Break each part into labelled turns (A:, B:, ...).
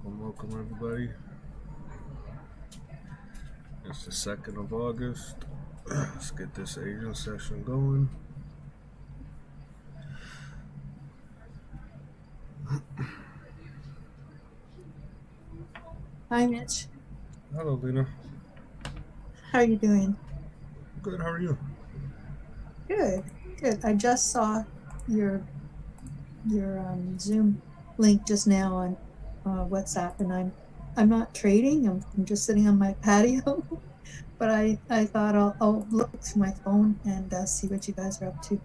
A: Welcome, everybody. It's the 2nd of August. Let's get this Asian session going.
B: Hi, Mitch.
A: Hello, Lena.
B: How are you doing?
A: Good, how are you?
B: Good, good. I just saw your Zoom link just now on WhatsApp, and I'm not trading. I'm just sitting on my patio. But I thought I'll look through my phone and see what you guys are up to.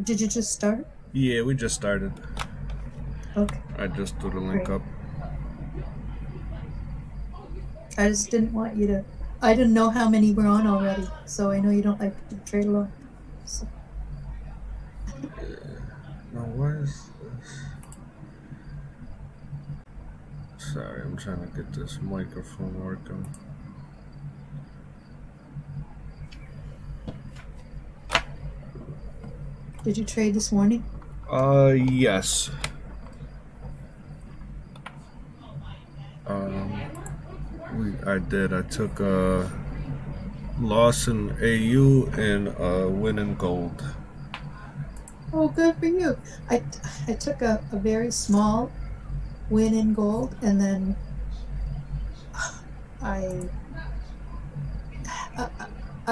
B: Did you just start?
A: Yeah, we just started.
B: Okay.
A: I just threw the link
B: Great.
A: up.
B: I just didn't want you to. I didn't know how many were on already, so I know you don't like to trade alone. So.
A: Now, what is this? Sorry, I'm trying to get this microphone working.
B: Did you trade this morning?
A: Yes. I did. I took a loss in AU and a win in gold.
B: Oh, good for you. I took a very small win in gold, and then I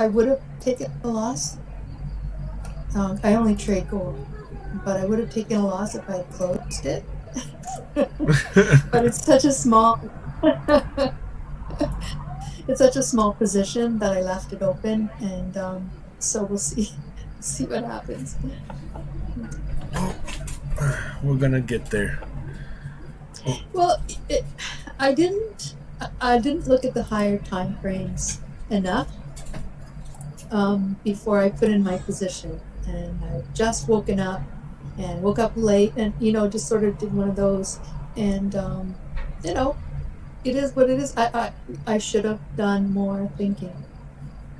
B: would have taken a loss. I only trade gold, but I would have taken a loss if I had closed it. But it's such a small it's such a small position that I left it open, and so we'll see what happens.
A: We're gonna get there.
B: Well, I didn't look at the higher time frames enough before I put in my position, and I just woke up late, and just sort of did one of those, and it is what it is. I should have done more thinking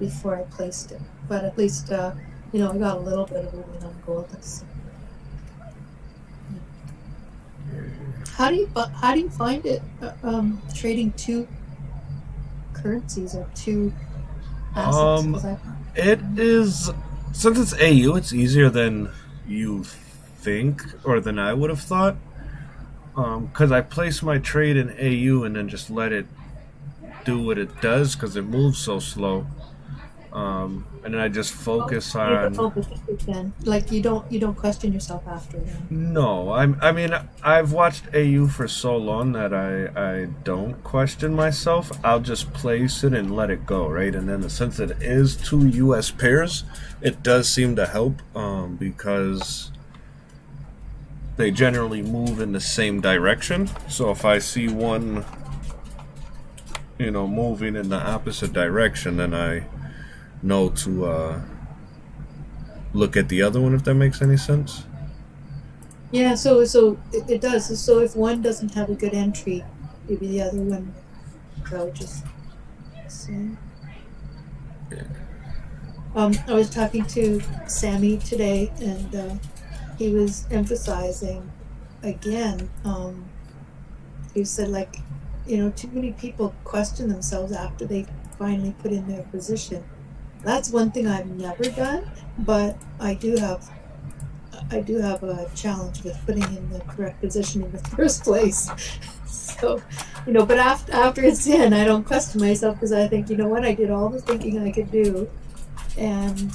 B: before I placed it, but at least I got a little bit of a win on gold. How do you find it trading two currencies or two assets?
A: It is, since it's AU, it's easier than you think, or than I would have thought. Because I place my trade in AU and then just let it do what it does because it moves so slow. And then I just focus on.
B: Like you don't question yourself after that.
A: No, I mean I've watched AU for so long that I don't question myself. I'll just place it and let it go, right? And then since it is two U.S. pairs, it does seem to help because they generally move in the same direction. So if I see one, moving in the opposite direction, then I know to look at the other one, if that makes any sense.
B: Yeah, so it does. So if one doesn't have a good entry, maybe the other one will just see. I was talking to Sammy today, and he was emphasizing again. He said, too many people question themselves after they finally put in their position. That's one thing I've never done, but I do have a challenge with putting in the correct position in the first place. So, but after it's in, I don't question myself because I think, I did all the thinking I could do, and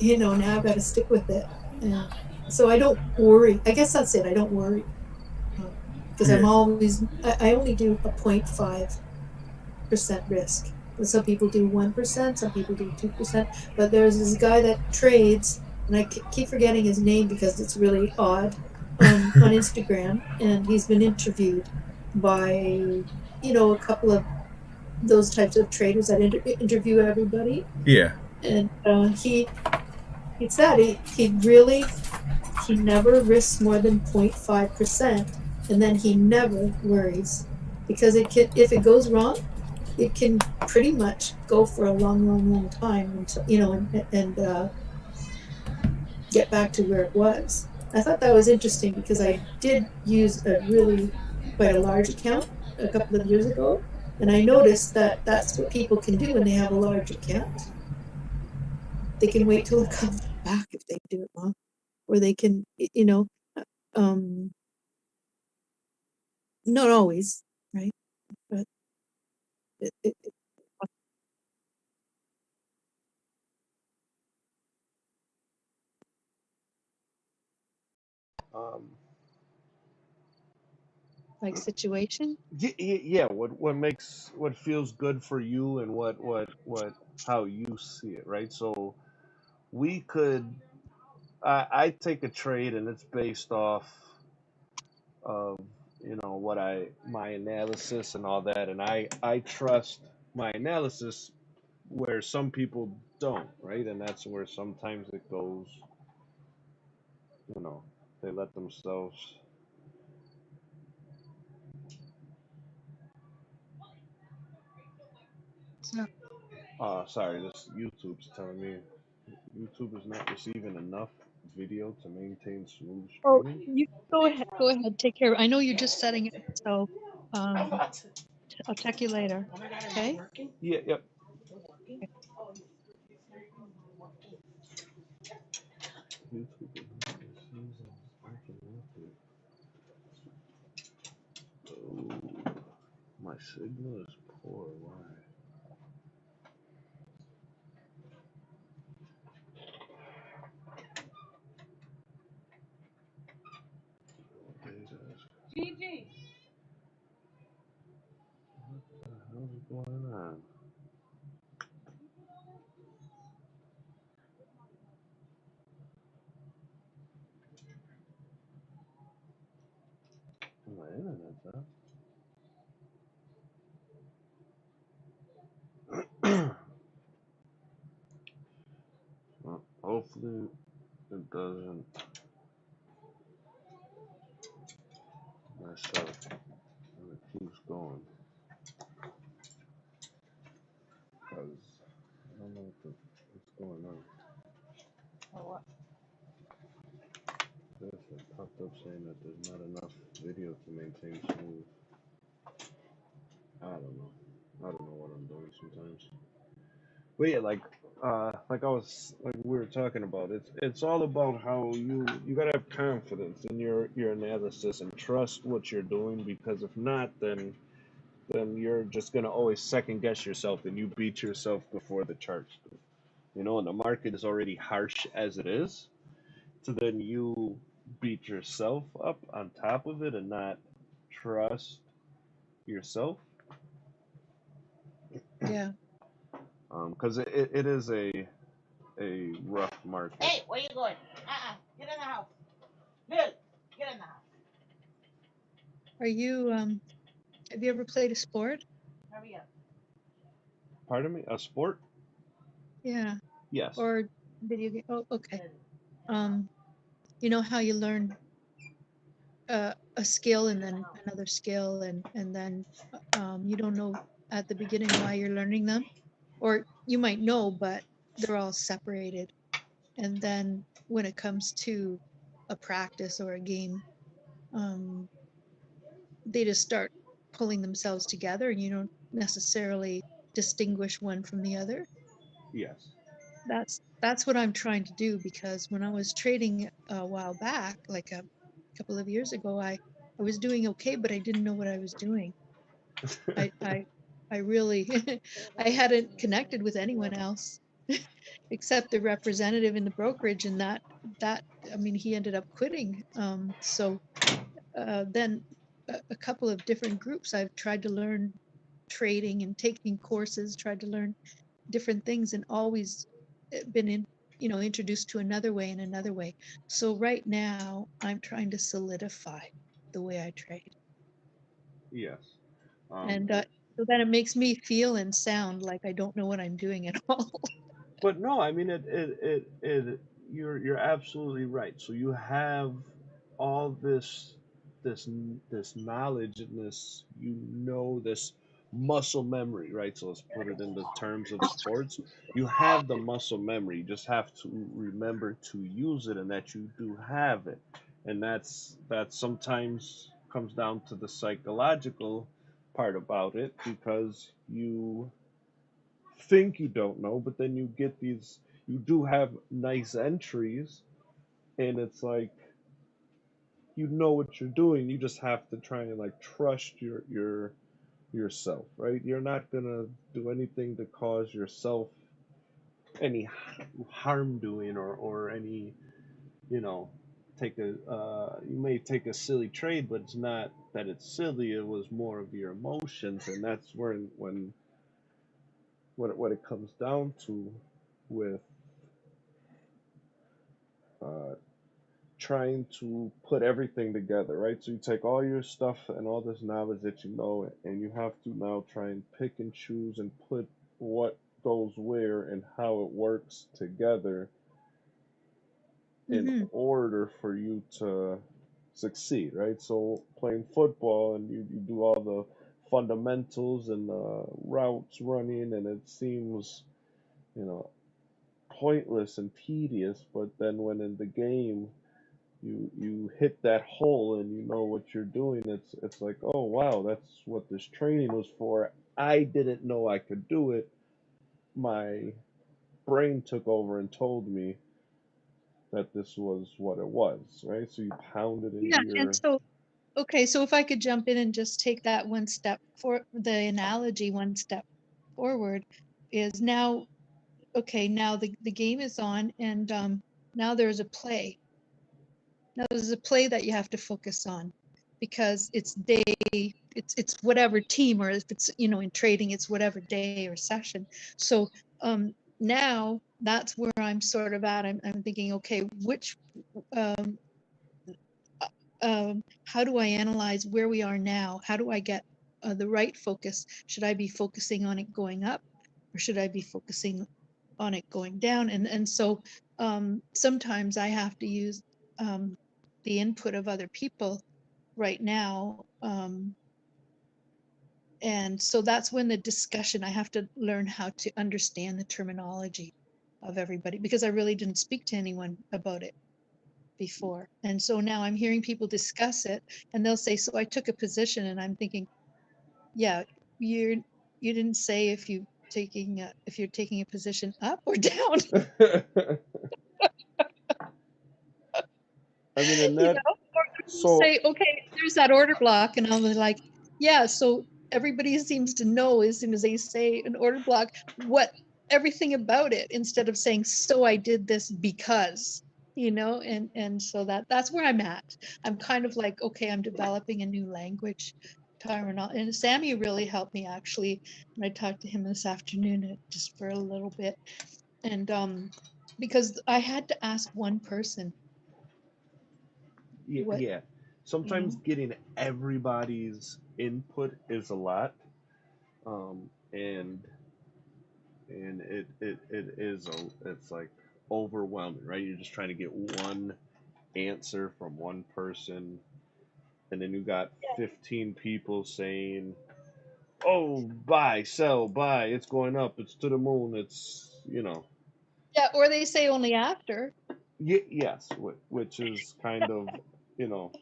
B: now I've got to stick with it. And so I don't worry. I guess that's it. I don't worry because I only do a 0.5% risk. Some people do 1%, some people do 2%, but there's this guy that trades, and I keep forgetting his name because it's really odd, on Instagram, and he's been interviewed by, a couple of those types of traders that interview everybody.
A: Yeah.
B: And he said he never risks more than 0.5%, and then he never worries because if it goes wrong, it can pretty much go for a long time until and get back to where it was. I thought that was interesting because I did use quite a large account, a couple of years ago, and I noticed that that's what people can do when they have a large account. They can wait till it comes back if they do it wrong, or they can, um, not always, right? But it
A: Um,
B: like situation.
A: yeah, what feels good for you and what how you see it, right? So we could I take a trade and it's based off of what I my analysis and all that, and I trust my analysis where some people don't, right? And that's where sometimes it goes, you know, they let themselves.
B: So,
A: Sorry, this YouTube's telling me YouTube is not receiving enough video to maintain smooth
B: oh,
A: streaming.
B: you go ahead. Go ahead. Take care. I know you're just setting it, so um, I'll check you later. Okay.
A: Yeah, yep. YouTube is not receiving enough. Oh, my signal is poor. Why? What the hell is going on? My internet's up. Well, hopefully it doesn't mess up and it keeps going. Because I don't know what's going on. This it popped up saying that there's not enough video to maintain smooth. I don't know. I don't know what I'm doing sometimes. But yeah, like I was like we were talking about, it's all about how you gotta have confidence in your analysis and trust what you're doing, because if not, then you're just gonna always second guess yourself and you beat yourself before the charts do. And the market is already harsh as it is. So then you beat yourself up on top of it and not trust yourself.
B: Yeah.
A: Because it is a rough market.
C: Hey, where you going? Get in the house. Bill, get in the house.
B: Are you have you ever played a sport?
C: Hurry up.
A: Pardon me? A sport?
B: Yeah.
A: Yes.
B: Or video game? Oh, okay.
C: Bill.
B: Um, you know how you learn a skill and
C: Get in the
B: then
C: house.
B: another skill, and then you don't know at the beginning why you're learning them, or you might know, but they're all separated. And then when it comes to a practice or a game, um, they just start pulling themselves together, and you don't necessarily distinguish one from the other.
A: Yes.
B: That's what I'm trying to do, because when I was trading a while back, like a couple of years ago, I was doing okay, but I didn't know what I was doing. I I I really I hadn't connected with anyone else except the representative in the brokerage, and that I mean, he ended up quitting. So then a couple of different groups I've tried to learn trading and taking courses, tried to learn different things, and always been introduced to another way and another way. So right now I'm trying to solidify the way I trade.
A: Yes.
B: And
A: It,
B: so then it makes me feel and sound like I don't know what I'm doing at all.
A: but no, I mean you're absolutely right. So you have all this this knowledge and this muscle memory, right? So let's put it in the terms of sports. You have the muscle memory. You just have to remember to use it, and that you do have it. And that sometimes comes down to the psychological. part about it because you think you don't know, but then you get these, you do have nice entries, and it's like you know what you're doing. You just have to try and like trust yourself, right? You're not gonna do anything to cause yourself any harm doing or any, you know, take a you may take a silly trade, but it's not that it's silly. It was more of your emotions, and that's when what it comes down to with uh, trying to put everything together, right? So you take all your stuff and all this knowledge that you know, and you have to now try and pick and choose and put what goes where and how it works together in
B: Mm-hmm.
A: order for you to succeed, right? So playing football and you do all the fundamentals and routes running, and it seems, you know, pointless and tedious, but then when in the game you hit that hole and you know what you're doing, it's like, oh wow, that's what this training was for. I didn't know I could do it. My brain took over and told me that this was what it was, right? So you pound it
B: Yeah,
A: into
B: and
A: your.
B: so okay, so if I could jump in and just take that one step for the analogy one step forward is now okay, now the game is on and now there's a play. Now there's a play that you have to focus on because it's day it's whatever team or if it's in trading it's whatever day or session. So now that's where I'm sort of at. I'm thinking, okay, which um, how do I analyze where we are now? How do I get the right focus? Should I be focusing on it going up, or should I be focusing on it going down? And so sometimes I have to use um, the input of other people right now. And so that's when the discussion, I have to learn how to understand the terminology of everybody because I really didn't speak to anyone about it before. And so now I'm hearing people discuss it and they'll say, so I took a position and I'm thinking, yeah, you didn't say if you're taking a position up or down.
A: I mean, and
B: you
A: that
B: know, or you
A: so
B: say, okay, there's that order block, and I'm like, yeah. So everybody seems to know as soon as they say an order block, what everything about it, instead of saying, so I did this because, and so that's where I'm at. I'm kind of like, okay, I'm developing a new language. And Sammy really helped me actually when I talked to him this afternoon, just for a little bit, and because I had to ask one person
A: yeah,
B: what
A: yeah.
B: you
A: Sometimes
B: know
A: getting everybody's input is a lot, and it is it's like overwhelming, right? You're just trying to get one answer from one person, and then you got 15 people saying, "Oh, buy, sell, buy. It's going up. It's to the moon. It's
B: Yeah, or they say only after.
A: yes, which is kind of you know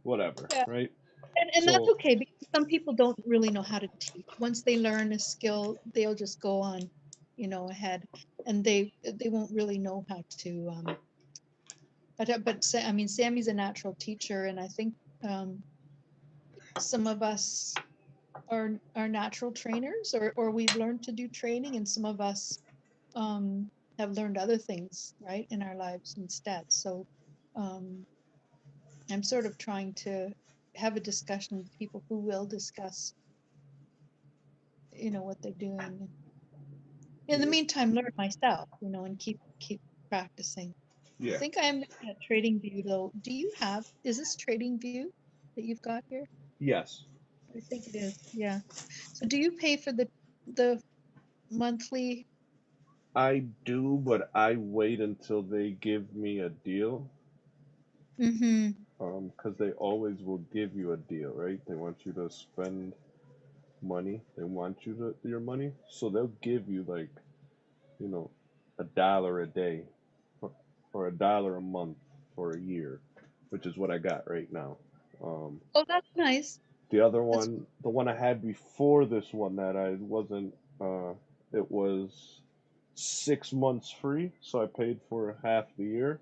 A: whatever,
B: Yeah,
A: right?
B: and that's
A: So
B: okay because some people don't really know how to teach. Once they learn a skill, they'll just go on, ahead, and they won't really know how to. I mean, Sammy's a natural teacher, and I think some of us are natural trainers, or we've learned to do training, and some of us um, have learned other things, right, in our lives instead. So. Um, I'm sort of trying to have a discussion with people who will discuss, what they're doing. In the
A: yeah,
B: meantime, learn myself, and keep practicing. I
A: yeah,
B: think I am looking at Trading View though. Is this Trading View that you've got here?
A: yes,
B: I think it is. Yeah. So do you pay for the monthly?
A: I do, but I wait until they give me a deal.
B: Mm-hmm.
A: Because they always will give you a deal, right? They want you to spend money. They want you to your money, so they'll give you like you know $1 a day or $1 a month for a year, which is what I got right now. Um,
B: Oh, that's nice.
A: The other
B: That's
A: one, the one I had before this one that I wasn't, it was 6 months free, so I paid for half the year.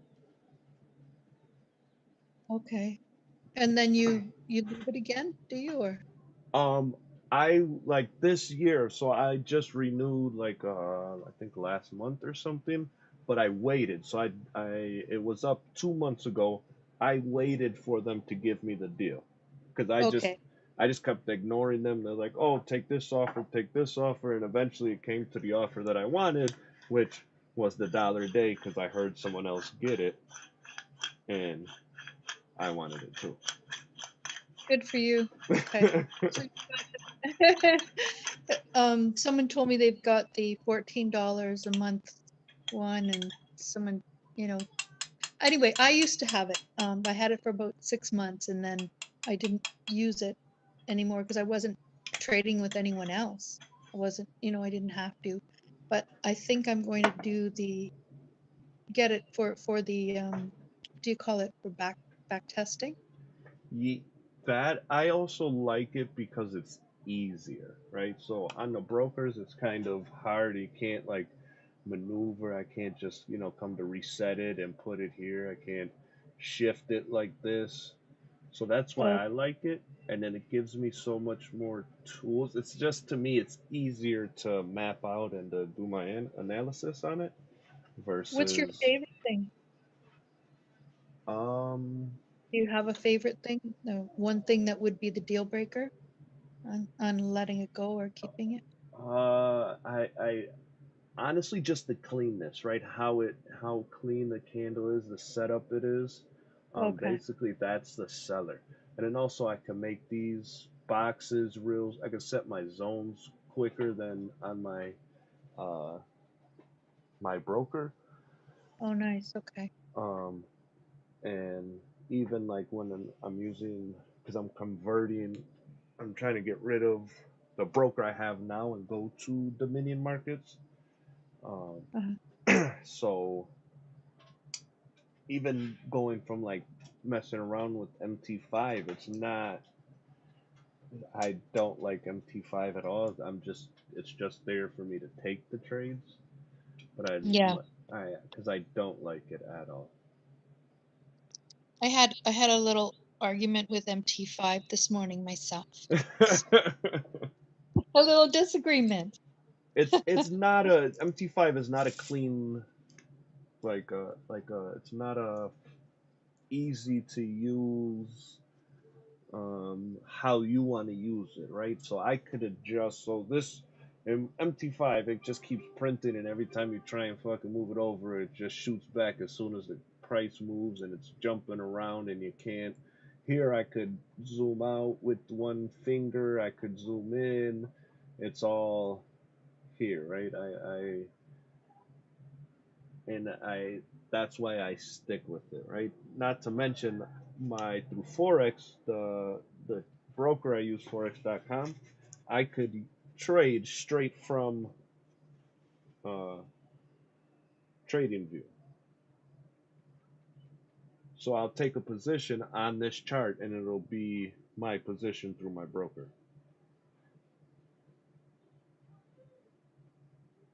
B: okay. And then you leave it again, do you? Or
A: Um, I like this year, so I just renewed like I think last month or something, but I waited. So I it was up 2 months ago. I waited for them to give me the deal because
B: okay.
A: I just kept ignoring them. They're like, "Oh, take this offer," and eventually it came to the offer that I wanted, which was the dollar a day because I heard someone else get it and I wanted it too.
B: Good for you. Okay. So someone told me they've got the $14 a month one, and someone, you know, anyway, I used to have it. I had it for about 6 months, and then I didn't use it anymore because I wasn't trading with anyone else. I wasn't, I didn't have to. But I think I'm going to get it for the do you call it, for back testing?
A: Ye that I also like it because it's easier, right? So on the brokers, it's kind of hard. You can't like maneuver. I can't just, come to reset it and put it here. I can't shift it like this. So that's why
B: Oh,
A: I like it. And then it gives me so much more tools. It's just to me, it's easier to map out and to do my analysis on it
B: what's your
A: versus
B: favorite thing?
A: um
B: Do you have a favorite thing? One thing that would be the deal breaker on letting it go or keeping it?
A: I honestly just the cleanness, right? How clean the candle is, the setup it is.
B: Okay.
A: Basically that's the seller. And then also I can make these boxes real. I can set my zones quicker than on uh my broker.
B: Oh, nice. Okay.
A: Um, and even like when I'm using because I'm converting, I'm trying to get rid of the broker I have now and go to Dominion markets. Um,
B: Uh-huh.
A: so even going from like messing around with MT5, it's not. I don't like MT5 at all. It's just there for me to take the trades, but
B: Yeah.
A: because I don't like it at all.
B: I had a little argument with MT5 this morning myself. A little disagreement.
A: It's not a MT5 is not a clean it's not a easy to use how you want to use it, right? So I could adjust. So this in MT5, it just keeps printing, and every time you try and fucking move it over, it just shoots back as soon as the price moves, and it's jumping around, and you can't. Here, I could zoom out with one finger. I could zoom in. It's all here, right? I that's why I stick with it, right? Not to mention my through Forex, the broker I use Forex.com, I could trade straight from uh, Trading View. So I'll take a position on this chart, and it'll be my position through my broker,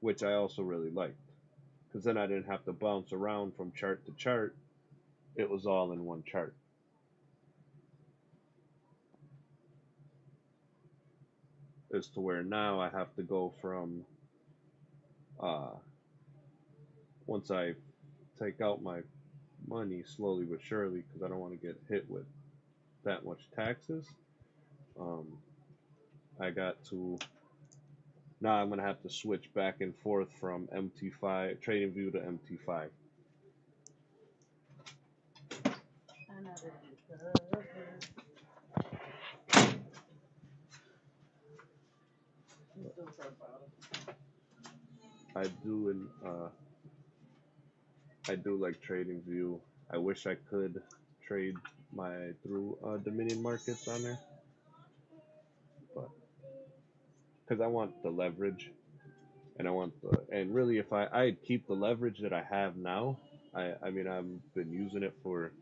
A: which I also really liked because then I didn't have to bounce around from chart to chart. It was all in one chart. As to where now I have to go from uh, once I take out my money slowly but surely because I don't want to get hit with that much taxes. Um, I got to now I'm gonna have to switch back and forth from MT5 Trading View to MT5.
C: Another discover. I'm so proud.
A: I do and I do like Trading View. I wish I could trade my through Dominion markets on there, but because I want the leverage and I want the and really if I keep the leverage that I have now, I mean I've been using it for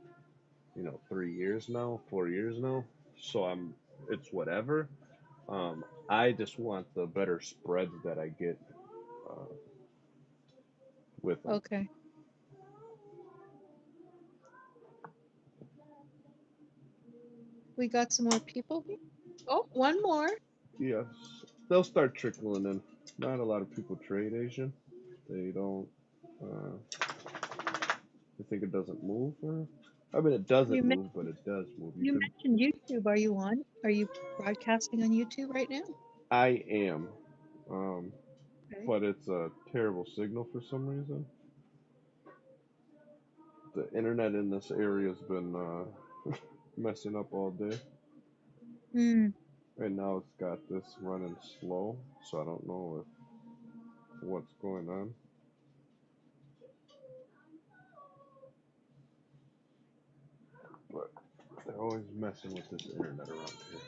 A: 3 years now, 4 years now. So it's whatever. I just want the better spreads that I get uh, with them.
D: Okay. We got some more people here. Oh, one more.
A: Yes, they'll start trickling in. Not a lot of people trade Asian. They don't. Uh, they think it doesn't move, or I mean, it
D: You
A: doesn't
D: men-
A: move, but it does move. You
D: you
A: could.
D: mentioned YouTube. Are you on? Are you broadcasting on YouTube right now?
A: I am, um,
D: Okay.
A: but it's a terrible signal for some reason. The internet in this area has been messing up all day.
D: Hmm.
A: Right now it's got this running slow, so I don't know what's going on. But they're always messing with this internet around here.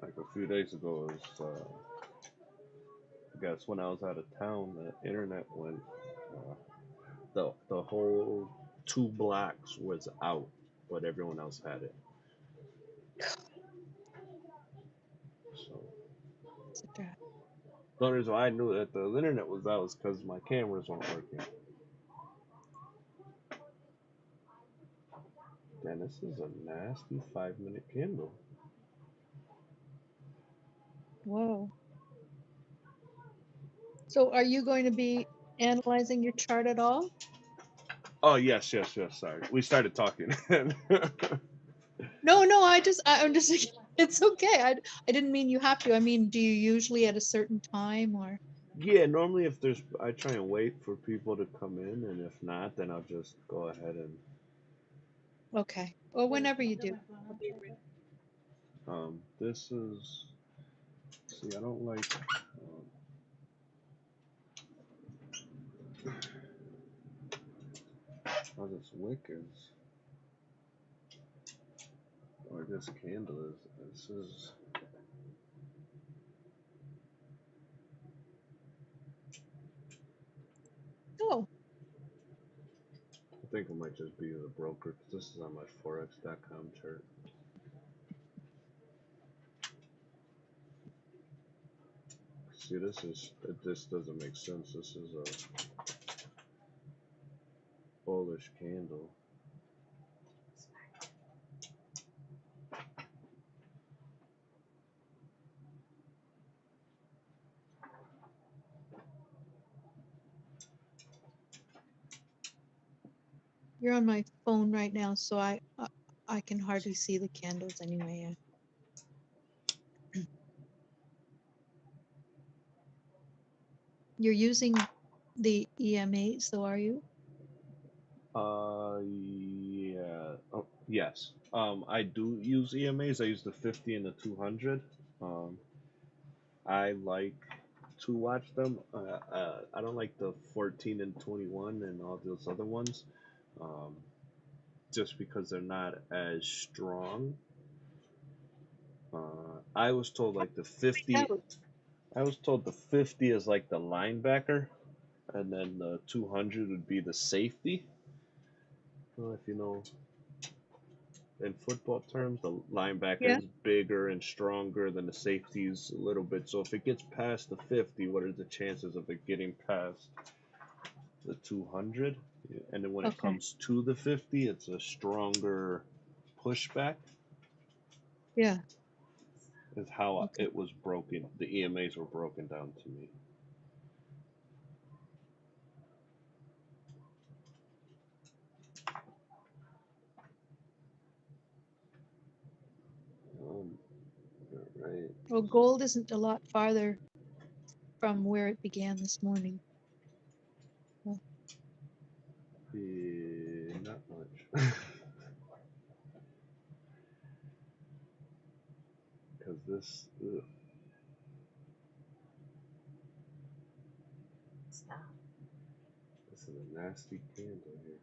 A: Like a few days ago, it was, I guess when I was out of town, the internet went, the whole 2 blocks was out, but everyone else had it. So
D: It's a drag.
A: the only reason why I knew that the internet was out was because my cameras weren't working. Man, this is a nasty 5-minute candle.
D: Whoa. So are you going to be analyzing your chart at all?
A: Oh yes, yes, yes. Sorry, we started talking.
D: No, no, I'm just, it's okay. I didn't mean you have to. I mean, do you usually at a certain time or?
A: Yeah, normally if there's, I try and wait for people to come in, and if not, then I'll just go ahead and.
D: Okay. Or whenever you do. I'll be ready.
A: This is. See, I don't like. How this wick is, or this candle is. This is.
D: Oh,
A: I think it might just be the broker, 'cause this is on my Forex.com chart. See, this is. This doesn't make sense. This is a bullish candle.
D: you're on my phone right now, so I can hardly see the candles anyway. You're using the EMA, so are you?
A: Yeah. Oh, yes. I do use EMAs. I use the 50 and the 200. I like to watch them. I don't like the 14 and 21 and all those other ones, um, just because they're not as strong. I was told like the
D: That
A: 50.
D: was,
A: I was told the 50 is like the linebacker, and then the 200 would be the safety. If you know, in football terms, the linebacker
D: yeah.
A: is bigger and stronger than the safeties a little bit. So if it gets past the 50, what are the chances of it getting past the 200? And then when it
D: Okay.
A: comes to the 50, it's a stronger pushback,
D: Yeah.
A: is how
D: Okay.
A: it was broken. The EMAs were broken down to me. Um, right.
D: Well, gold isn't a lot farther from where it began this morning. Well,
A: Yeah, not much. Because
C: Stop.
A: this is a nasty candle here.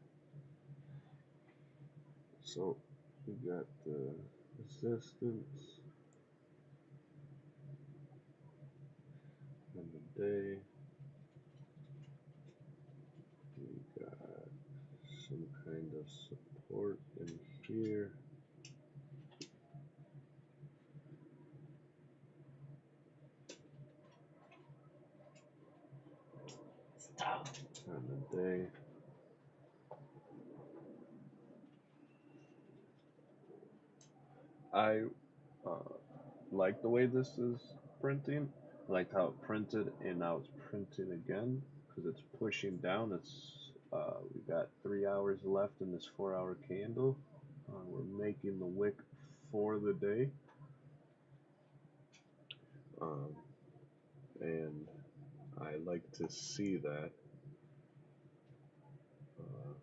A: So we got the resistance and the day. kind of support in here.
C: Stop.
A: Time of day. I like the way this is printing. I liked how it printed and now it's printing again because it's pushing down. We got 3 hours left in this 4 hour candle. We're making the wick for the day. Um, and I like to see that uh,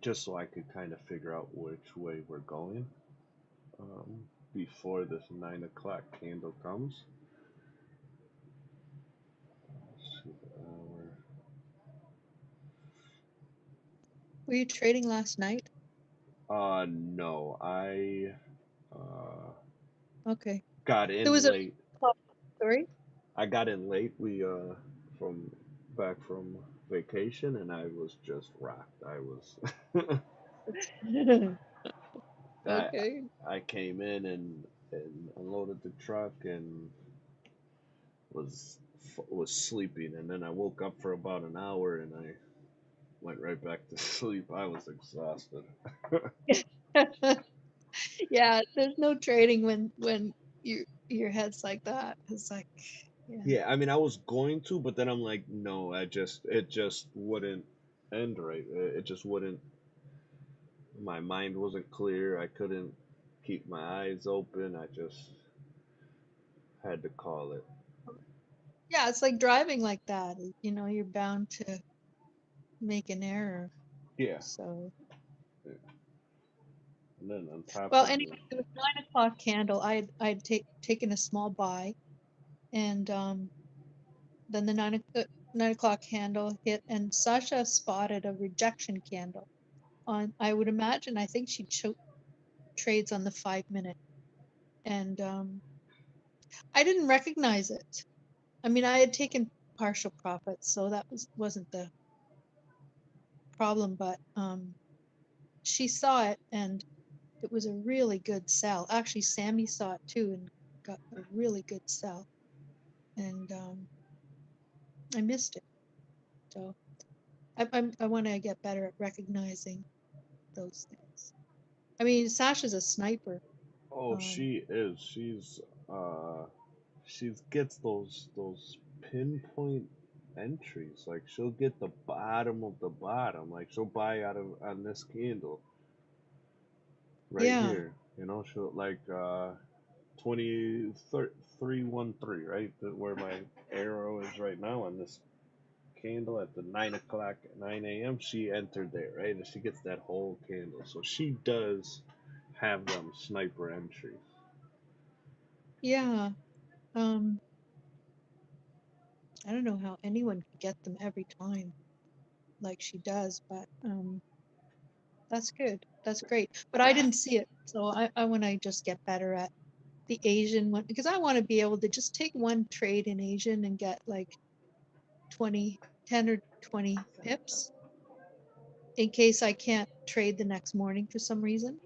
A: just so I could kind of figure out which way we're going before this 9 o'clock candle comes. Let's see the hour.
D: Were you trading last night?
A: No, I uh,
D: Okay.
A: got
D: There
A: in
D: was a
A: late.
D: story.
A: I got in late. We from back from vacation, and I was just rocked. I was I
D: Okay.
A: I came in and unloaded the truck and was sleeping, and then I woke up for about an hour, and I went right back to sleep. I was exhausted.
D: Yeah, there's no trading when your head's like that. It's like, yeah.
A: Yeah, I mean, I was going to, but then I'm like, no, it just wouldn't end right. It just wouldn't. My mind wasn't clear. I couldn't keep my eyes open. I just had to call it.
D: Yeah, it's like driving like that. You know, you're bound to make an error.
A: Yeah,
D: So,
A: and then on top
D: well,
A: of
D: anyway,
A: the,
D: it was 9 o'clock candle. I'd taken a small buy, and then the 9 o'clock candle hit, and Sasha spotted a rejection candle on. I would imagine. I think she trades on the 5 minute, and I didn't recognize it. I mean, I had taken partial profits, so that wasn't the problem. But she saw it, and it was a really good sell. Actually, Sammy saw it too and got a really good sell, and I missed it. So I want to get better at recognizing those things. I mean, Sasha's a sniper.
A: oh,
D: Um,
A: she is. Uh, she gets those pinpoint entries. Like she'll get the bottom of the bottom. Like she'll buy out of on this candle right
D: yeah,
A: here. You know, she'll like 2313, right? Where my arrow is right now on this candle at the 9 o'clock, 9 a.m. She entered there, right? And she gets that whole candle. So she does have them sniper entries.
D: yeah. Um, I don't know how anyone could get them every time like she does, but that's good. That's great. But I didn't see it, so I want to just get better at the Asian one because I want to be able to just take one trade in Asian and get like 20, 10 or 20 pips in case I can't trade the next morning for some reason.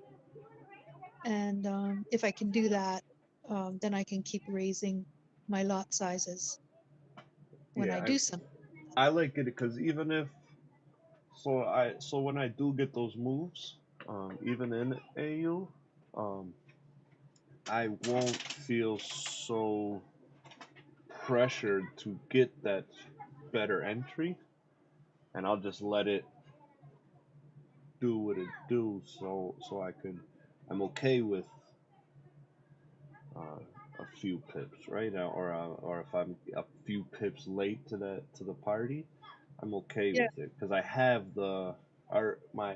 D: And if I can do that, then I can keep raising my lot sizes when I
A: Yeah,
D: do some.
A: I like it because even if so when I do get those moves, even in AU, um, I won't feel so pressured to get that better entry, and I'll just let it do what it do. So I'm okay with uh, a few pips, right? Or if I'm a few pips late to the party, I'm okay
D: Yeah,
A: with it because I have my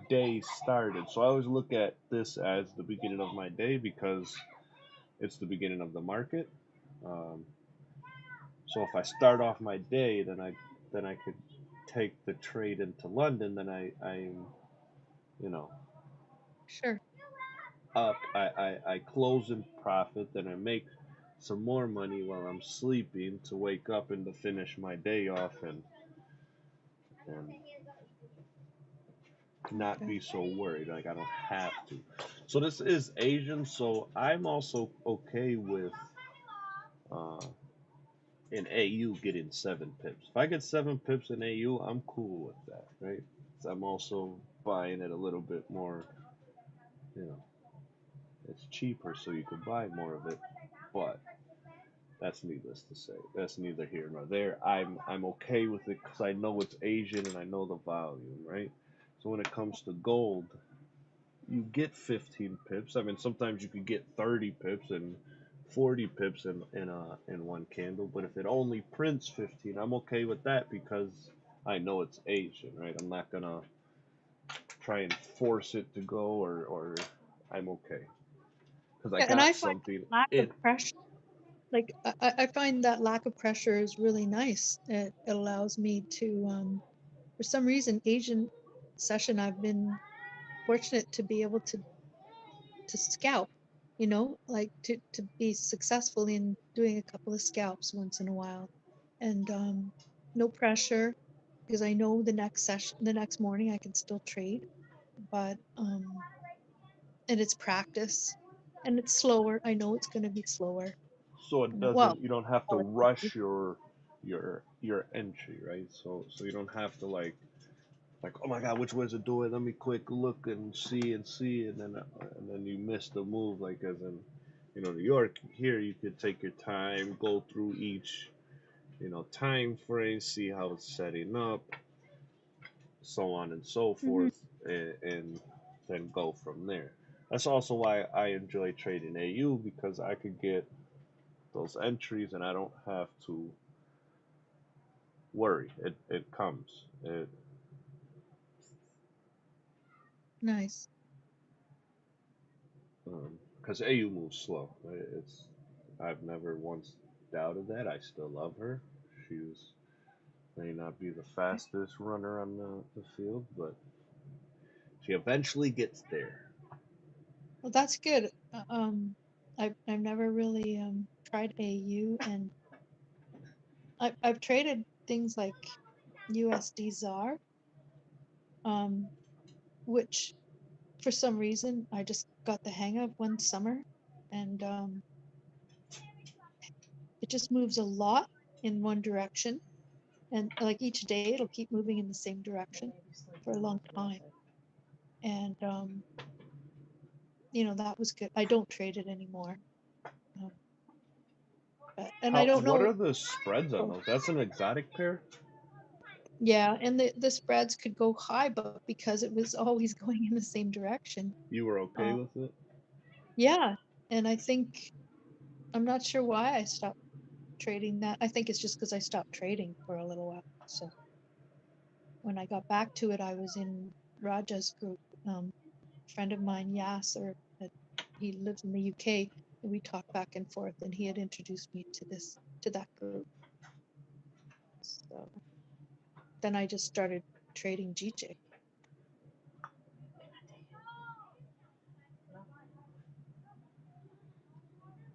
A: day started. So I always look at this as the beginning of my day because it's the beginning of the market. Um, so if I start off my day, then I could take the trade into London. Then I'm you know
D: sure.
A: up. I close in profit, then I make some more money while I'm sleeping to wake up and to finish my day off and not
D: Okay.
A: be so worried. Like I don't have to. So this is Asian. So I'm also okay with uh, in AU getting 7 pips. If I get 7 pips in AU, I'm cool with that, right? So I'm also buying it a little bit more. You know, it's cheaper, so you can buy more of it. But that's needless to say. That's neither here nor there. I'm okay with it because I know it's Asian and I know the volume, right? So when it comes to gold, you get 15 pips. I mean, sometimes you could get 30 pips and 40 pips in one candle, but if it only prints 15, I'm okay with that because I know it's Asian, right? I'm not gonna try and force it to go, or I'm okay because I
D: Yeah, and I
A: got
D: find
A: something
D: lack of
A: in.
D: pressure. Like I find that lack of pressure is really nice. It allows me to, for some reason, Asian session, I've been fortunate to be able to scalp, like to be successful in doing a couple of scalps once in a while, and no pressure because I know the next morning I can still trade, but and it's practice, and it's slower. I know it's going to be slower.
A: So it
D: Well,
A: doesn't, you don't have to
D: relatively.
A: rush your entry, right? So you don't have to like, oh my god, which way is it doing? Let me quick look and see, and then you miss the move. Like as in, New York, here you could take your time, go through each time frame, see how it's setting up, so on and so
D: Mhm.
A: forth, and then go from there. That's also why I enjoy trading AU, because I could get those entries and I don't have to worry. It comes.
D: Nice.
A: Because AU moves slow. It's I've never once doubted that. I still love her. She's may not be the
D: Okay.
A: fastest runner on the field, but she eventually gets there.
D: Well, that's good. I've never really tried AU, and I've traded things like USD ZAR, um, which for some reason I just got the hang of one summer, and it just moves a lot in one direction, and like each day it'll keep moving in the same direction for a long time, and that was good. I don't trade it anymore, um, and I
A: How?
D: don't
A: What
D: know.
A: are the spreads on
D: Oh,
A: those? That's an exotic pair.
D: yeah, and the spreads could go high, but because it was always going in the same direction,
A: You were okay
D: uh,
A: with it?
D: yeah. And I think I'm not sure why I stopped trading that. I think it's just because I stopped trading for a little while. So when I got back to it, I was in Raja's group. A friend of mine, Yasser, he lives in the UK, and we talked back and forth, and he had introduced me to that group. So then I just started trading GJ.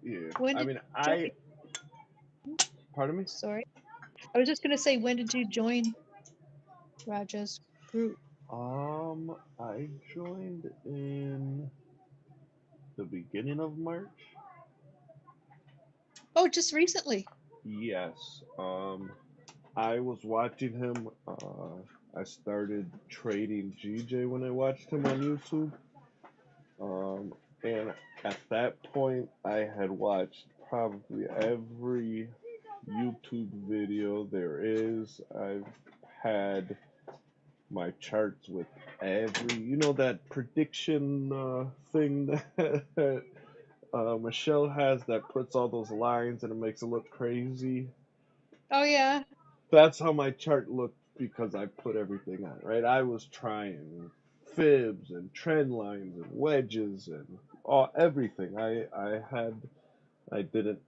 A: Yeah.
D: When
A: I
D: did
A: mean,
D: you
A: I.
D: join?
A: Pardon me.
D: Sorry, I was just gonna say, when did you join Raja's group?
A: I joined in the beginning of March.
D: Oh, just recently.
A: Yes. I was watching him. I started trading GJ when I watched him on YouTube. Um, and at that point, I had watched probably every YouTube video there is. I've had my charts with every, that prediction thing that Michelle has that puts all those lines and it makes it look crazy.
D: Oh yeah.
A: That's how my chart looked because I put everything on, right? I was trying fibs and trend lines and wedges and everything. I didn't,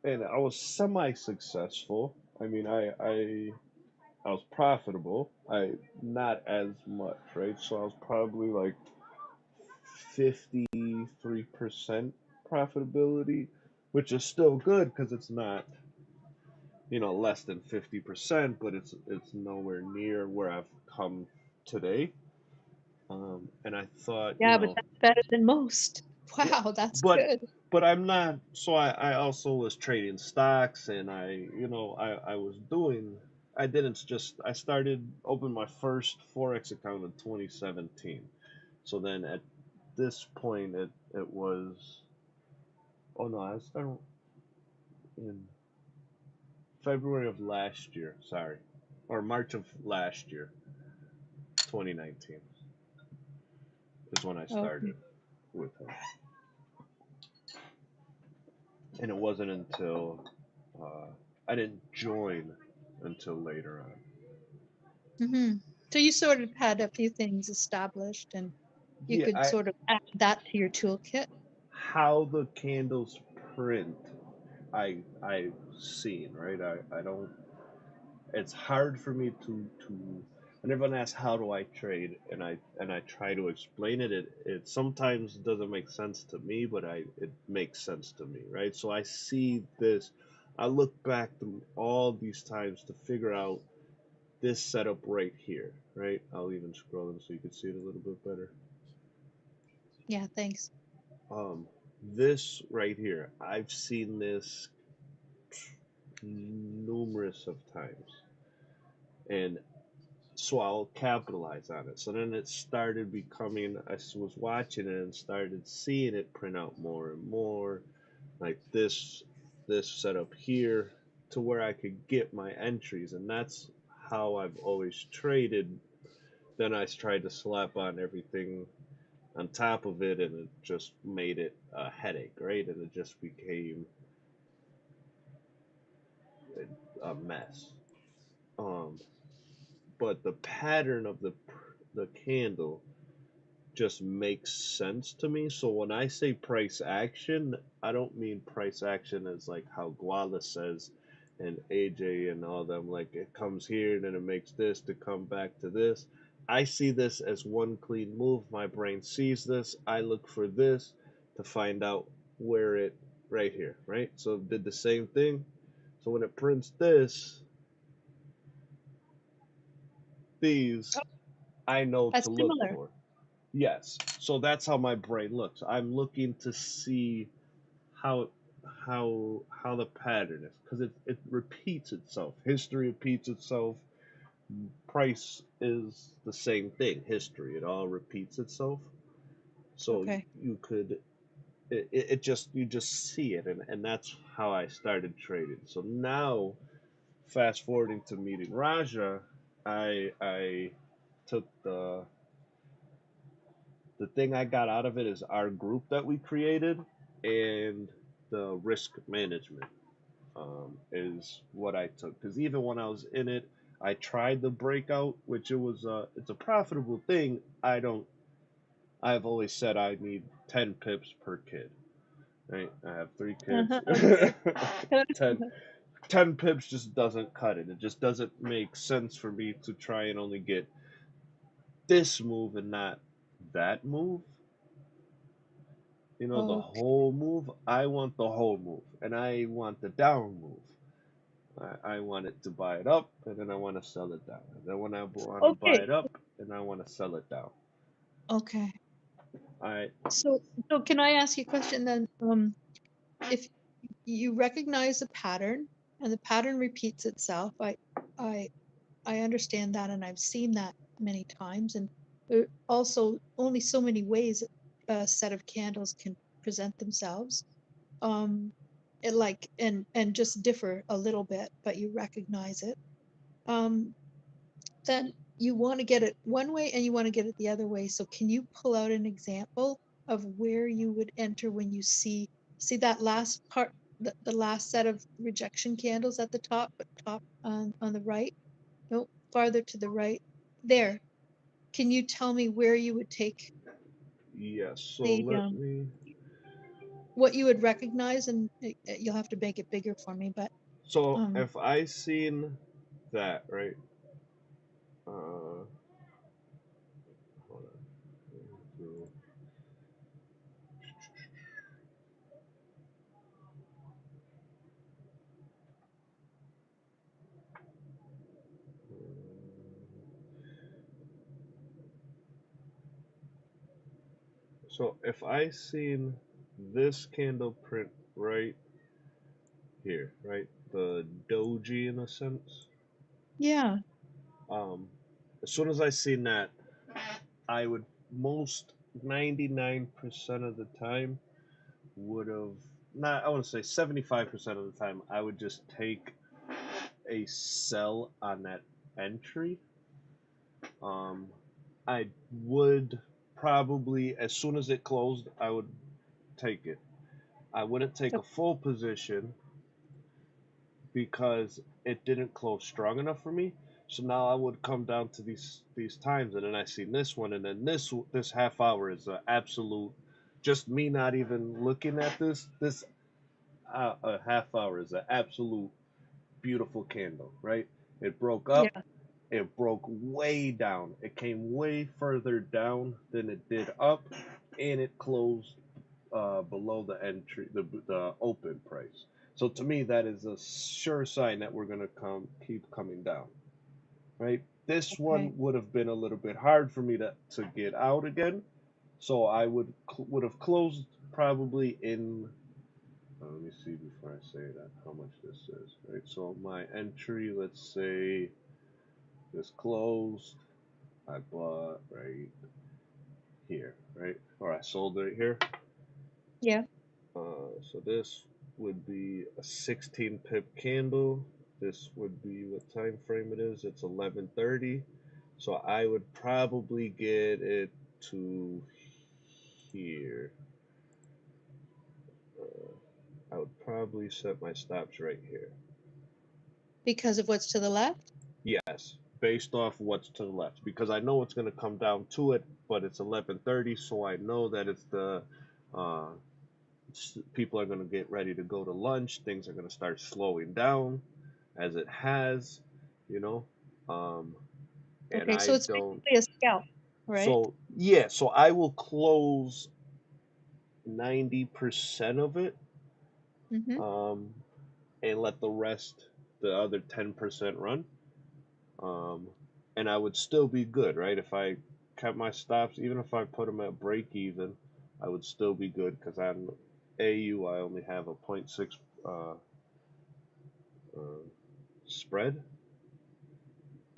A: and I was semi successful. I mean, I was profitable. I not as much, right? So I was probably like 53% profitability, which is still good because it's not less than 50%, but it's nowhere near where I've come today. And I thought,
D: Yeah, but that's better than most.
A: yeah,
D: Wow, that's
A: but
D: good.
A: I'm not. So I also was trading stocks, and I was doing. I didn't just. I started opened my first Forex account in 2017. So then at this point, it was. Oh no, I started in February of last year. Sorry, or March of last year, 2019 is when I
D: Okay.
A: started with him, and it wasn't until I didn't join until later on.
D: Hmm. So you sort of had a few things established, and you
A: Yeah,
D: could
A: I
D: sort of add that to your toolkit.
A: how the candles print. I've seen, right. I don't. It's hard for me to. And everyone asks how do I trade, and I try to explain it. It sometimes doesn't make sense to me, but it makes sense to me, right? So I see this. I look back through all these times to figure out this setup right here, right? I'll even scroll in so you can see it a little bit better.
D: Yeah, thanks.
A: Um, this right here, I've seen this numerous of times, and so I'll capitalize on it. So then it started becoming. Was watching it and started seeing it print out more and more, like this setup here, to where I could get my entries, and that's how I've always traded. Then I tried to slap on everything on top of it, and it just made it a headache, right? And it just became a mess. Um, but the pattern of the candle just makes sense to me. So when I say price action, I don't mean price action as like how Guala says and AJ and all them, like it comes here and then it makes this to come back to this. I see this as one clean move. My brain sees this. I look for this to find out where it right here, right? So it did the same thing. So when it prints these, I know to
D: That's
A: look
D: similar.
A: for. Yes. So that's how my brain looks. I'm looking to see how how the pattern is, because it repeats itself. History repeats itself. Price is the same thing. History, it all repeats itself. So
D: Okay.
A: you could it just you just see it, and that's how I started trading. So now, fast forwarding to meeting Raja, I took the thing I got out of it is our group that we created, and the risk management is what I took. Because even when I was in it, I tried the breakout, which it's a profitable thing. I've always said I need 10 pips per kid. Right? I have three kids.
D: Uh-huh, okay.
A: 10, 10 pips just doesn't cut it. It just doesn't make sense for me to try and only get this move and not that move. The
D: Oh,
A: whole move. I want the whole move, and I want the down move. I want it to buy it up, and then I want to sell it down. And then when I want to buy
D: okay.
A: it up, and I want to sell it down.
D: Okay.
A: I
D: So, so can I ask you a question then? If you recognize a pattern and the pattern repeats itself, I, I understand that, and I've seen that many times. And there are also only so many ways a set of candles can present themselves. Um, it like and just differ a little bit, but you recognize it. Um, then you want to get it one way and you want to get it the other way. So can you pull out an example of where you would enter when you see that last part, the last set of rejection candles at the top, but top on the right? No, farther to the right. There. Can you tell me where you would take
A: Yes. So
D: the
A: let me.
D: what you would recognize, and you'll have to make it bigger for me, but
A: So
D: um
A: if I seen that right, hold on. So if I seen this candle print right here, right, the doji in a sense,
D: Yeah.
A: um, as soon as I seen that, I would most 99% of the time would have not. I want to say 75% of the time I would just take a sell on that entry. Um, I would probably, as soon as it closed, I would take it. I wouldn't take a full position because it didn't close strong enough for me. So now I would come down to these times, and then I see this one, and then this half hour is an absolute. Just me not even looking at this a half hour is an absolute beautiful candle, right? It broke up.
D: Yeah.
A: It broke way down. It came way further down than it did up, and it closed below the entry, the open price. So to me, that is a sure sign that we're gonna keep coming down, right? This
D: Okay.
A: one would have been a little bit hard for me to get out again, so I would have closed probably in. Let me see before I say that how much this is, right? So my entry, let's say this closed, I bought right here, right? Or I sold right here.
D: Yeah.
A: So this would be a 16 pip candle. This would be what time frame it is. It's 11:30. So I would probably get it to here. I would probably set my stops right here.
D: Because of what's to the left?
A: Yes, based off what's to the left, because I know it's going to come down to it, but it's 11:30, so I know that it's the uh, people are going to get ready to go to lunch. Things are going to start slowing down, as it has, you know. Um, and
D: Okay,
A: I
D: so it's
A: don't.
D: basically a scalp, right?
A: So yeah, so I will close 90% of it,
D: Mm-hmm.
A: um, and let the rest, the other 10% run. Um, and I would still be good, right? If I kept my stops, even if I put them at break even, I would still be good because on AU I only have a point 0.6 uh, uh, spread.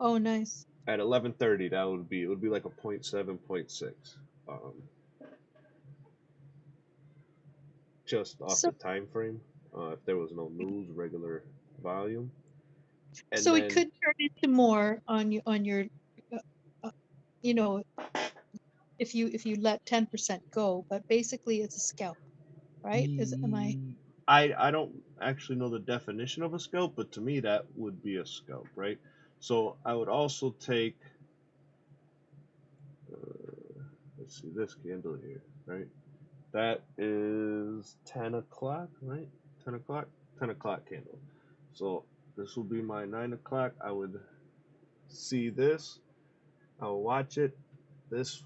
D: Oh, nice.
A: At 11:30, that would be like a point 0.7, point 0.6, um, just off
D: So
A: the time frame. If there was no news, regular volume, and
D: so it
A: then
D: could turn into more on your uh, uh, you know, if you let 10% go, but basically it's a scalp, right? Is am I
A: I don't actually know the definition of a scalp, but to me that would be a scalp, right? So I would also take, let's see, this candle here, right? That is 10 o'clock, right? 10 o'clock, 10 o'clock candle. So this will be my 9 o'clock. I would see this. I will watch it. This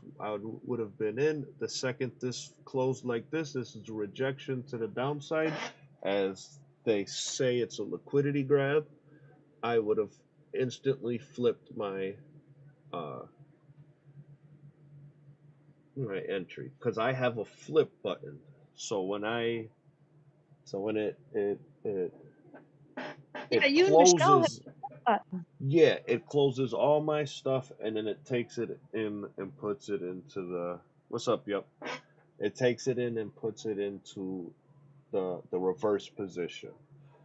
A: would have been in. The second this closed like this is a rejection to the downside. As they say, it's a liquidity grab. I would have instantly flipped uh, my entry because I have a flip button. So when
D: yeah,
A: it
D: you and Michelle have
A: closes,
D: that.
A: yeah, it closes all my stuff and then it takes it in and puts it into the what's up, yep. It takes it in and puts it into the reverse position.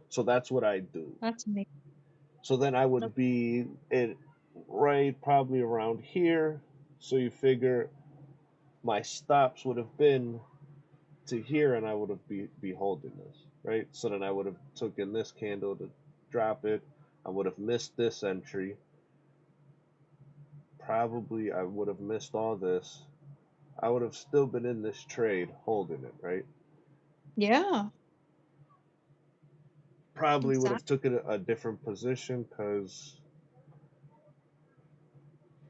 A: So that's what I do.
D: That's amazing.
A: So then I
D: No,
A: would be it right probably around here. So you figure my stops would have been to here and I would have be holding this, right? So then I would have taken this candle to drop it. I would have missed this entry. Probably I would have missed all this. I would have still been in this trade holding it, right?
D: yeah,
A: Probably would have
D: exactly.
A: took it a different position because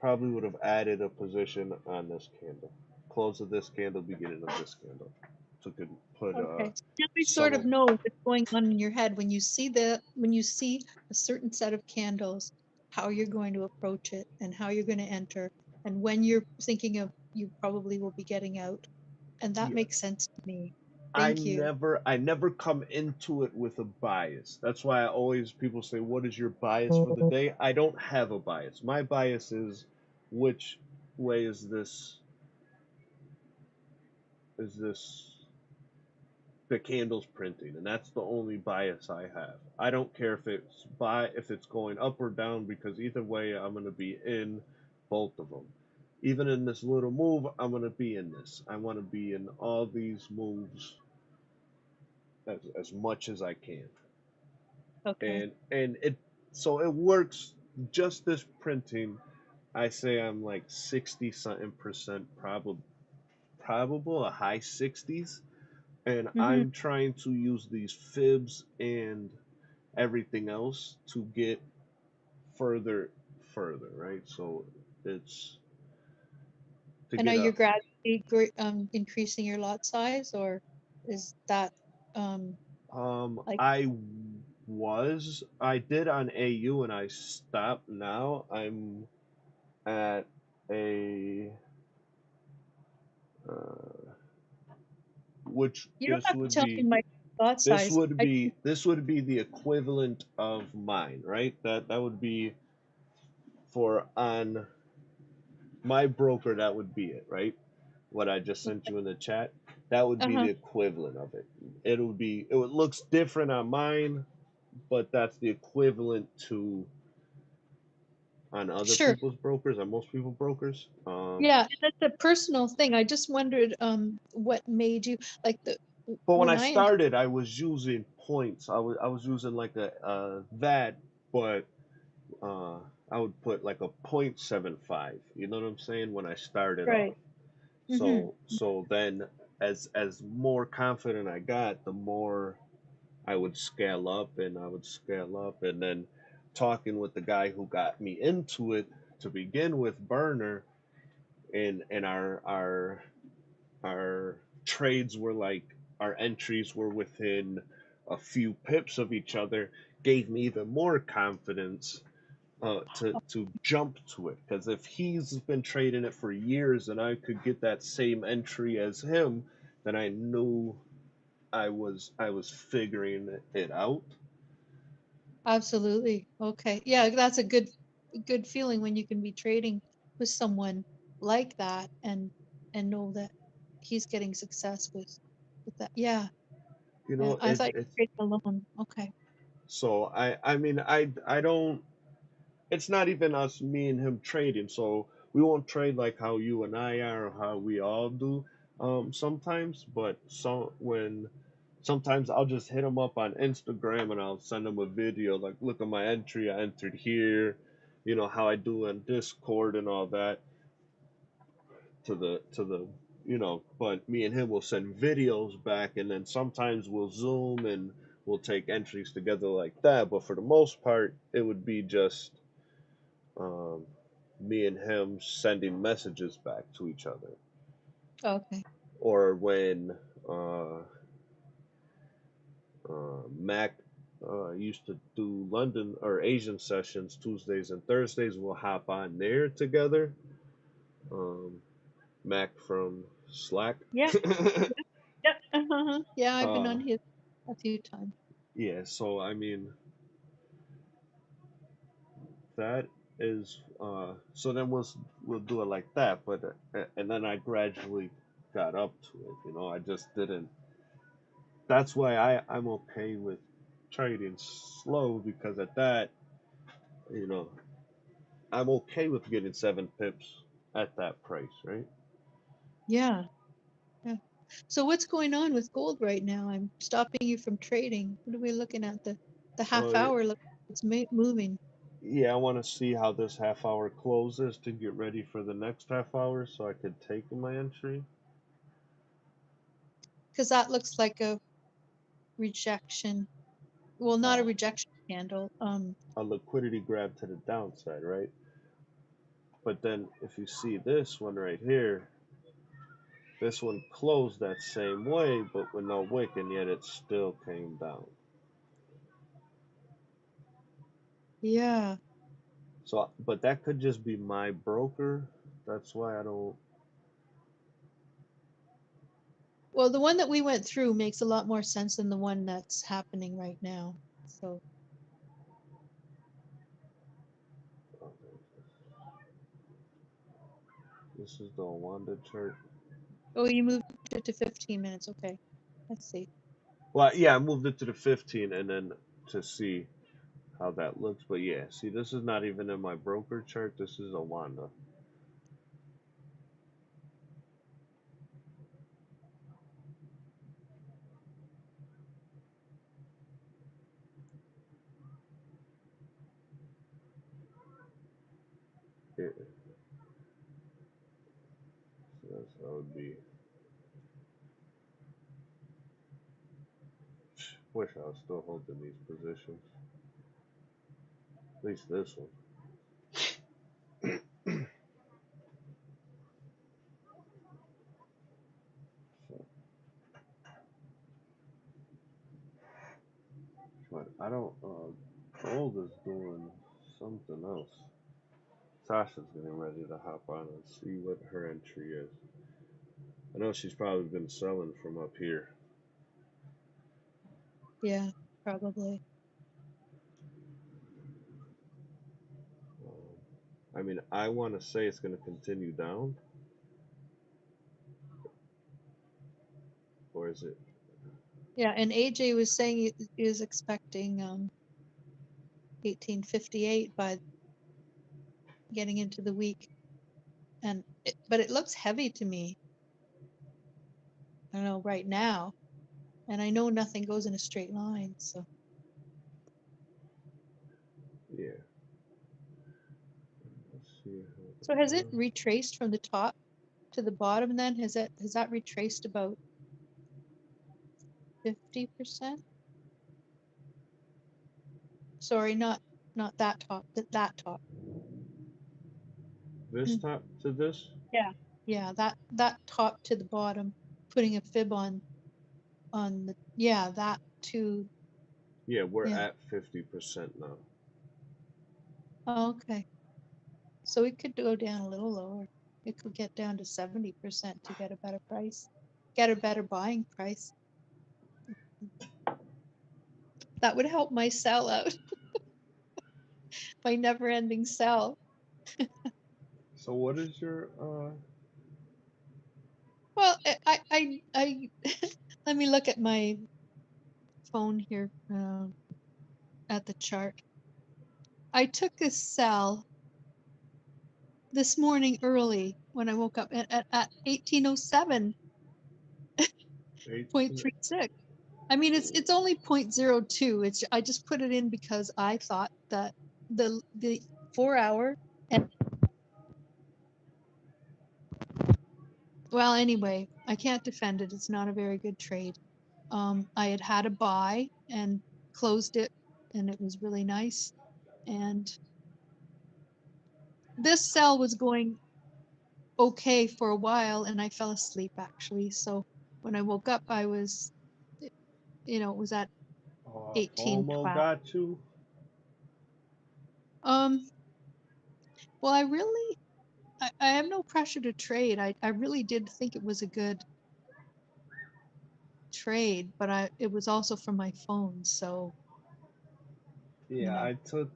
A: probably would have added a position on this candle. Close of this candle, beginning of this candle. So could put
D: Okay. So now we
A: some
D: sort of
A: of
D: know what's going on in your head when you see a certain set of candles, how you're going to approach it and how you're going to enter, and when you're thinking of you probably will be getting out. and that
E: Yeah,
D: makes sense to me.
E: I
D: Thank you.
E: never I never come into it with a bias. That's why I always people say, "What is your bias for the day?" I don't have a bias. My bias is which way is this the candle's printing, and that's the only bias I have. I don't care if it's going up or down because either way I'm gonna be in both of them. Even in this little move, I'm gonna be in this. I want to be in all these moves as much as I can,
D: Okay.
E: and it so it works. Just this printing, I say I'm like 60 something percent probable, a high 60s, and
D: Hmm.
E: I'm trying to use these fibs and everything else to get further right, so it's to
D: And are
E: get
D: you
E: up.
D: gradually increasing your lot size, or is that like
E: I did on AU and I stopped. Now I'm at a uh, which
D: you don't
E: this
D: have to
E: would
D: tell
E: be
D: me my lot
E: this
D: size?
E: would be this would be the equivalent of mine, right? That would be for on my broker, that would be it, right? What I just sent you in the chat, that would be
D: Uh-huh.
E: the equivalent of it. It looks different on mine, but that's the equivalent to on other
D: Sure.
E: people's brokers, on most people brokers.
D: Yeah, and that's a personal thing. I just wondered what made you like the
E: But when
D: when
E: I
D: I am
E: started, I was using points. I was using like a that, but uh, I would put like a 0.75. You know what I'm saying? When I started
D: right.
E: off.
D: Mm-hmm.
E: So then as more confident I got, the more I would scale up and I would scale up, and then talking with the guy who got me into it to begin with, Burner, and our trades were like our entries were within a few pips of each other, gave me even more confidence to jump to it, because if he's been trading it for years and I could get that same entry as him, then I knew I was figuring it out.
D: Absolutely. Okay. Yeah, that's a good feeling when you can be trading with someone like that and know that he's getting success with that. Yeah.
E: You
D: Yeah.
E: know,
D: I thought you
E: it's
D: were trading alone. Okay.
E: so I mean I don't. It's not even us, me and him trading. So we won't trade like how you and I are, or how we all do. Sometimes, but sometimes I'll just hit him up on Instagram and I'll send him a video like, look at my entry. I entered here. You know how I do in Discord and all that to the. But me and him will send videos back, and then sometimes we'll zoom and we'll take entries together like that. But for the most part, it would be just um, me and him sending messages back to each other.
D: Okay.
E: Or when uh, Mac used to do London or Asian sessions Tuesdays and Thursdays, we'll hop on there together. Um, Mac from Slack.
D: Yeah. Yep. Uh-huh. Yeah, I've been
E: uh,
D: on his a few times.
E: yeah, so I mean, that is so then we'll do it like that, but and then I gradually got up to it. I just didn't. That's why I'm okay with trading slow, because at that, you know, I'm okay with getting 7 pips at that price, right?
D: Yeah. Yeah. So what's going on with gold right now? I'm stopping you from trading. What are we looking at? The half
E: Uh,
D: hour look it's moving
E: yeah, I want to see how this half hour closes to get ready for the next half hour so I could take my entry.
D: because that looks like a rejection. Well, not a
E: Uh,
D: rejection candle.
E: a liquidity grab to the downside, right? But then if you see this one right here, this one closed that same way, but with no wick, and yet it still came down.
D: Yeah.
E: So, but that could just be my broker. That's why I don't.
D: Well, the one that we went through makes a lot more sense than the one that's happening right now. So,
E: This is the Wanda chart.
D: oh, you moved it to 15 minutes. Okay. Let's see.
E: Well, yeah, I moved it to the 15 and then to see how that looks. But yeah, see, this is not even in my broker chart. This is a Wanda. Yeah, so that's how it would be. Wish I was still holding these positions. At least this one. So, but I don't. Gold is doing something else. Sasha's getting ready to hop on and see what her entry is. I know she's probably been selling from up here.
D: Yeah, probably.
E: I mean, I want to say it's going to continue down, or is it?
D: Yeah, and AJ was saying he is expecting 1858 by getting into the week, and but it looks heavy to me. I don't know right now, and I know nothing goes in a straight line. So,
E: Yeah. Let's see.
D: so has it retraced from the top to the bottom? Then has that retraced about 50%? Sorry, not that top, that top.
E: This top to this?
D: Yeah. Yeah, that top to the bottom, putting a fib on the, yeah, that to,
E: Yeah, we're
D: yeah.
E: at 50% now.
D: Oh, okay. So it could go down a little lower. It could get down to 70% to get a better price, get a better buying price. That would help my sell out, my never ending sell.
E: So what is your
D: Well, I let me look at my phone here at the chart. I took a sell this morning early when I woke up at 1807.36.
E: 18?
D: I mean, it's only 0.02. It's I just put it in because I thought that the 4 hour and well, anyway, I can't defend it. It's not a very good trade. I had a buy and closed it, and it was really nice. And this sell was going okay for a while, and I fell asleep actually. So when I woke up, I was, it was at
E: Oh, FOMO
D: 1812.
E: got you?
D: Um, well, I have no pressure to trade. I really did think it was a good trade, but it was also from my phone, so you
E: Yeah,
D: know.
E: I took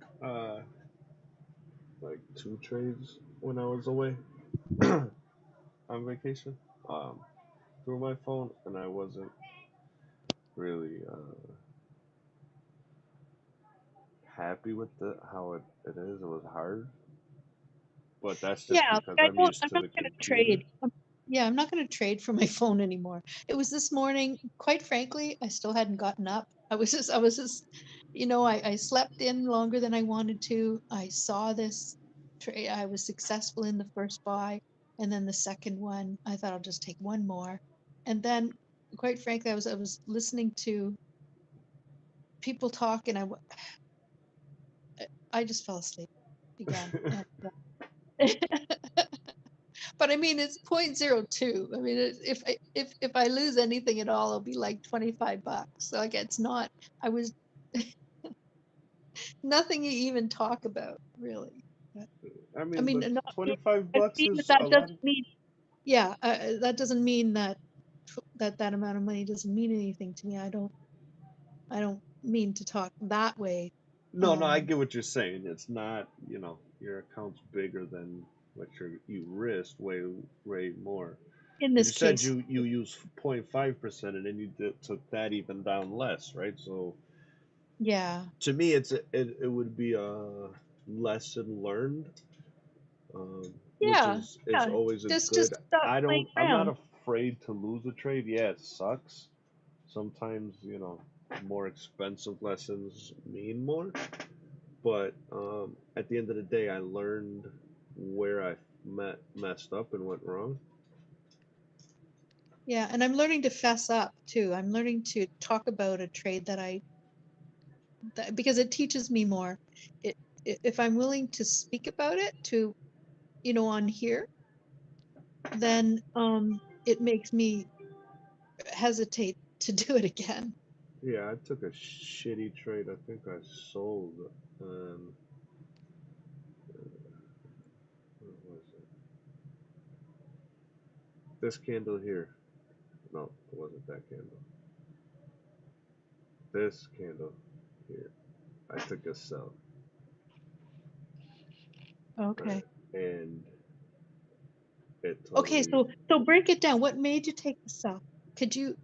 E: like 2 trades when I was away on vacation. Um, through my phone, and I wasn't really happy with how it is. It was hard, but that's just
D: Yeah, like
E: because I'm used
D: I'm
E: to
D: not
E: the
D: gonna
E: computer.
D: trade. Yeah, I'm not gonna trade from my phone anymore. It was this morning, quite frankly, I still hadn't gotten up. I was just, I slept in longer than I wanted to. I saw this trade. I was successful in the first buy, and then the second one, I thought I'll just take one more. And then, quite frankly, I was listening to people talk, and I just fell asleep again. And, but I mean, it's 0.02. I mean, if I lose anything at all, it'll be like $25. So like, it's not. I was nothing to even talk about really. But,
E: I
D: I
E: mean,
D: mean,
E: but
D: not,
E: 25
D: I
E: bucks
D: mean, but
E: is
D: that
E: a lot.
D: doesn't mean. Yeah, that doesn't mean that. that amount of money doesn't mean anything to me. I don't mean to talk that way.
E: No, no, I get what you're saying. It's not, your account's bigger than what you risk way more.
D: In
E: Because
D: this
E: you said
D: case,
E: you use 0.5% and then you took that even down less, right? So
D: yeah,
E: to me, it would be a lesson learned, which
D: yeah,
E: is
D: yeah.
E: always a
D: Just
E: good.
D: stop playing
E: I'm not
D: around.
E: afraid to lose a trade. Yeah, it sucks. Sometimes, more expensive lessons mean more. But at the end of the day, I learned where I messed up and went wrong.
D: Yeah, and I'm learning to fess up too. I'm learning to talk about a trade because it teaches me more. If I'm willing to speak about it to, on here, then it makes me hesitate to do it again.
E: Yeah, I took a shitty trade. I think I sold. Um, what was it? This candle here. No, it wasn't that candle. This candle here. I took a sell.
D: Okay.
E: And it
D: Okay,
E: totally
D: so break it down. What made you take the sell? Could you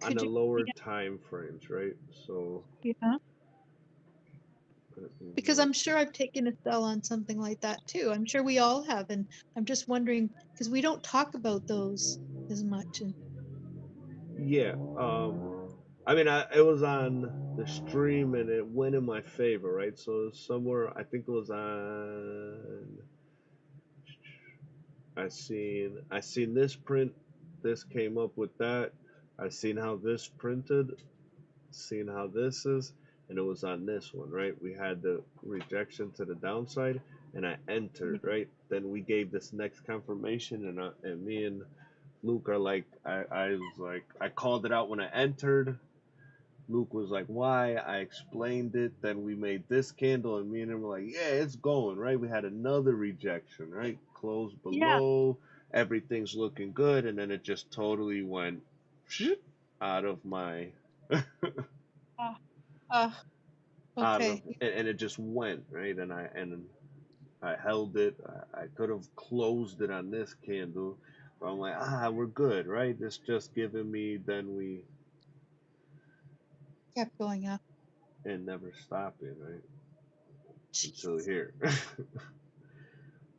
E: on
D: could
E: the
D: you
E: lower time frames, right? So
D: yeah?
E: let me
D: Because
E: mark
D: I'm sure
E: this.
D: I've taken a sell on something like that too. I'm sure we all have, and I'm just wondering because we don't talk about those as much. And
E: Yeah. I mean, it was on the stream and it went in my favor, right? So somewhere, I think it was on. I seen this print. This came up with that. I seen how this printed. Seen how this is, and it was on this one, right? We had the rejection to the downside, and I entered, right? Then we gave this next confirmation, and me and Luke are like, I was like, I called it out when I entered. Luke was like, why? I explained it. Then we made this candle, and me and him were like, yeah, it's going, right? We had another rejection, right? Close
D: yeah,
E: below. Everything's looking good. And then it just totally went out of my.
D: uh, uh,
E: Out of
D: okay,
E: and it just went right and I held it. I could have closed it on this candle, but I'm like, we're good, right? It's just giving me, then we
D: kept going up.
E: and never stopping, right?
D: Jeez.
E: Until here.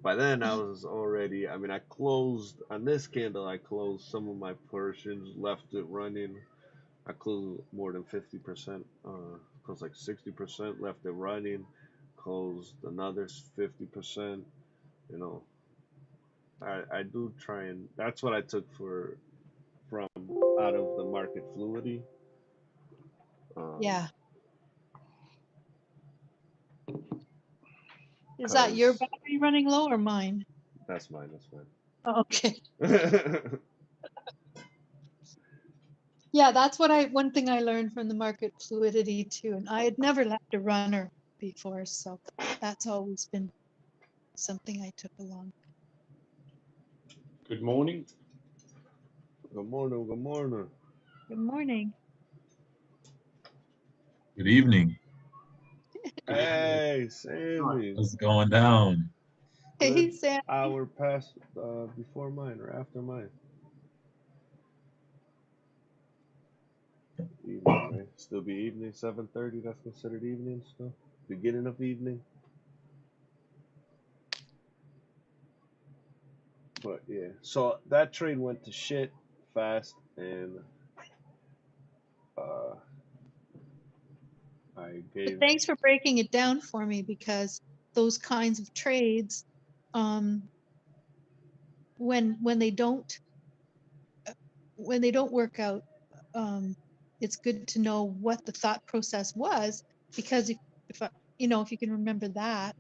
E: By then I was already, I mean, I closed on this candle. I closed some of my portions, left it running. I closed more than 50%, closed like 60%, left it running, closed another 50%. You know, I do try, and that's what I took from out of the market fluidity. Um,
D: Yeah. Is that your
E: cause
D: battery running low or mine?
E: that's mine. That's mine.
D: Oh, okay. Yeah, that's one thing I learned from the market fluidity too. And I had never left a runner before, so that's always been something I took along.
F: Good morning.
E: Good morning. Good morning.
D: Good morning.
F: Good evening. Good evening.
E: Hey, Sammy.
F: What's going down?
D: Hey,
E: Good
D: Sam.
E: hour past before mine or after mine. Evening, right? Still be evening. 7:30. That's considered evening still. Beginning of evening. But yeah, so that trade went to shit fast, and uh, I
D: But
E: gave.
D: thanks for breaking it down for me because those kinds of trades, um, when they don't work out, it's good to know what the thought process was because if you can remember that,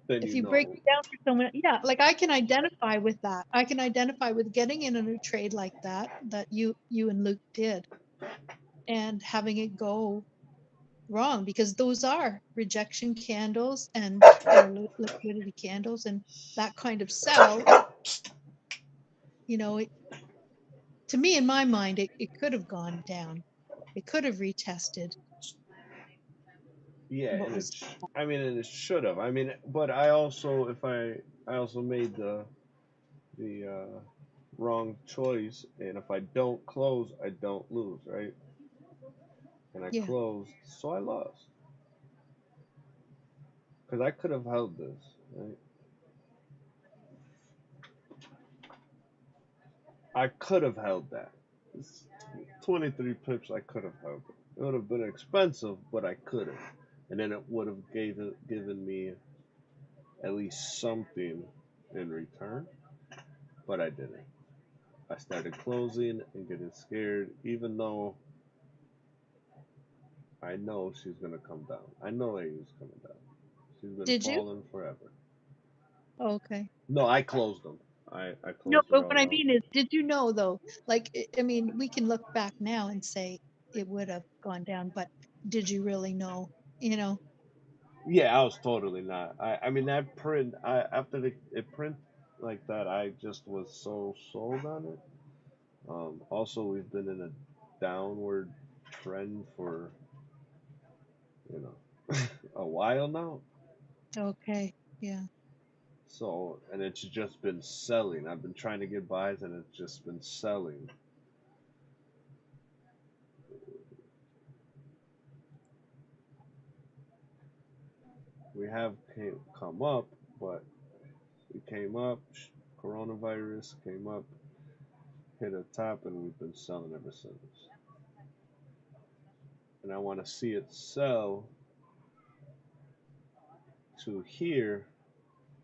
E: Then
D: if
E: you
D: you break
E: know.
D: it down for someone, yeah, like I can identify with that. I can identify with getting in on a trade like that you and Luke did and having it go wrong because those are rejection candles and or liquidity candles and that kind of sell, you know, to me, in my mind, it could have gone down. It could have retested
E: Yeah,
D: what
E: and
D: was.
E: I mean, and it should have. I mean, but I also, if I also made the wrong choice, and if I don't close, I don't lose, right? And I
D: Yeah.
E: closed, so I lost because I could have held this, right? I could have held that. It's 23 pips. I could have held it. It would have been expensive, but I could have, and then it would have given me at least something in return, but I didn't. I started closing and getting scared, even though I know she's gonna come down. I know AU's coming down. She's been
D: Did you?
E: falling forever.
D: Oh, okay.
E: No, I closed them. I
D: No,
E: closed it
D: but what
E: all
D: I
E: out.
D: mean is, did you know though? Like, I mean, we can look back now and say it would have gone down, but did you really know? You know?
E: Yeah, I was totally not. I mean that print. After it print like that, I just was so sold on it. Also, we've been in a downward trend for a while now.
D: Okay. Yeah.
E: So, and it's just been selling. I've been trying to get buys, and it's just been selling. We have come up, but we came up. Coronavirus came up, hit a top, and we've been selling ever since. And I want to see it sell to here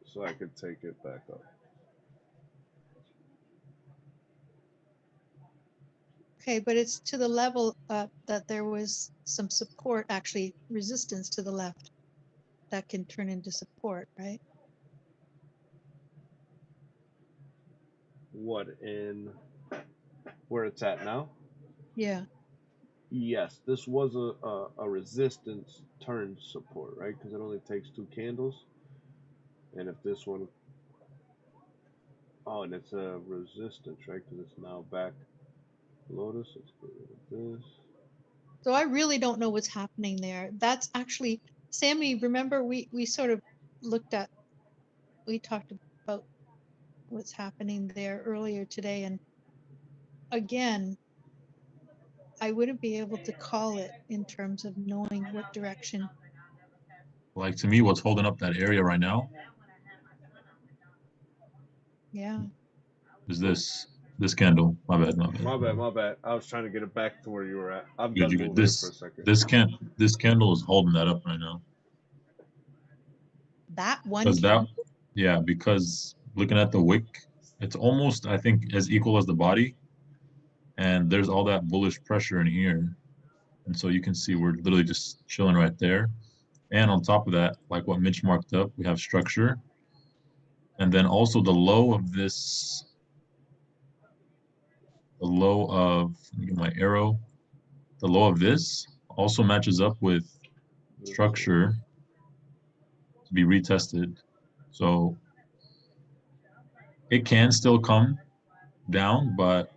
E: so I could take it back up.
D: Okay, but it's to the level that there was some support, actually resistance to the left that can turn into support, right?
E: What in where it's at now?
D: Yeah.
E: Yes, this was a resistance turned support, right? Because it only takes two candles. And if this one, oh, and it's a resistance, right? Because it's now back lotus. Let's get rid of this.
D: So I really don't know what's happening there. That's actually, Sammy, remember we sort of looked at, we talked about what's happening there earlier today. And again, I wouldn't be able to call it in terms of knowing what direction.
F: Like to me, what's holding up that area right now
D: Yeah.
F: is this candle. My bad, my bad.
E: My bad, my bad. I was trying to get it back to where you were at. I'm
F: Good,
E: done
F: you good.
E: moving it for a second.
F: This candle is holding that up right now.
D: That one
F: Because that,
D: candle.
F: yeah, because looking at the wick, it's almost, I think, as equal as the body. And there's all that bullish pressure in here. And so you can see we're literally just chilling right there. And on top of that, like what Mitch marked up, we have structure. And then also the low of, let me get my arrow, the low of this also matches up with
E: This one.
F: structure to be retested. So it can still come down, but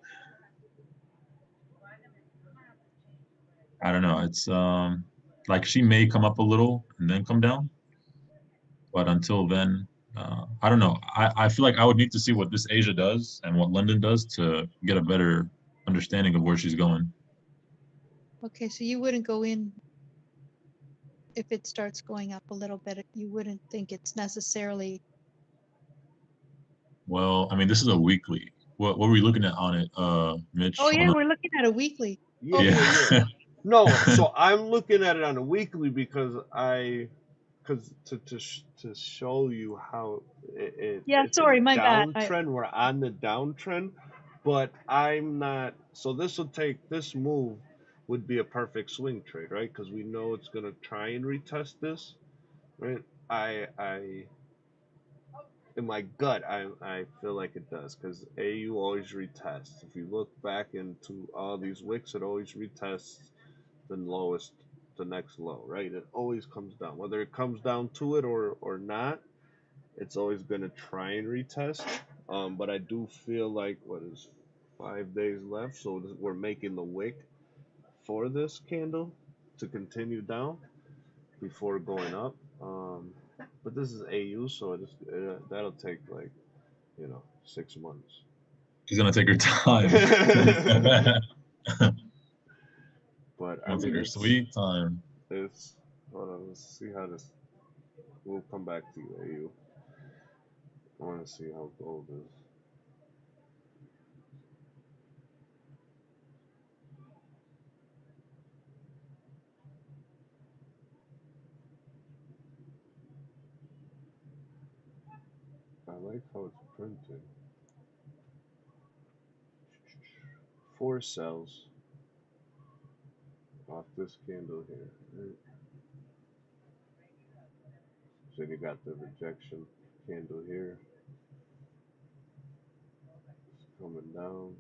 F: I don't know. It's like she may come up a little and then come down, but until then, I don't know. I feel like I would need to see what this Asia does and what London does to get a better understanding of where she's going.
D: Okay, so you wouldn't go in if it starts going up a little bit. You wouldn't think it's necessarily.
F: Well, I mean, this is a weekly. What were we looking at on it,
D: Oh
F: Mitch?
D: yeah, we're looking at a weekly.
E: Yeah,
D: Okay.
E: yeah, yeah.
F: Yeah.
E: No, so I'm looking at it on a weekly because to show you how
D: Yeah,
E: it's a
D: sorry, my bad.
E: downtrend. We're on the downtrend, but I'm not. So this move would be a perfect swing trade, right? Because we know it's gonna try and retest this, right? I in my gut, I feel like it does because AU always retests. If you look back into all these wicks, it always retests the lowest, the next low, right? It always comes down. Whether it comes down to it or not, it's always gonna try and retest. But I do feel like what is 5 days left, so we're making the wick for this candle to continue down before going up. But this is AU, so that'll take like 6 months.
F: She's gonna take her time.
E: But I
F: Gonna take
E: mean,
F: her sweet time.
E: it's hold on, let's see how this. We'll come back to you, AU. I want to see how gold is. I like how it's printed. 4 cells off this candle here. Right? So you got the rejection candle here. It's coming down.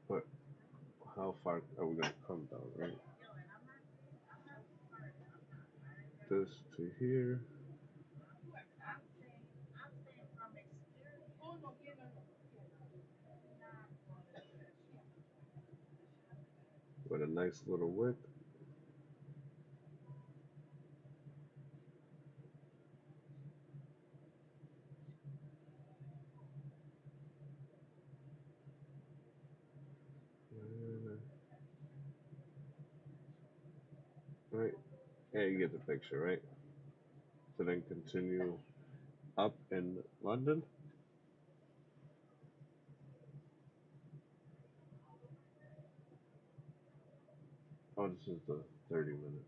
E: But how far are we gonna come down, right? This to here. With a nice little wick. Right. Yeah, you get the picture, right? So then continue up in London. Oh, this is the 30-minute.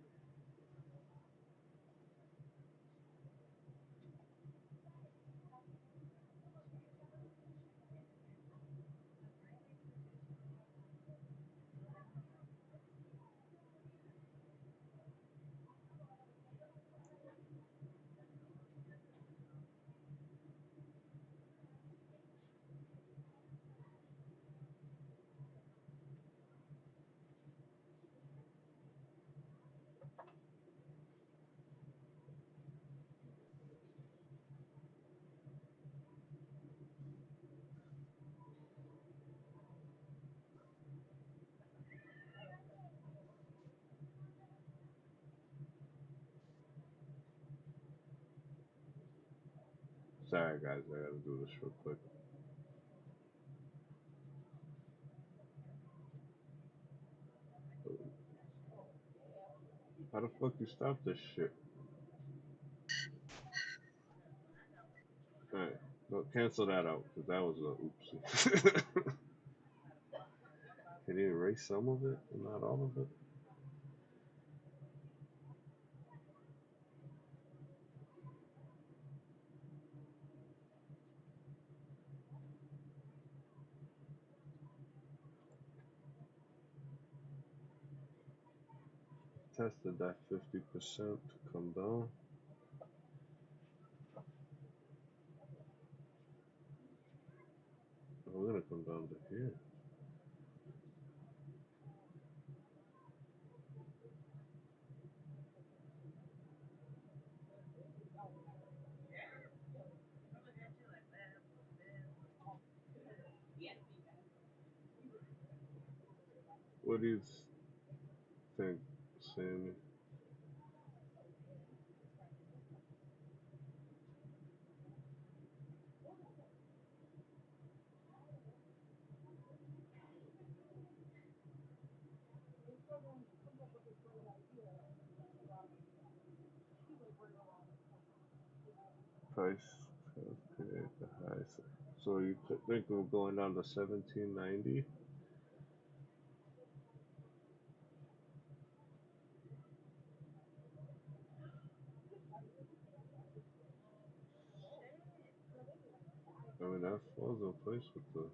E: Sorry, guys, I gotta do this real quick. How the fuck you stop this shit? Alright, no, cancel that out, because that was a oopsie. Can you erase some of it, and not all of it? Tested that 50% to come down. Oh, we're gonna come down to here. What do you think, Sammy? Price calculate the high. So you think we're going down to 1790? I mean, that falls in place with the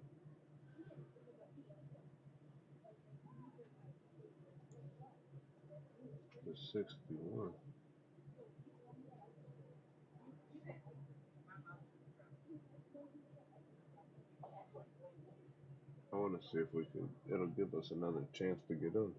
E: 61. I want to see if we can. It'll give us another chance to get in.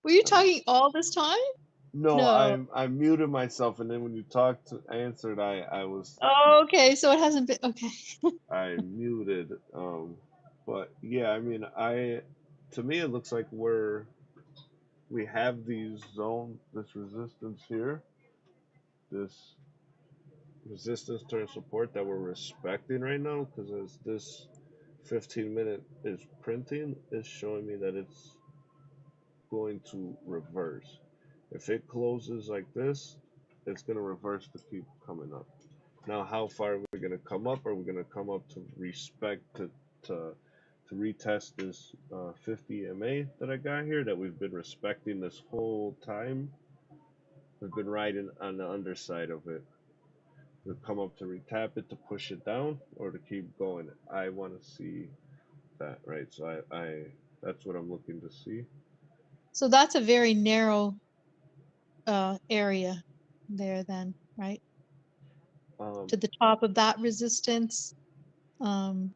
D: Were you talking all this time?
E: No,
D: No.
E: I muted myself, and then when you talked answered,
D: Oh, okay, so it hasn't been okay.
E: I muted. But yeah, I mean, to me it looks like we have these this resistance here, this resistance turn support that we're respecting right now, because as this 15-minute is printing, it's showing me that it's going to reverse. If it closes like this, it's going to reverse to keep coming up. Now, how far are we going to come up? Are we going to come up to respect to to retest this 50 MA that I got here that we've been respecting this whole time? We've been riding on the underside of it. We've come up to retap it to push it down or to keep going. I want to see that, right? So I that's what I'm looking to see.
D: So that's a very narrow area there then, right?
E: Um,
D: To the top of that resistance, and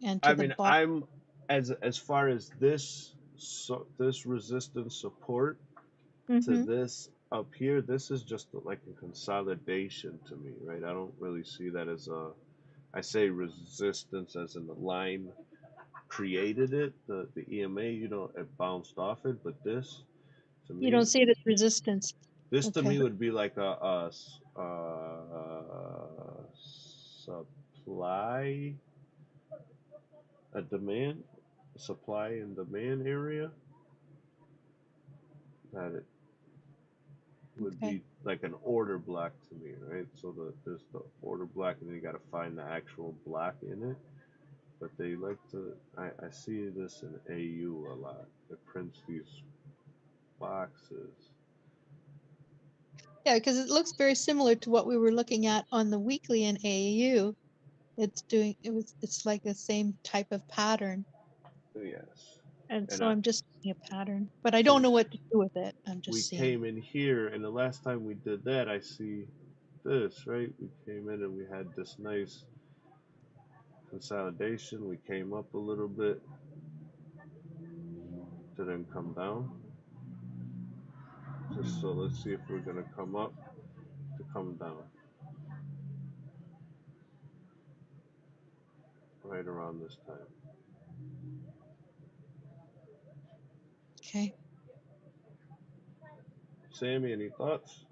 D: to
E: I
D: the
E: mean,
D: bottom.
E: I'm as far as this resistance support to
D: Mm-hmm.
E: this up here, this is just like a consolidation to me, right? I don't really see that as I say resistance as in the line created it, the EMA, it bounced off it, but this to
D: You don't
E: me,
D: see it as resistance.
E: this to
D: Okay.
E: me would be like a supply, a demand, supply and demand area that it would
D: Okay.
E: be like an order block to me, right? So there's the order block, and then you got to find the actual block in it. But they like to. I see this in AU a lot. It prints these boxes.
D: Yeah, because it looks very similar to what we were looking at on the weekly in AAU. It's like the same type of pattern.
E: Yes,
D: And
E: and
D: so I'm just seeing a pattern, but I don't
E: so
D: know what to do with it. I'm
E: we
D: just seeing.
E: came in here, and the last time we did that, I see this, right? We came in and we had this nice consolidation. We came up a little bit to then come down. Just so let's see if we're gonna come up to come down right around this time.
D: Okay.
E: Sammy, any thoughts?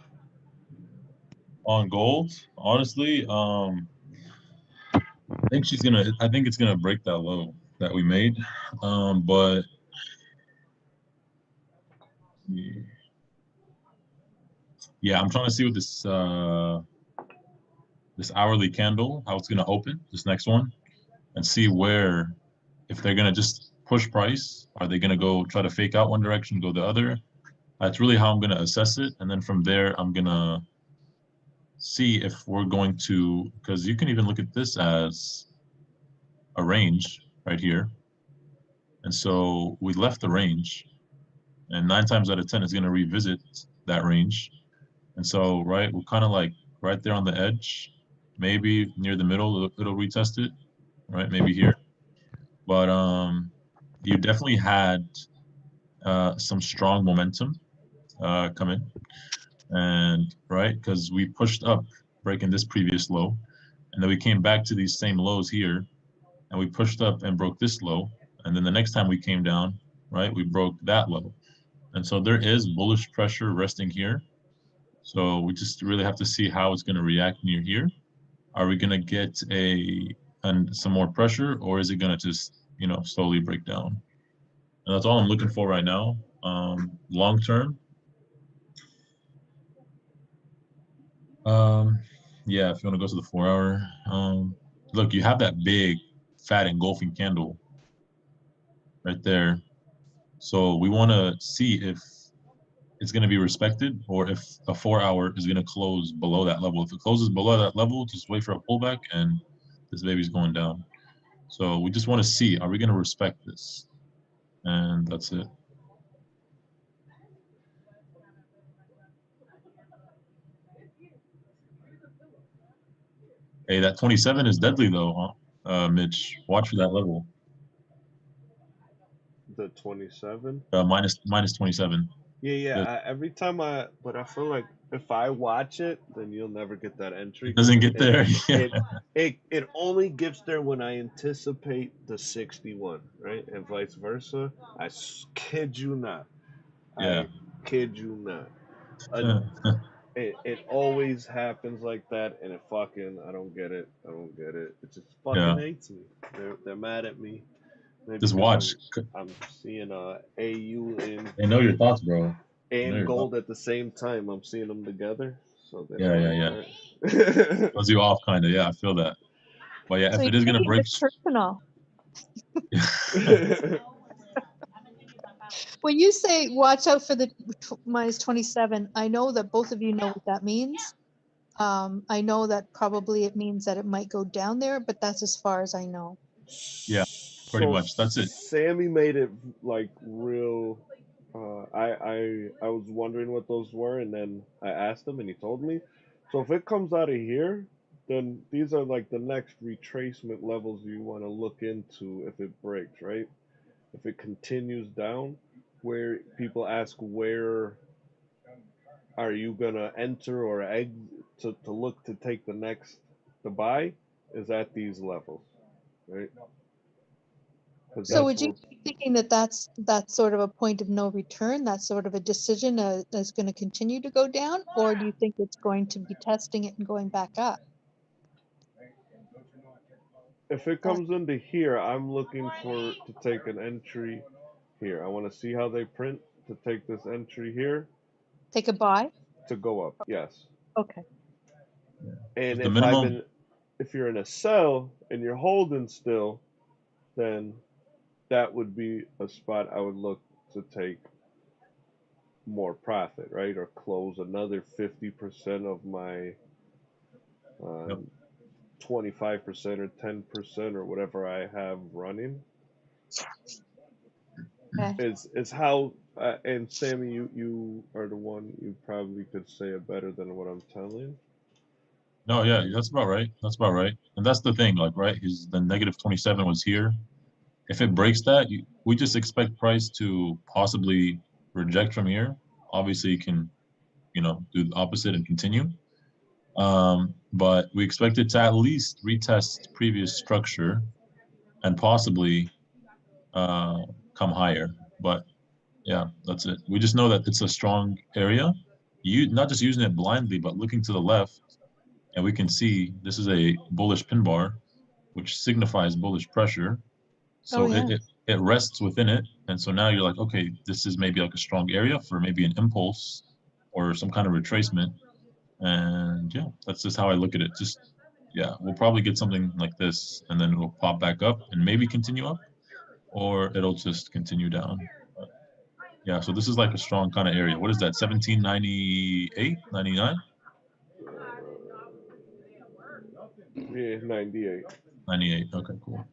F: On gold, honestly, I think it's gonna break that low that we made. But yeah, I'm trying to see what this hourly candle, how it's gonna open, this next one, and see where if they're gonna just push price? Are they going to go try to fake out one direction, go the other? That's really how I'm going to assess it. And then from there, I'm going to see if we're going to, because you can even look at this as a range right here. And so we left the range, and 9 times out of 10, it's going to revisit that range. And so, right, we're kind of like right there on the edge, maybe near the middle, it'll retest it, right? Maybe here. But you definitely had some strong momentum come in, and right, because we pushed up, breaking this previous low, and then we came back to these same lows here, and we pushed up and broke this low, and then the next time we came down, right, we broke that low. And so there is bullish pressure resting here. So we just really have to see how it's going to react near here. Are we going to get some more pressure, or is it going to just, slowly break down? And that's all I'm looking for right now. Long term, yeah, if you want to go to the 4 hour, look, you have that big, fat engulfing candle right there. So we want to see if it's going to be respected, or if a 4 hour is going to close below that level. If it closes below that level, just wait for a pullback, and this baby's going down. So we just want to see, are we going to respect this? And that's it. Hey, that 27 is deadly though, huh? Mitch, watch for that level.
E: The 27.
F: Minus 27.
E: Yeah. Every time but I feel like if I watch it, then you'll never get that entry.
F: It doesn't get there.
E: It only gets there when I anticipate the 61, right, and vice versa. Kid you not.
F: Yeah.
E: I kid you not. It always happens like that, and I don't get it. I don't get it. It just fucking
F: Yeah.
E: hates me. They're mad at me. Maybe
F: Just
E: because
F: watch.
E: I'm seeing AU
F: They know your thoughts, bro.
E: and gold at the same time. I'm seeing them together. So
F: Yeah.
E: Right.
F: Throws you off, kind of. Yeah, I feel that. But yeah,
D: So
F: if
D: you're
F: it is gonna
D: taking
F: break,
D: this personal. When you say watch out for the minus 27, I know that both of you know what that means. I know that probably it means that it might go down there, but that's as far as I know.
F: yeah, pretty much. That's it.
E: Sammy made it like real. I was wondering what those were, and then I asked him, and he told me. So if it comes out of here, then these are like the next retracement levels you want to look into if it breaks, right? If it continues down, where people ask where are you gonna enter or exit to look to take the next to buy is at these levels, right? Because
D: So
E: that's
D: would you
E: where
D: be thinking that that's sort of a point of no return? That's sort of a decision that's going to continue to go down, or do you think it's going to be testing it and going back up?
E: if it
D: That,
E: comes into here, I'm looking for to take an entry here. I want to see how they print to take this entry here
D: take a buy?
E: to go up. Yes.
D: Okay.
E: And
F: The minimum.
E: if you're in a sell and you're holding still, then that would be a spot I would look to take more profit, right? Or close another 50% of my
F: Yep.
E: 25% or 10% or whatever I have running.
D: Okay.
E: Is how and Sammy, you are the one, you probably could say it better than what I'm telling.
F: No, yeah, that's about right. That's about right. And that's the thing, like, right? Is the negative 27 was here. If it breaks that, we just expect price to possibly reject from here. Obviously, you can, do the opposite and continue. But we expect it to at least retest previous structure and possibly come higher. But yeah, that's it. We just know that it's a strong area. You not just using it blindly, but looking to the left, and we can see this is a bullish pin bar, which signifies bullish pressure.
D: Oh
F: So
D: yeah.
F: it rests within it, and so now you're like, okay, this is maybe like a strong area for maybe an impulse or some kind of retracement. And yeah, that's just how I look at it. Yeah, we'll probably get something like this, and then it'll pop back up and maybe continue up. or it'll just continue down. But yeah, so this is like a strong kind of area. What is that? 1798, 99,
E: Yeah, 98.
F: 98. Okay, cool.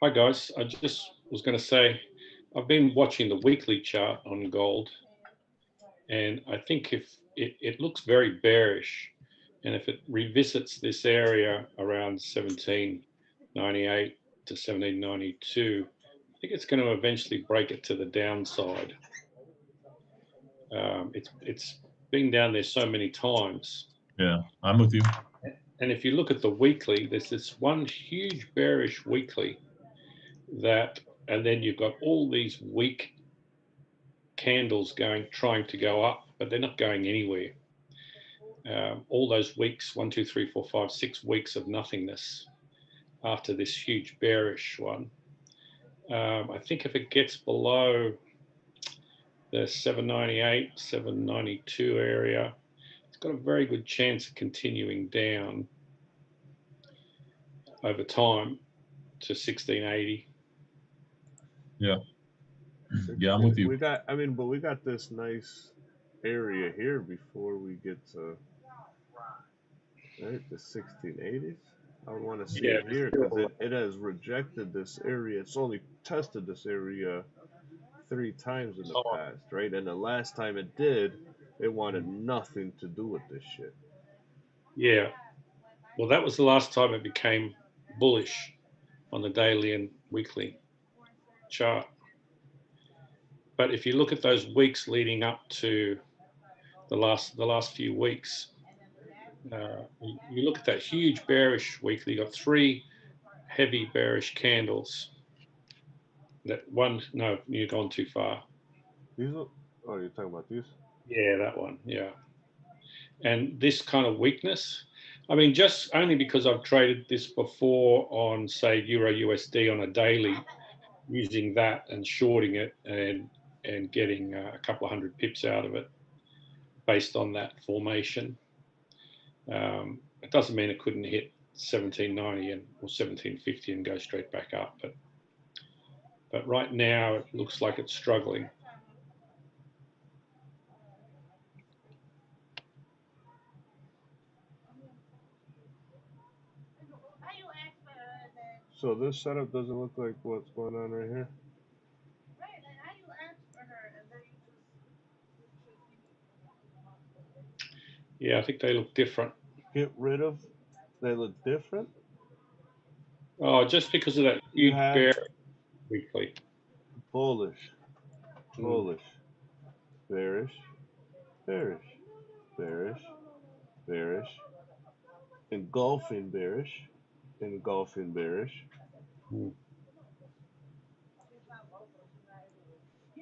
G: Hi guys, I just was going to say I've been watching the weekly chart on gold, and I think if it looks very bearish, and if it revisits this area around 1798 to 1792, I think it's going to eventually break it to the downside. It's been down there so many times,
F: Yeah, I'm with you.
G: and if you look at the weekly, there's this one huge bearish weekly that, and then you've got all these weak candles trying to go up, but they're not going anywhere. All those weeks, 1, 2, 3, 4, 5, 6 weeks of nothingness after this huge bearish one. I think if it gets below the 798, 792 area, it's got a very good chance of continuing down over time to 1680.
F: Yeah, yeah, I'm with you.
E: We got, I mean, but we got this nice area here before we get to, right, the 1680s. I want to see
G: Yeah,
E: it here because it has rejected this area. It's only tested this area 3 times in the past, right? And the last time it did, it wanted nothing to do with this shit.
G: yeah. Well, that was the last time it became bullish on the daily and weekly chart. But if you look at those weeks leading up to the last few weeks, you look at that huge bearish weekly. You got three heavy bearish candles. That one, no, you've gone too far.
E: These are, oh, you're talking about these?
G: Yeah, that one. Yeah, and this kind of weakness. I mean, just only because I've traded this before on, say, Euro USD on a daily, using that and shorting it and getting a couple of hundred pips out of it based on that formation. It doesn't mean it couldn't hit 1790 or 1750 and go straight back up, but right now it looks like it's struggling.
E: So this setup doesn't look like what's going on right here.
G: Yeah, I think they look different.
E: Get rid of, they look different.
G: Oh, just because of that
E: You
G: huge
E: have
G: bear weekly.
E: bullish,
G: Mm.
E: bullish, bearish, bearish, bearish, bearish, engulfing bearish, engulfing bearish.
G: Mm.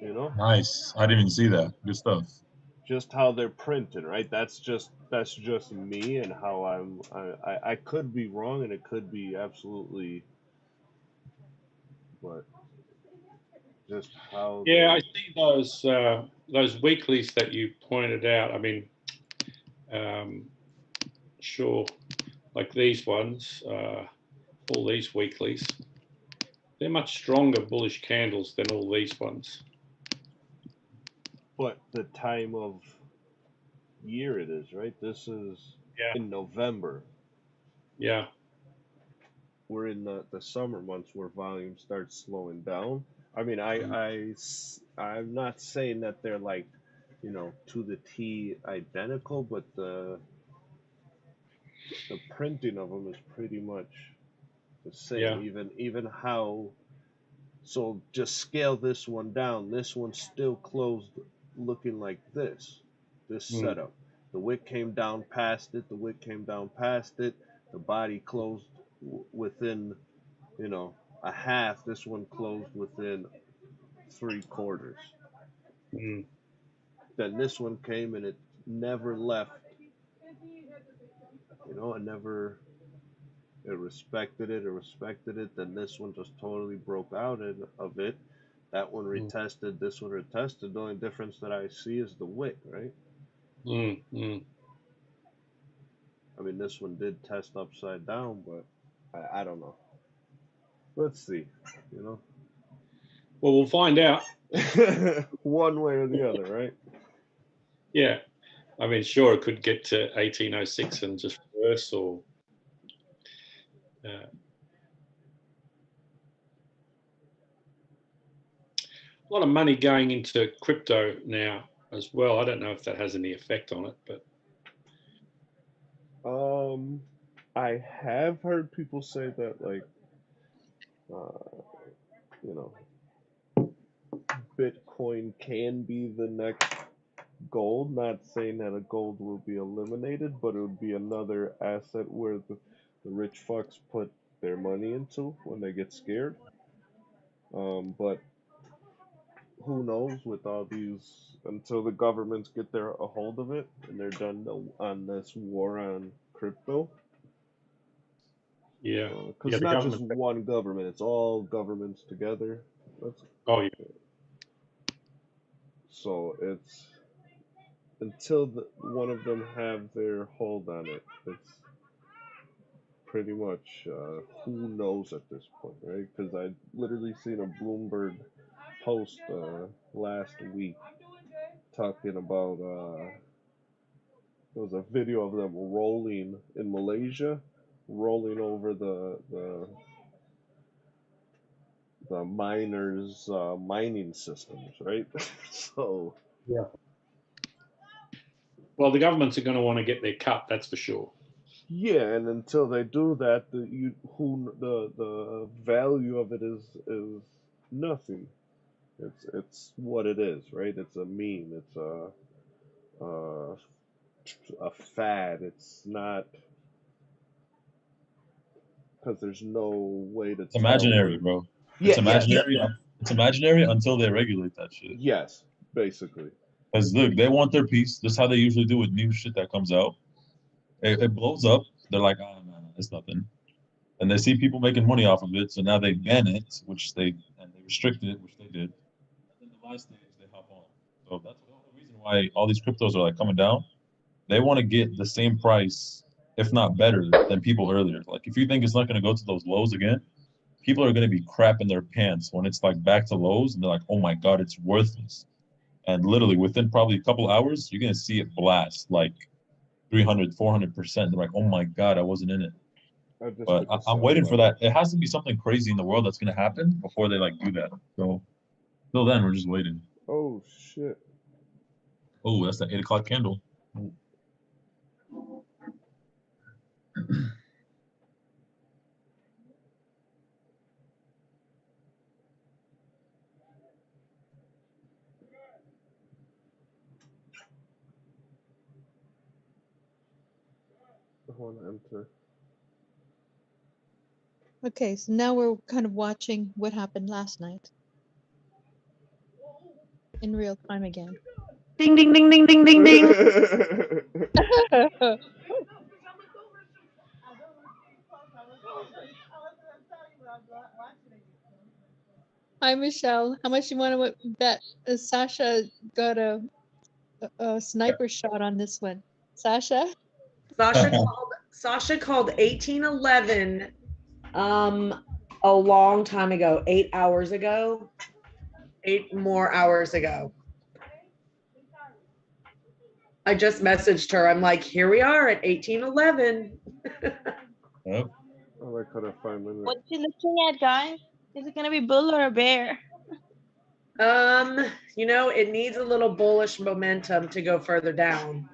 E: You know,
F: Nice. I didn't even see that. Good stuff.
E: just how they're printed, right? That's just me and how I could be wrong and it could be absolutely, but just how
G: Yeah, I
E: they're.
G: see those weeklies that you pointed out. I mean, um, sure, like these ones, all these weeklies, they're much stronger bullish candles than all these ones.
E: But the time of year it is, right? This is
G: Yeah,
E: in November.
G: yeah,
E: We're in the summer months where volume starts slowing down. I mean, I'm not saying that they're like, to the T identical, but the printing of them is pretty much the same.
G: yeah.
E: Even how, so just scale this one down. This one's still closed, looking like this
G: Mm,
E: setup. The wick came down past it. The wick came down past it. The body closed within, a half. This one closed within 3/4.
G: mm,
E: Then this one came and it never left. It never. It respected it. It respected it. Then this one just totally broke out of it. That one
G: mm,
E: retested. This one retested. The only difference that I see is the wick, right?
G: mm.
E: I mean, this one did test upside down, but I don't know. let's see. You
G: Well, we'll find out.
E: know, one way or the other, right?
G: Yeah. I mean, sure, it could get to 1806 and just worse, or a lot of money going into crypto now as well. I don't know if that has any effect on it, but
E: I have heard people say that, like, uh, you know, Bitcoin can be the next gold. Not saying that a gold will be eliminated, but it would be another asset where the rich fucks put their money into when they get scared. But who knows with all these until the governments get their a hold of it and they're done on this war on crypto.
G: yeah,
E: Because
G: yeah,
E: it's
G: the
E: not just
G: government.
E: one government; it's all governments together. That's,
G: Oh, yeah,
E: so it's until one of them have their hold on it. It's pretty much who knows at this point, right? Because I literally seen a Bloomberg post last week talking about there was a video of them rolling in Malaysia, rolling over the miners' mining systems, right? So
G: yeah. Well, the governments are going to want to get their cut. That's for sure.
E: yeah, and until they do that, the value of it is nothing. It's what it is, right? It's a meme. It's uh, a fad. It's not because there's no way to
F: It's
E: tell
F: imaginary,
E: where.
F: bro. It's
E: Yeah. Yes.
F: imaginary. It's imaginary until they regulate that shit.
E: Yes. Basically.
F: Because look, they want their piece. This is how they usually do with new shit that comes out. It blows up. They're like, oh no, no, it's nothing. And they see people making money off of it, so now they ban it, and they restrict it, which they did. And then the last stage they hop on. So that's the whole reason why all these cryptos are like coming down. They want to get the same price, if not better, than people earlier. Like if you think it's not going to go to those lows again, people are going to be crapping their pants when it's like back to lows, and they're like, oh my god, it's worthless. And literally within probably a couple hours, you're going to see it blast like 300, 400%. They're like, oh my god, I wasn't in it.
E: I just
F: But
E: get to
F: I'm
E: sell
F: waiting for
E: money.
F: that. It has to be something crazy in the world that's going to happen before they like do that. So till then, we're just waiting.
E: Oh shit.
F: Oh, that's the 8 o'clock candle.
E: I want to enter.
D: Okay, so now we're kind of watching what happened last night in real time again.
H: Ding ding ding ding ding ding ding.
D: Hi, Michelle. How much you want to bet Sasha got a sniper shot on this one? Sasha?
H: Sasha called 1811 a long time ago, 8 hours ago, 8 more hours ago. I just messaged her. I'm like, here we are at 1811.
F: Yep.
E: I like how that 5 minutes.
C: What you looking at, guys? Is it gonna be bull or a bear?
H: It needs a little bullish momentum to go further down.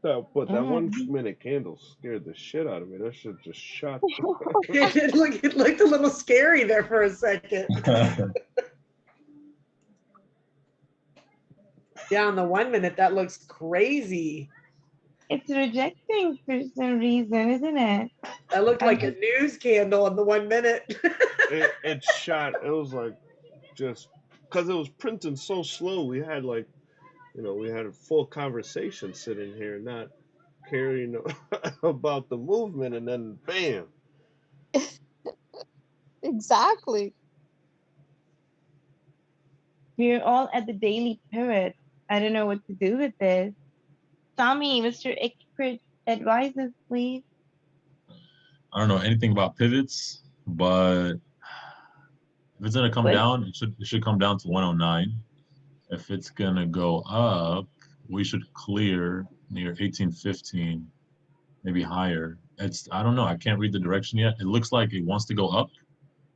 E: But that 1 minute candle scared the shit out of me. That shit just shot.
H: It looked a little scary there for a second. Yeah, on the 1 minute, that looks crazy.
C: It's rejecting for some reason, isn't it?
H: That looked like a news candle on the 1 minute.
E: it shot. It was like just because it was printing so slow. We had we had a full conversation sitting here, not caring about the movement, and then bam.
D: Exactly.
C: We're all at the daily pivot. I don't know what to do with this. Tommy, Mr. Expert, advise us, please.
F: I don't know anything about pivots. but if it's gonna come
C: But
F: down, it should come down to 109. If it's gonna go up, we should clear near 1815, maybe higher. I don't know. I can't read the direction yet. It looks like it wants to go up,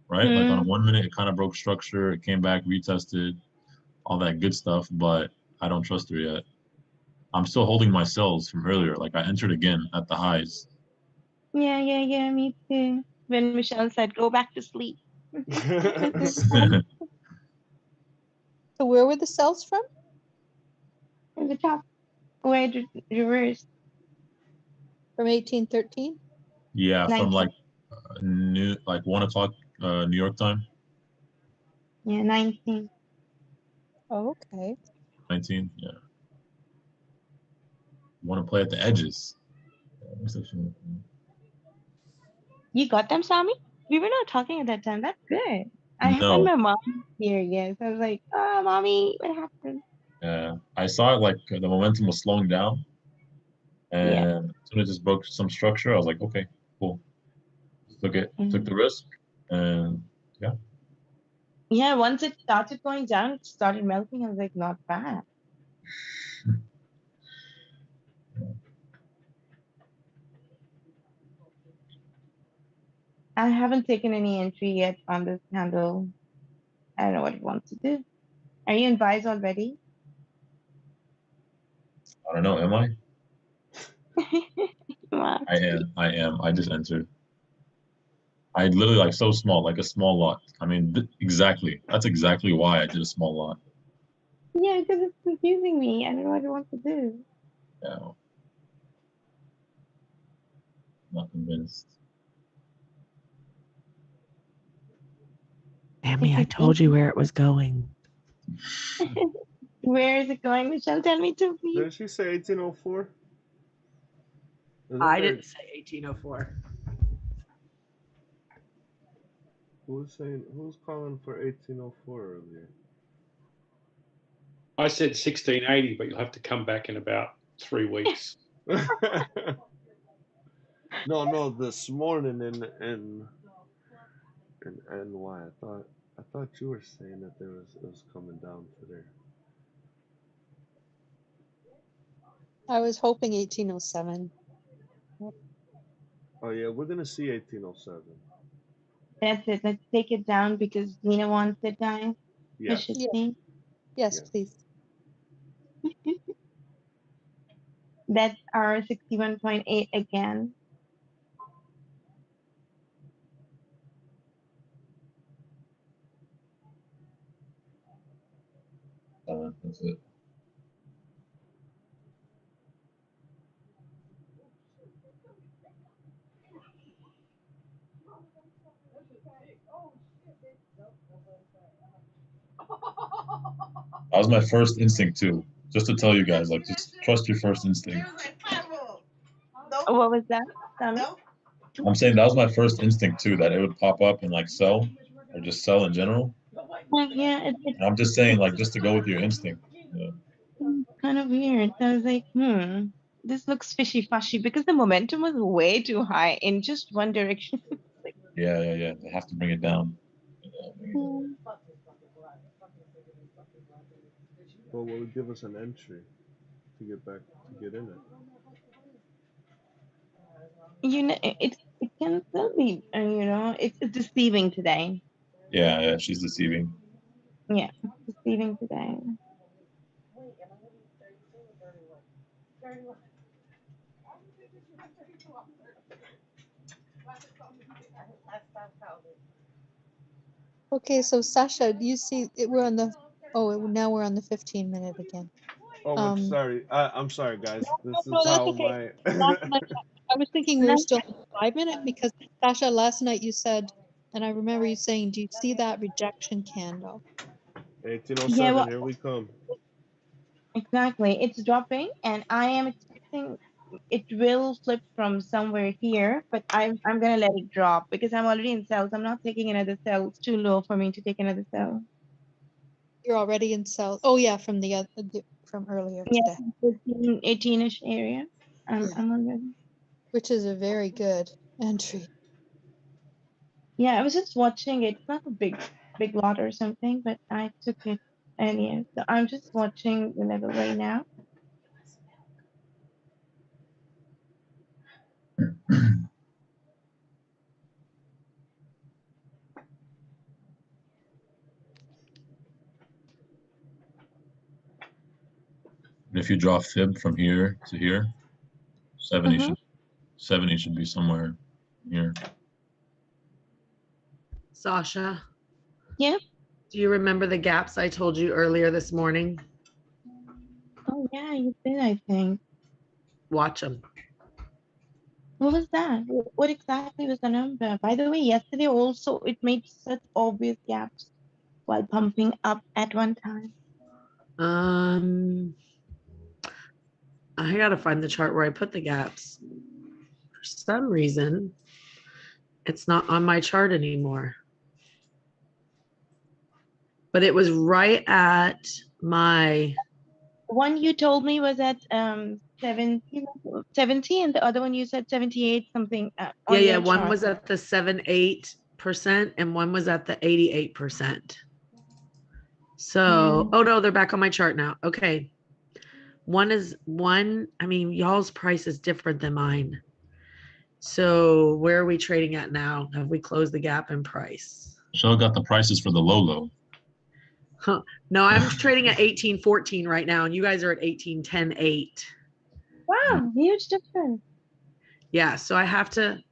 F: right? Like on a
C: mm,
F: 1 minute, it kind of broke structure. It came back, retested, all that good stuff, but I don't trust her yet. I'm still holding my sells from earlier. Like I entered again at the highs.
C: yeah, me too. When Michelle said, "Go back to sleep."
D: So where were the cells from?
C: At the top, where it reversed
D: From 1813?
F: Yeah, from
C: 19.
F: like new like 1 o'clock New York time,
C: Yeah, 19.
D: Oh, okay.
F: 19. Yeah. Want to play at the edges.
C: You got them, Sammy? We were not talking at that time. That's good. I had
F: No.
C: my mom here, yes. I was like, "Oh, mommy, what happened?"
F: I saw it like the momentum was slowing down,
C: Yeah.
F: and as soon as it broke some structure, I was like, okay, cool. Took
C: Mhm.
F: the risk, and yeah.
C: Yeah, once it started going down, it started melting. I was like, not bad. I haven't taken any entry yet on this handle. I don't know what it wants to do. Are you in buys already?
F: I don't know. Am I?
C: Wow.
F: I am. I am. I just entered. I literally like so small, like a small lot. I mean, exactly. That's exactly why I did a small lot.
C: Yeah, because it's confusing me. I don't know what it wants to do.
F: Yeah, not convinced.
H: Sammy, I told you where it was going.
C: Where is it going, Michelle? Tell me too, please.
E: Did she say 1804?
H: I didn't say 1804.
E: Who's calling for 1804 earlier?
G: I said 1680, but you'll have to come back in about 3 weeks.
E: No, this morning in NY. I thought you were saying that it was coming down today.
D: I was hoping 1807.
E: Oh yeah, we're gonna see 1807.
C: That's it. Let's take it down because Nina wants it, guys. We
E: Yes.
C: should
D: Yeah.
C: see.
D: Yes,
E: Yes.
D: please.
C: That's our 61.8 again.
F: That's it. That was my first instinct too. Just to tell you guys, like, just trust your first instinct.
C: What was that, Sammy?
F: I'm saying that was my first instinct too, that it would pop up and like sell, or just sell in general.
C: Yeah,
F: And I'm just saying, like, just to go with your instinct. Yeah,
C: it's kind of weird. So I was like, this looks fishy fashy because the momentum was way too high in just one direction. Like,
F: yeah. They have to bring it down.
C: hmm.
E: Well, will it give us an entry to get in it?
C: It can still be, it's deceiving today.
F: Yeah, she's deceiving.
C: Yeah, it's deceiving today.
D: Okay, so Sasha, do you see it? We're on the, now we're on the 15-minute again.
E: Oh, I'm
D: Um,
E: sorry. I'm sorry, guys. This
D: no,
E: is
D: that's
E: how
D: okay.
E: my
D: Last night, I was thinking we were
C: No,
D: still on the 5-minute because Sasha, last night you said, and I remember you saying, do you see that rejection candle?
C: yeah,
E: 1807.
C: well,
E: Here we come.
C: exactly. It's dropping, and I am expecting it will flip from somewhere here, but I'm gonna let it drop because I'm already in cells. I'm not taking another cell. It's too low for me to take another cell.
D: You're already in sell. Oh yeah, from the other, from earlier
C: Yeah,
D: today.
C: 15, 18-ish area.
D: Yeah,
C: I'm already.
D: which is a very good entry.
C: Yeah, I was just watching it. It's not a big lot or something, but I took it earlier. So I'm just watching the level right now.
F: And if you draw fib from here to here, 70
C: Mm-hmm.
F: should 70 should be somewhere here.
H: Sasha,
C: Yeah.
H: do you remember the gaps I told you earlier this morning?
C: Oh yeah, you did, I think.
H: Watch them.
C: What was that? What exactly was the number? By the way, yesterday also it made such obvious gaps while pumping up at one time.
H: I gotta find the chart where I put the gaps. For some reason, it's not on my chart anymore. But it was right at my
C: One you told me was at 70, and the other one you said 78 something on
H: yeah.
C: your
H: One
C: chart.
H: was at the 7-8% and one was at the 88%. So, oh no, they're back on my chart now. Okay. I mean, y'all's price is different than mine. So where are we trading at now? Have we closed the gap in price?
F: Michelle got the prices for the low.
H: Huh. No, I'm trading at 18.14 right now, and you guys are at 18.10.8.
C: Wow, huge difference.
H: Yeah, so I have to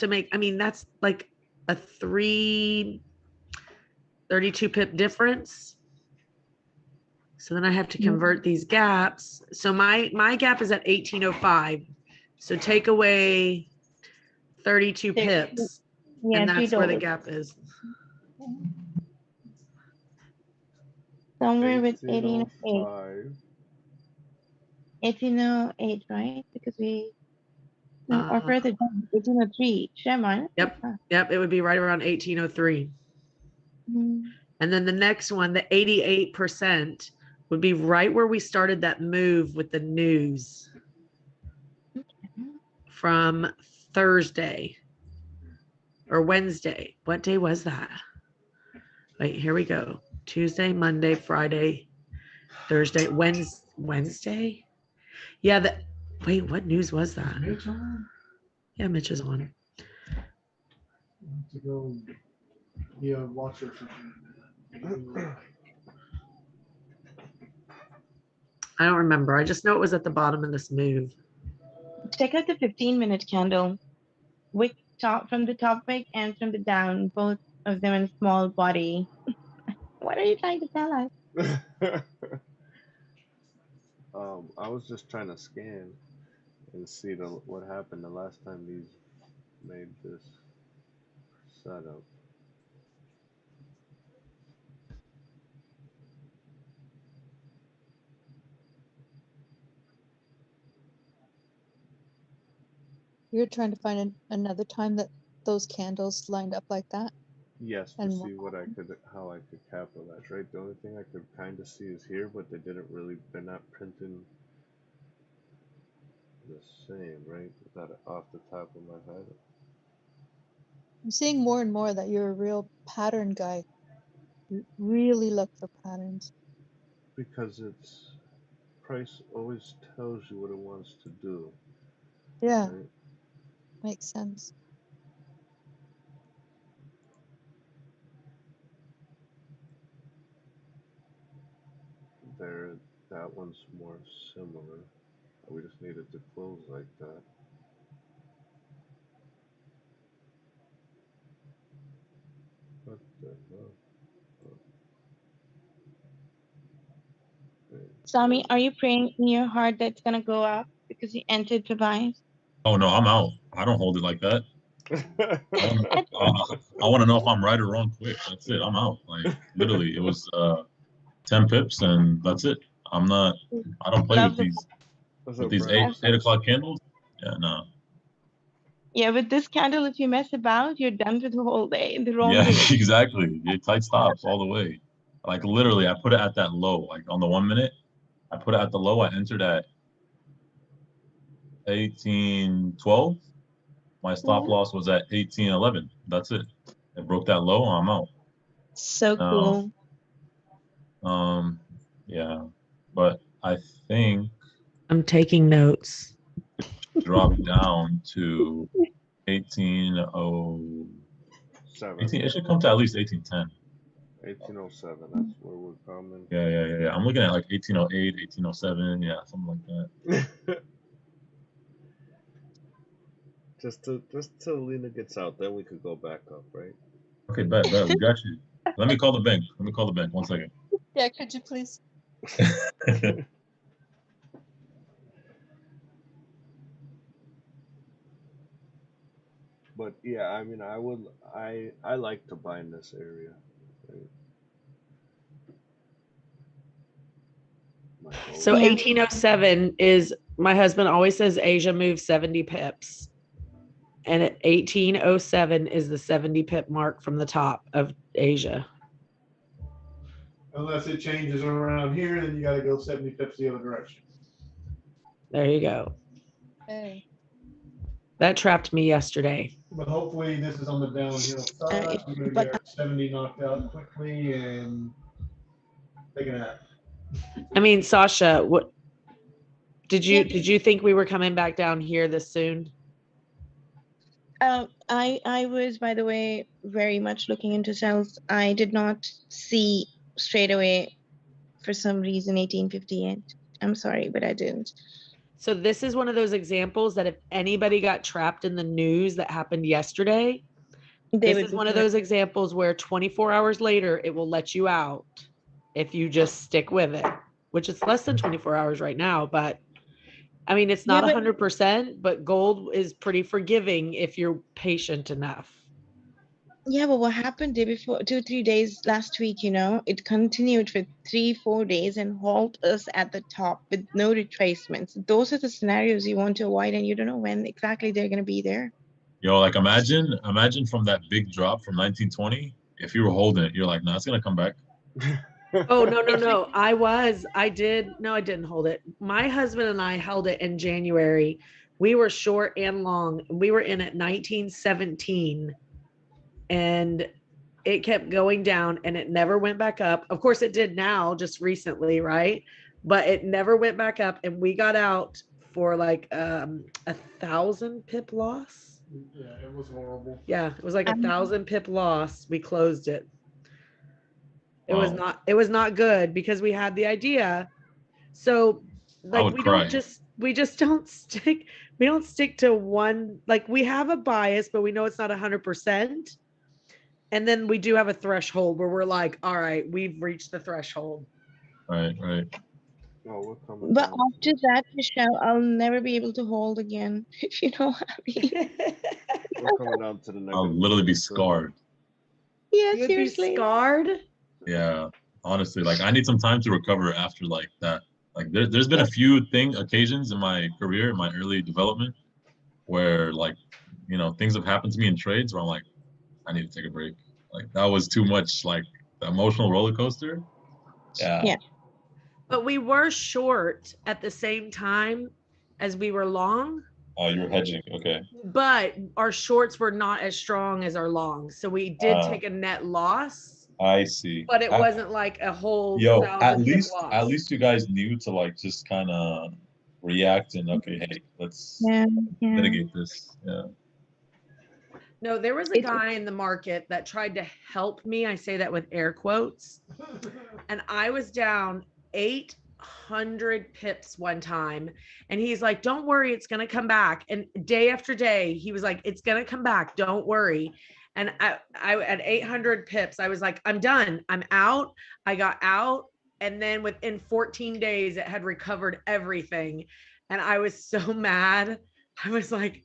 H: make, I mean, that's like a 32 pip difference. So then I have to convert these gaps. So my gap is at 18.05. So take away 32 pips,
C: Yeah,
H: and that's where the
C: $3.
H: gap is.
C: Somewhere with 1808.
E: 1805.
C: 1808, right? Because no, or further down, 1803. Sherman.
H: Yep, it would be right around 1803. And then the next one, the 88%, would be right where we started that move with the news from Thursday or Wednesday. What day was that? Wait, here we go. Tuesday, Monday, Friday, Thursday, Wednesday. Yeah, wait, what news was that? Yeah, Mitch is on.
I: To go watch it.
H: I don't remember. I just know it was at the bottom of this move.
C: Check out the 15-minute candle. Wick top from the top wick and from the down, both of them in small body. What are you trying to tell us?
E: I was just trying to scan and see what happened the last time these made this setup.
D: You're trying to find another time that those candles lined up like that?
E: Yes, to
D: And
E: see how I could capitalize, right? The only thing I could kind of see is here, but they're not printing the same, right? Without it off the top of my head.
D: I'm seeing more and more that you're a real pattern guy. You really look for patterns.
E: Because price always tells you what it wants to do.
D: Yeah,
E: Right?
D: makes sense.
E: That one's more similar. We just needed to close like that. What the hell?
C: Sami, are you praying in your heart that it's gonna go up because you entered to buy?
F: Oh no, I'm out. I don't hold it like that. I want to know if I'm right or wrong quick. That's it. I'm out. Like literally, it was 10 pips and that's it. I'm not. I don't play
C: Love
F: with
C: the
F: these
E: What's
F: with
E: up,
F: these
E: Brandon?
F: 8 o'clock candles. Yeah, no.
C: yeah, with this candle, if you mess about, you're done for the whole day in the wrong
F: Yeah,
C: direction.
F: exactly. It tight stops all the way. Like literally, I put it at that low. Like on the 1 minute, I put it at the low. I entered at 1812, My stop loss was at 18.11. That's it. It broke that low. I'm out.
C: So
F: Now,
C: cool.
F: yeah, but I think
H: I'm taking notes.
F: drop down to 18.0.
E: 7.
F: It should come to at least 18.10.
E: 1807. That's where we're coming.
F: Yeah. I'm looking at like 18.08, 18.07. Yeah, something like that.
E: just till Lena gets out, then we could go back up, right?
F: Okay, bet. We got you. Let me call the bank. 1 second.
D: Yeah, could you please?
E: But yeah, I mean, I like to buy in this area. Right? My goal.
H: So
C: Yeah.
H: 1807 is, my husband always says Asia moves 70 pips. And at 1807 is the 70 pip mark from the top of Asia.
I: Unless it changes around here, then you got to go 70 pips the other direction.
H: There you go.
D: Hey.
H: That trapped me yesterday.
I: But hopefully this is on the downhill side. I'm going to
C: but-
I: get 70 knocked out quickly and take a nap.
H: I mean, Sasha, what did you
C: Yeah.
H: think we were coming back down here this soon?
C: I was, by the way, very much looking into sales. I did not see straight away for some reason 1858. I'm sorry, but I didn't.
H: So this is one of those examples that if anybody got trapped in the news that happened yesterday, this is one of those examples where 24 hours later, it will let you out if you just stick with it, which is less than 24 hours right now. But I mean, it's not 100%, but gold is pretty forgiving if you're patient enough.
C: Yeah, but what happened day before, 2-3 days last week, it continued for 3-4 days and halt us at the top with no retracements. Those are the scenarios you want to avoid, and you don't know when exactly they're going to be there.
F: Yo, like imagine from that big drop from 1920, if you were holding it, you're like, nah, it's gonna come back.
H: Oh, no. I didn't hold it. My husband and I held it in January. We were short and long. We were in at 1917 and it kept going down and it never went back up. Of course it did now, just recently, right? But it never went back up and we got out for like 1,000 pip loss.
I: Yeah, it was horrible.
H: Yeah, it was like 1,000 pip loss. We closed it. It
F: Wow.
H: was not good because we had the idea. So like we don't stick to one, like we have a bias, but we know it's not 100%. And then we do have a threshold where we're like, all right, we've reached the threshold.
F: Right.
E: Oh, we're coming
C: But
E: down.
C: after that, Michelle, I'll never be able to hold again, if you know what I mean.
E: We're coming down to the negative.
F: I'll literally be scarred.
C: Yeah,
H: You would
C: seriously.
H: be scarred?
F: Yeah, honestly, like I need some time to recover after like that. Like there's been a few occasions in my career, in my early development, where like, things have happened to me in trades where I'm like, I need to take a break. Like that was too much, like the emotional roller coaster. Yeah.
H: But we were short at the same time as we were long.
F: Oh, you're hedging. Okay.
H: But our shorts were not as strong as our longs. So we did take a net loss.
F: I see.
H: But it wasn't like a whole
F: at least you guys knew to like just kind of react and okay, hey, let's mitigate this. Yeah.
H: No, there was a guy in the market that tried to help me. I say that with air quotes. And I was down 800 pips one time. And he's like, don't worry, it's going to come back. And day after day, he was like, it's going to come back. Don't worry. And I at 800 pips, I was like, I'm done. I'm out. I got out. And then within 14 days, it had recovered everything. And I was so mad. I was like,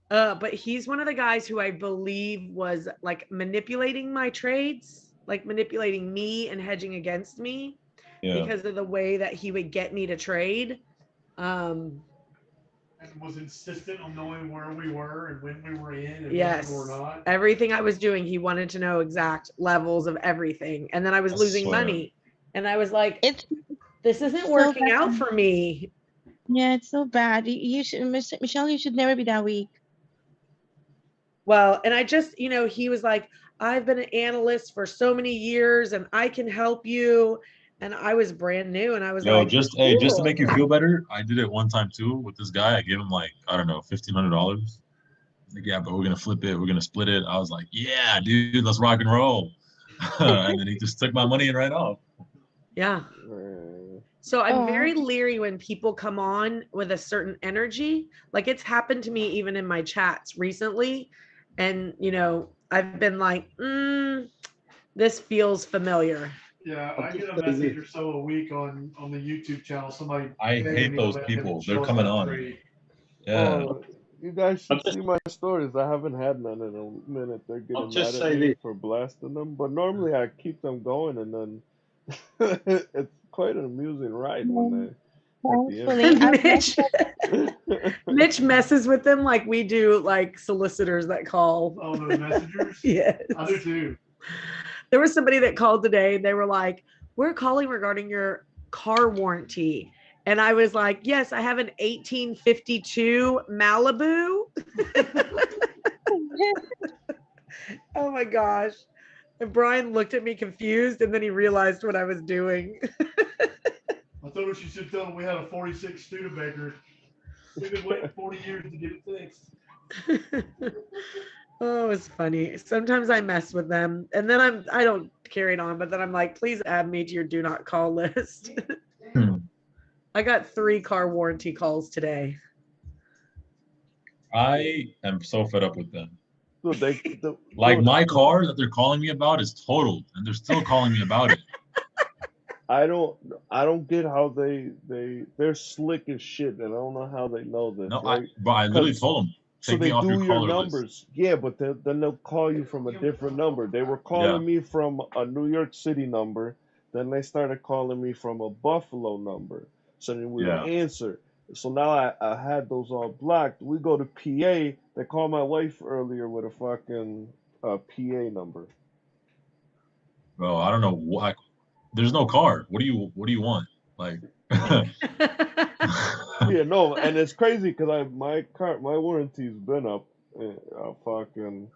H: but he's one of the guys who I believe was like manipulating my trades, like manipulating me and hedging against me because of the way that he would get me to trade.
I: And was insistent on knowing where we were and when we were in and when we were not.
H: Everything I was doing, he wanted to know exact levels of everything. And then I was losing money. And I was like, this isn't working out for me.
C: Yeah, it's so bad. You should, Michelle, you should never be that weak.
H: Well, and I just, he was like, I've been an analyst for so many years and I can help you. And I was brand new and I was
F: Yo,
H: like,
F: just to
H: cool.
F: make you feel better, I did it one time too with this guy. I gave him like, I don't know, $1,500. Like, yeah, but we're gonna flip it, we're gonna split it. I was like, yeah, dude, let's rock and roll. And then he just took my money and ran off.
H: Yeah.
E: Man.
H: So I'm
C: Oh,
H: very leery when people come on with a certain energy. Like it's happened to me even in my chats recently. And, I've been like, this feels familiar.
I: Yeah,
E: I'm
I: I
E: just
I: get a
E: saying
I: message or so a week on the YouTube channel. Somebody
F: I
I: begging
F: hate
I: me to
F: those
I: let him
F: people. They're
I: show us
F: coming
I: how to
F: on.
I: trade.
F: Yeah.
E: Oh, you guys
G: I'll
E: should
G: just,
E: see my stories. I haven't had none in a minute. They're
G: I'll
E: getting mad
G: just
E: at
G: say
E: me
G: this.
E: for blasting them, but normally I keep them going, and then it's quite an amusing ride when they at the
C: thankfully, I've met
H: Mitch,
E: end.
H: Mitch messes with them like we do, like solicitors that call.
I: Oh, those messengers?
H: Yes.
I: I do too.
H: There was somebody that called today. They were like, we're calling regarding your car warranty. And I was like, yes, I have an 1852 Malibu. Oh my gosh. And Brian looked at me confused and then he realized what I was doing.
I: I told her she should tell him we had a 46 Studebaker. We've been waiting 40 years to get it fixed.
H: Oh, it's funny. Sometimes I mess with them and then I don't carry it on, but then I'm like, please add me to your do not call list. I got 3 car warranty calls today.
F: I am so fed up with them.
E: So
F: Like my car that they're calling me about is totaled, and they're still calling me about it.
E: I don't get how they're slick as shit, and I don't know how they know this,
F: No,
E: right?
F: but I literally
E: 'Cause
F: told them,
E: so
F: take me
E: they
F: off your
E: do your
F: caller list.
E: numbers, yeah, but then they'll call you from a different number. They were
F: Yeah,
E: calling me from a New York City number, then they started calling me from a Buffalo number. So then we would
F: yeah.
E: answer. So now I had those all blocked. We go to PA. They called my wife earlier with a fucking PA number.
F: Bro, I don't know why. There's no car. What do you want? Like,
E: Yeah, no, and it's crazy because my warranty's been up fucking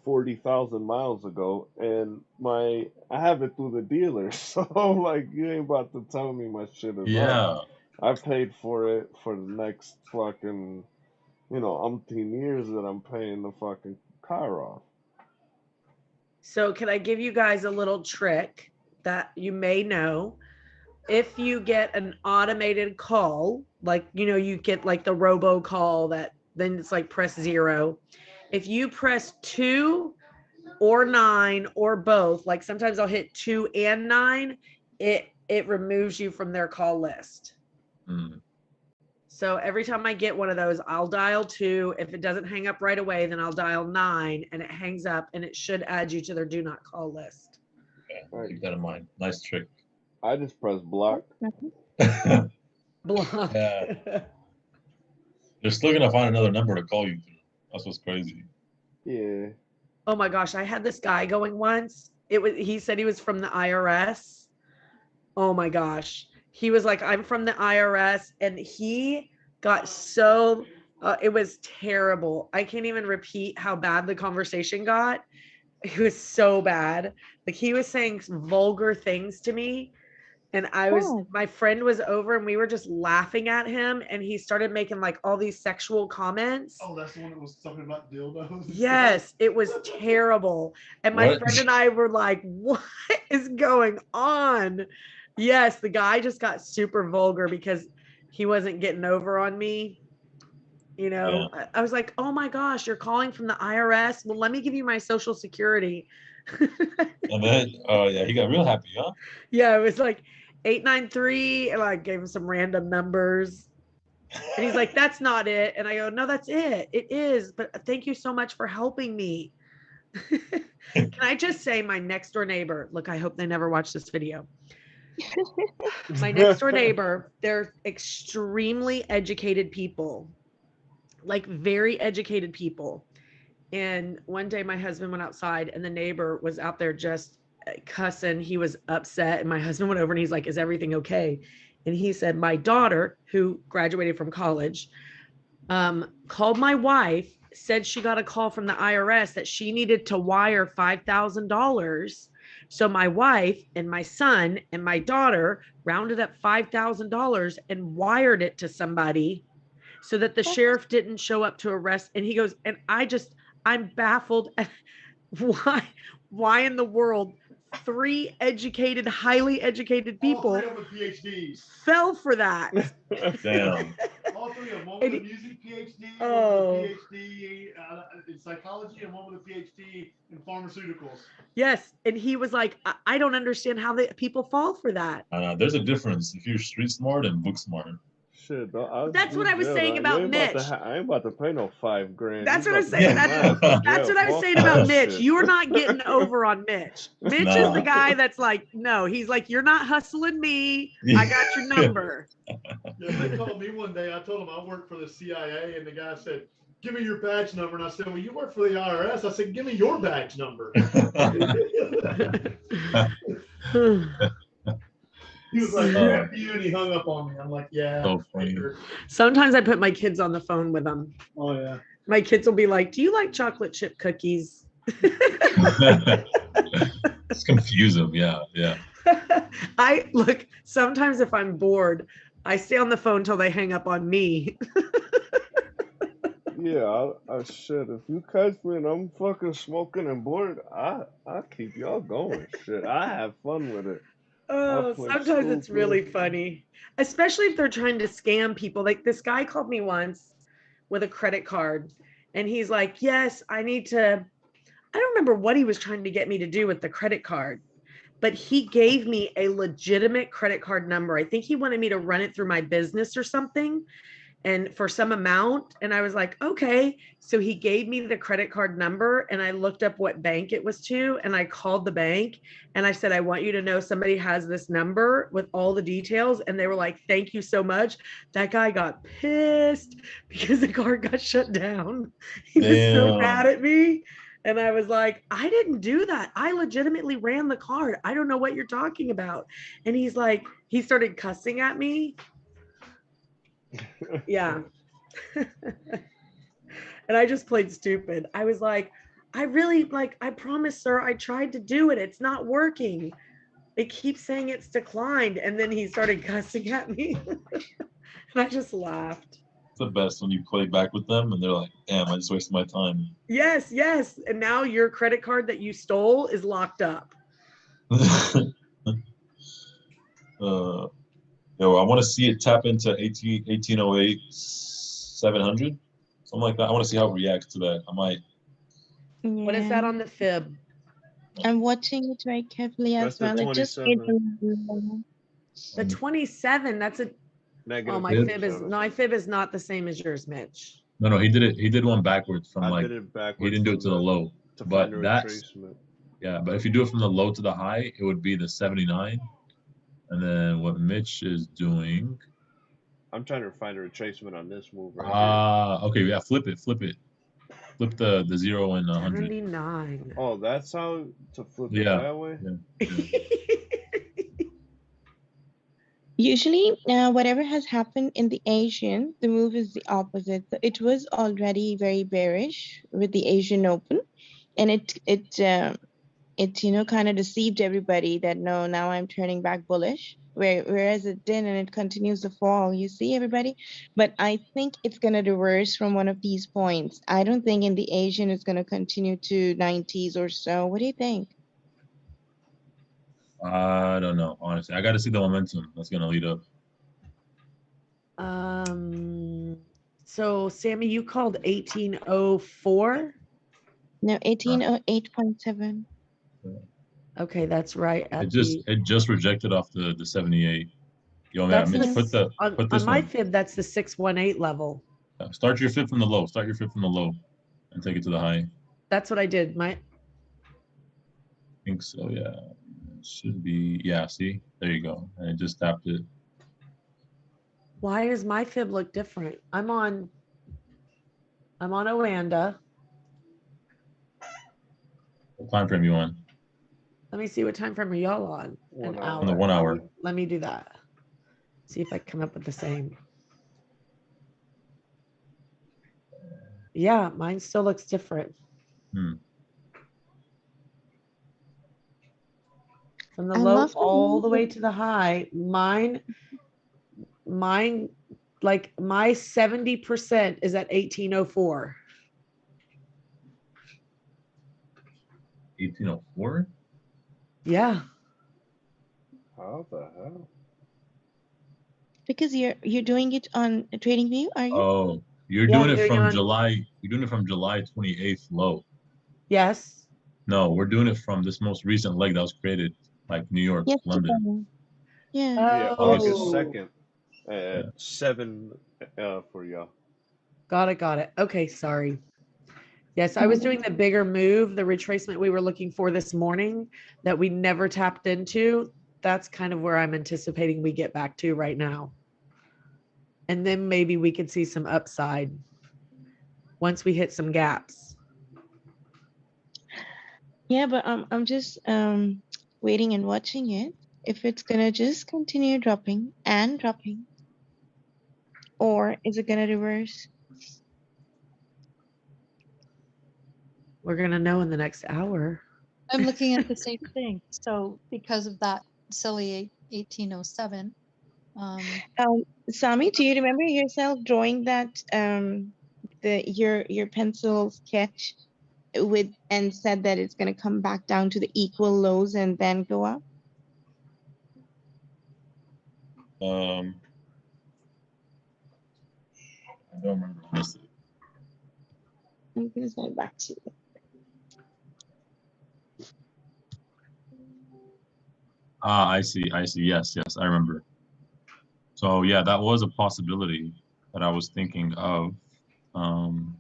E: 40,000 miles ago, and I have it through the dealer. So like, you ain't about to tell me my shit is up.
F: yeah.
E: I paid for it for the next fucking umpteen years that I'm paying the fucking car off.
H: So can I give you guys a little trick that you may know? If you get an automated call, like, you get like the robocall that then it's like press 0. If you press 2 or 9 or both, like sometimes I'll hit 2 and 9, it removes you from their call list.
F: Mm.
H: So every time I get one of those, I'll dial 2. If it doesn't hang up right away, then I'll dial 9 and it hangs up and it should add you to their do not call list.
F: Okay,
E: Right.
F: keep that in mind. Nice trick.
E: I just press block.
H: Block.
F: Yeah. They're still gonna find another number to call you through. That's what's crazy.
E: Yeah.
H: Oh my gosh, I had this guy going once. He said he was from the IRS. Oh my gosh. He was like, I'm from the IRS, and he got so it was terrible. I can't even repeat how bad the conversation got. It was so bad. Like he was saying vulgar things to me. And my friend was over and we were just laughing at him. And he started making like all these sexual comments.
I: Oh, that's the one that was talking about dildos.
H: Yes, it was terrible. And my
F: What?
H: friend and I were like, what is going on? Yes, the guy just got super vulgar because he wasn't getting over on me.
F: Yeah.
H: I was like, oh my gosh, you're calling from the IRS. Well, let me give you my social security.
F: And then, oh yeah, he got real happy, huh?
H: Yeah, it was like 893, and I gave him some random numbers. And he's like, that's not it. And I go, no, that's it. It is. But thank you so much for helping me. Can I just say my next door neighbor, look, I hope they never watch this video. My next door neighbor, they're extremely educated people, like very educated people. And one day my husband went outside and the neighbor was out there just cussing. He was upset. And my husband went over and he's like, is everything okay? And he said, my daughter, who graduated from college, called my wife said she got a call from the IRS that she needed to wire $5,000. So my wife and my son and my daughter rounded up $5,000 and wired it to somebody so that the sheriff didn't show up to arrest. And he goes, and I'm baffled at why in the world 3 educated, highly educated people
I: All 3 of them PhDs.
H: fell for that.
F: Damn.
I: All 3 of them. One with a music PhD, one
H: Oh.
I: with a PhD in psychology, and one with a PhD in pharmaceuticals.
H: Yes. And he was like, I don't understand how people fall for that.
F: There's a difference if you're street smart and book smart.
E: Shit, though,
H: That's what I was saying about Mitch.
E: I ain't about to pay no $5,000.
H: That's
E: You
H: what I was
E: about to
H: saying.
E: get my ass to
H: That's
E: jail.
H: what I was
E: Fuck
H: saying
E: that
H: about Mitch.
E: shit.
H: You're not getting over on Mitch. Mitch
F: Nah.
H: is the guy that's like, no, he's like, you're not hustling me. I got your number.
I: Yeah, they called me one day. I told them I work for the CIA, and the guy said, "Give me your badge number." And I said, "Well, you work for the IRS." I said, "Give me your badge number." He was like, "F you," and he hung up on me. I'm like, "Yeah."
F: So funny.
I: Sure.
H: Sometimes I put my kids on the phone with them.
I: Oh yeah.
H: My kids will be like, do you like chocolate chip cookies?
F: Just confuse them. Yeah.
H: Look, sometimes if I'm bored, I stay on the phone till they hang up on me.
E: Yeah, I shit. If you catch me and I'm fucking smoking and bored, I keep y'all going. Shit, I have fun with it.
H: Oh, sometimes it's really funny, especially if they're trying to scam people. Like this guy called me once with a credit card, and he's like, yes, I don't remember what he was trying to get me to do with the credit card, but he gave me a legitimate credit card number. I think he wanted me to run it through my business or something, and for some amount. And I was like, okay. So he gave me the credit card number, and I looked up what bank it was to, and I called the bank and I said, I want you to know somebody has this number with all the details. And they were like, thank you so much. That guy got pissed because the card got shut down. He was so mad at me. And I was like, I didn't do that. I legitimately ran the card. I don't know what you're talking about. And he's like, he started cussing at me. Yeah. And I just played stupid. I was like, I promise, sir, I tried to do it. It's not working. It keeps saying it's declined. And then he started cussing at me. And I just laughed.
F: It's the best when you play back with them and they're like, damn, I just wasted my time.
H: Yes. And now your credit card that you stole is locked up.
F: I want to see it tap into 1808 700, something like that. I want to see how it reacts to that. I might.
H: What is that on the fib?
C: I'm watching it very carefully as
E: That's the
C: well. It just
E: 27.
H: The 27. That's a
E: Negative.
H: Oh, my fib is not the same as yours, Mitch.
F: No, he did it. He did one backwards from
E: I did it backwards.
F: He didn't do it to the low.
E: To
F: but
E: find a
F: that's
E: retracement.
F: Yeah. But if you do it from the low to the high, it would be the 79. And then what Mitch is doing.
E: I'm trying to find a retracement on this move right here.
F: Okay. Yeah. Flip it. Flip the 0 and 100.
H: 79.
E: Oh, that's how to flip it that way?
F: Yeah.
C: Usually, whatever has happened in the Asian, the move is the opposite. So it was already very bearish with the Asian Open, and it kind of deceived everybody that no, now I'm turning back bullish. Whereas it didn't, and it continues to fall. You see, everybody. But I think it's gonna reverse from one of these points. I don't think in the Asian it's gonna continue to 90s or so. What do you think?
F: I don't know, honestly. I got to see the momentum that's going to lead up.
H: So Sammy, you called 1804?
C: No, 1808.7.
H: Okay, that's right.
F: It just rejected off the 78. Yo, man, Mitch, put this
H: on my fib, that's the 618 level.
F: Start your fib from the low. Start your fib from the low and take it to the high.
H: That's what I did. I
F: think so, yeah. It should be, yeah, see? There you go. And it just tapped it.
H: Why does my fib look different? I'm on Oanda.
F: What time frame you on?
H: Let me see, what time frame are y'all on? An hour.
F: On the 1 hour.
H: Let me do that. See if I come up with the same. Yeah, mine still looks different.
F: Hmm.
H: From the
C: I
H: low
C: love the
H: all the way
C: movie.
H: to the high, mine, like my 70% is at 1804.
F: 1804?
H: Yeah.
E: How the hell?
C: Because you're doing it on TradingView, are you?
F: Oh, you're
H: Yeah,
F: doing
H: I'm
F: it
H: doing it
F: from
H: on.
F: July. You're doing it from July 28th low.
H: Yes.
F: No, we're doing it from this most recent leg that was created, like New York, London,
C: Yesterday. Yeah.
E: Yeah,
F: August.
E: August
H: Oh,
E: 2nd at
F: Yeah.
E: 7 for y'all.
H: got it. Got it. Okay. Sorry. Yes, I was doing the bigger move, the retracement we were looking for this morning that we never tapped into. That's kind of where I'm anticipating we get back to right now. And then maybe we could see some upside once we hit some gaps.
C: Yeah, but I'm just waiting and watching it. If it's gonna just continue dropping and dropping, or is it gonna reverse?
H: We're going to know in the next hour.
D: I'm looking at the same thing. So because of that silly 1807,
C: Sami, do you remember yourself drawing that your pencil sketch with and said that it's gonna come back down to the equal lows and then go up?
F: Um, I don't remember honestly.
C: I'm gonna send it back to you.
F: Ah, I see. I see. Yes, yes, I remember. So yeah, that was a possibility that I was thinking of. Um,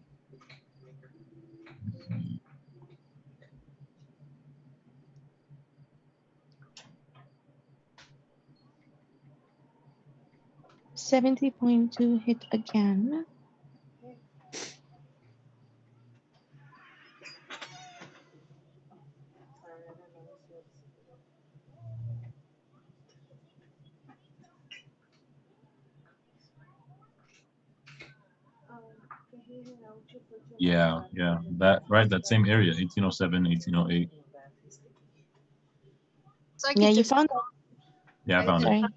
C: 70.2 hit again.
F: yeah, yeah, that right, that same area, 1807, 1808.
D: so I
C: Yeah,
D: could
C: you
D: just,
C: found
F: Yeah, I
D: I,
F: found
D: and
F: it.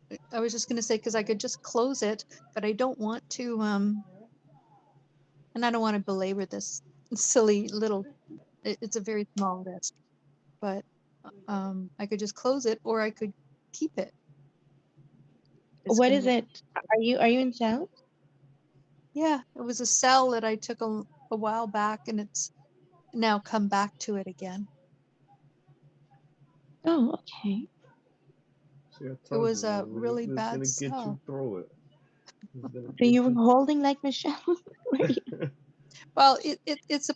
C: sorry.
D: I was just going to say, because I could just close it, but I don't want to, and I don't want to belabor this silly little, it's a very small risk, but I could just close it or I could keep it. It's
C: What
D: going
C: is
D: to,
C: it? Are you in sales?
D: yeah, it was a sell that I took a while back and it's now come back to it again.
C: Oh, okay.
E: See, I
D: It
E: told
D: was
E: you,
D: a
E: man,
D: really
E: it's
D: bad
E: gonna get you
D: sell.
E: through it. It's gonna
C: So
E: get
C: you were
E: you.
C: holding like Michelle? Were you?
D: Well, it's a,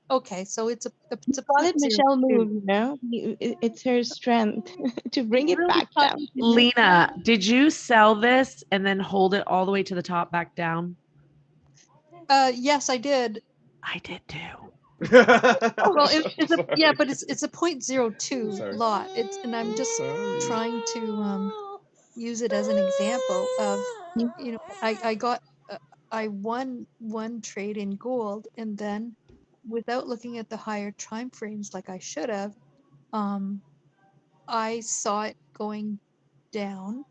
D: okay, so it's a
C: Call it
D: point zero
C: Michelle
D: two.
C: move, it's her strength to bring it
D: Really
C: back
D: funny,
C: down.
D: isn't it?
H: Lena, did you sell this and then hold it all the way to the top back down?
D: Yes, I did.
H: I did too.
D: Well, it's a, yeah,
E: Sorry.
D: but it's a point zero two
E: Sorry.
D: lot. It's, and I'm just
E: Sorry.
D: trying to use it as an example of, you know, I got I won one trade in gold, and then without looking at the higher time frames like I should have, um, I saw it going down,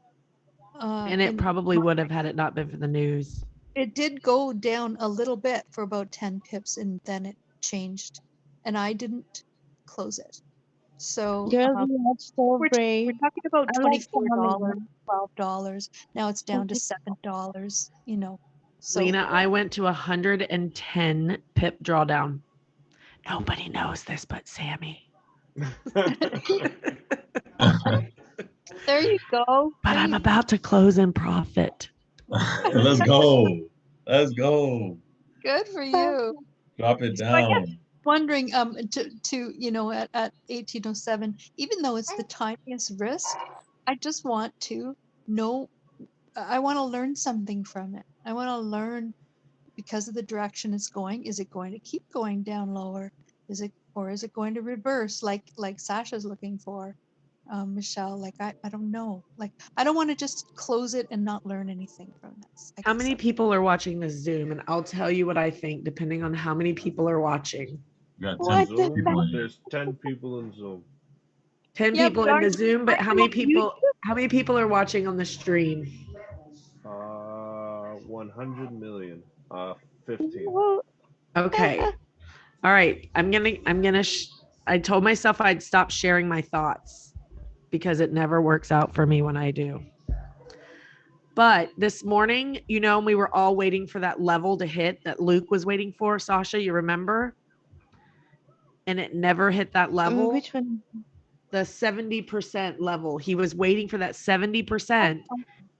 H: And it
D: and
H: probably would have had it not been for the news.
D: it did go down a little bit for about 10 pips, and then it changed, and I didn't close it. So
C: Girl, you are so
D: we're
C: brave.
D: talking about
C: I like
D: $24,
C: Tommy.
D: $12. Now it's down to $7, you know. So
H: Lena, I went to 110 pip drawdown. Nobody knows this but Sammy.
D: there you go.
H: But
D: There
H: I'm
D: you
H: about to close in profit.
F: Let's go. Let's go.
D: good for you.
F: Drop it
D: So I guess
F: down.
D: wondering to you know at 1807, even though it's the tiniest risk, I just want to know, I want to learn something from it. I want to learn, because of the direction it's going, is it going to keep going down lower? Is it, or is it going to reverse like Sasha's looking for? Michelle. Like, I don't know. Like, I don't want to just close it and not learn anything from this. I
H: How
D: guess
H: many people are watching this Zoom? And I'll tell you what I think, depending on how many people are watching.
F: We got 10
C: What is
E: Zoom,
F: people
C: that?
F: in here.
E: there's 10 people in Zoom.
H: 10
C: Yeah,
H: people
C: but
H: in
C: are
H: the
C: you
H: Zoom, but how
C: watching
H: many
C: on
H: people
C: YouTube?
H: how many people are watching on the stream?
E: 100 million. 15.
C: Well,
H: Okay. All right. I told myself I'd stop sharing my thoughts because it never works out for me when I do. But this morning, we were all waiting for that level to hit that Luke was waiting for. Sasha, you remember? And it never hit that level.
C: which one?
H: The 70% level. He was waiting for that 70%.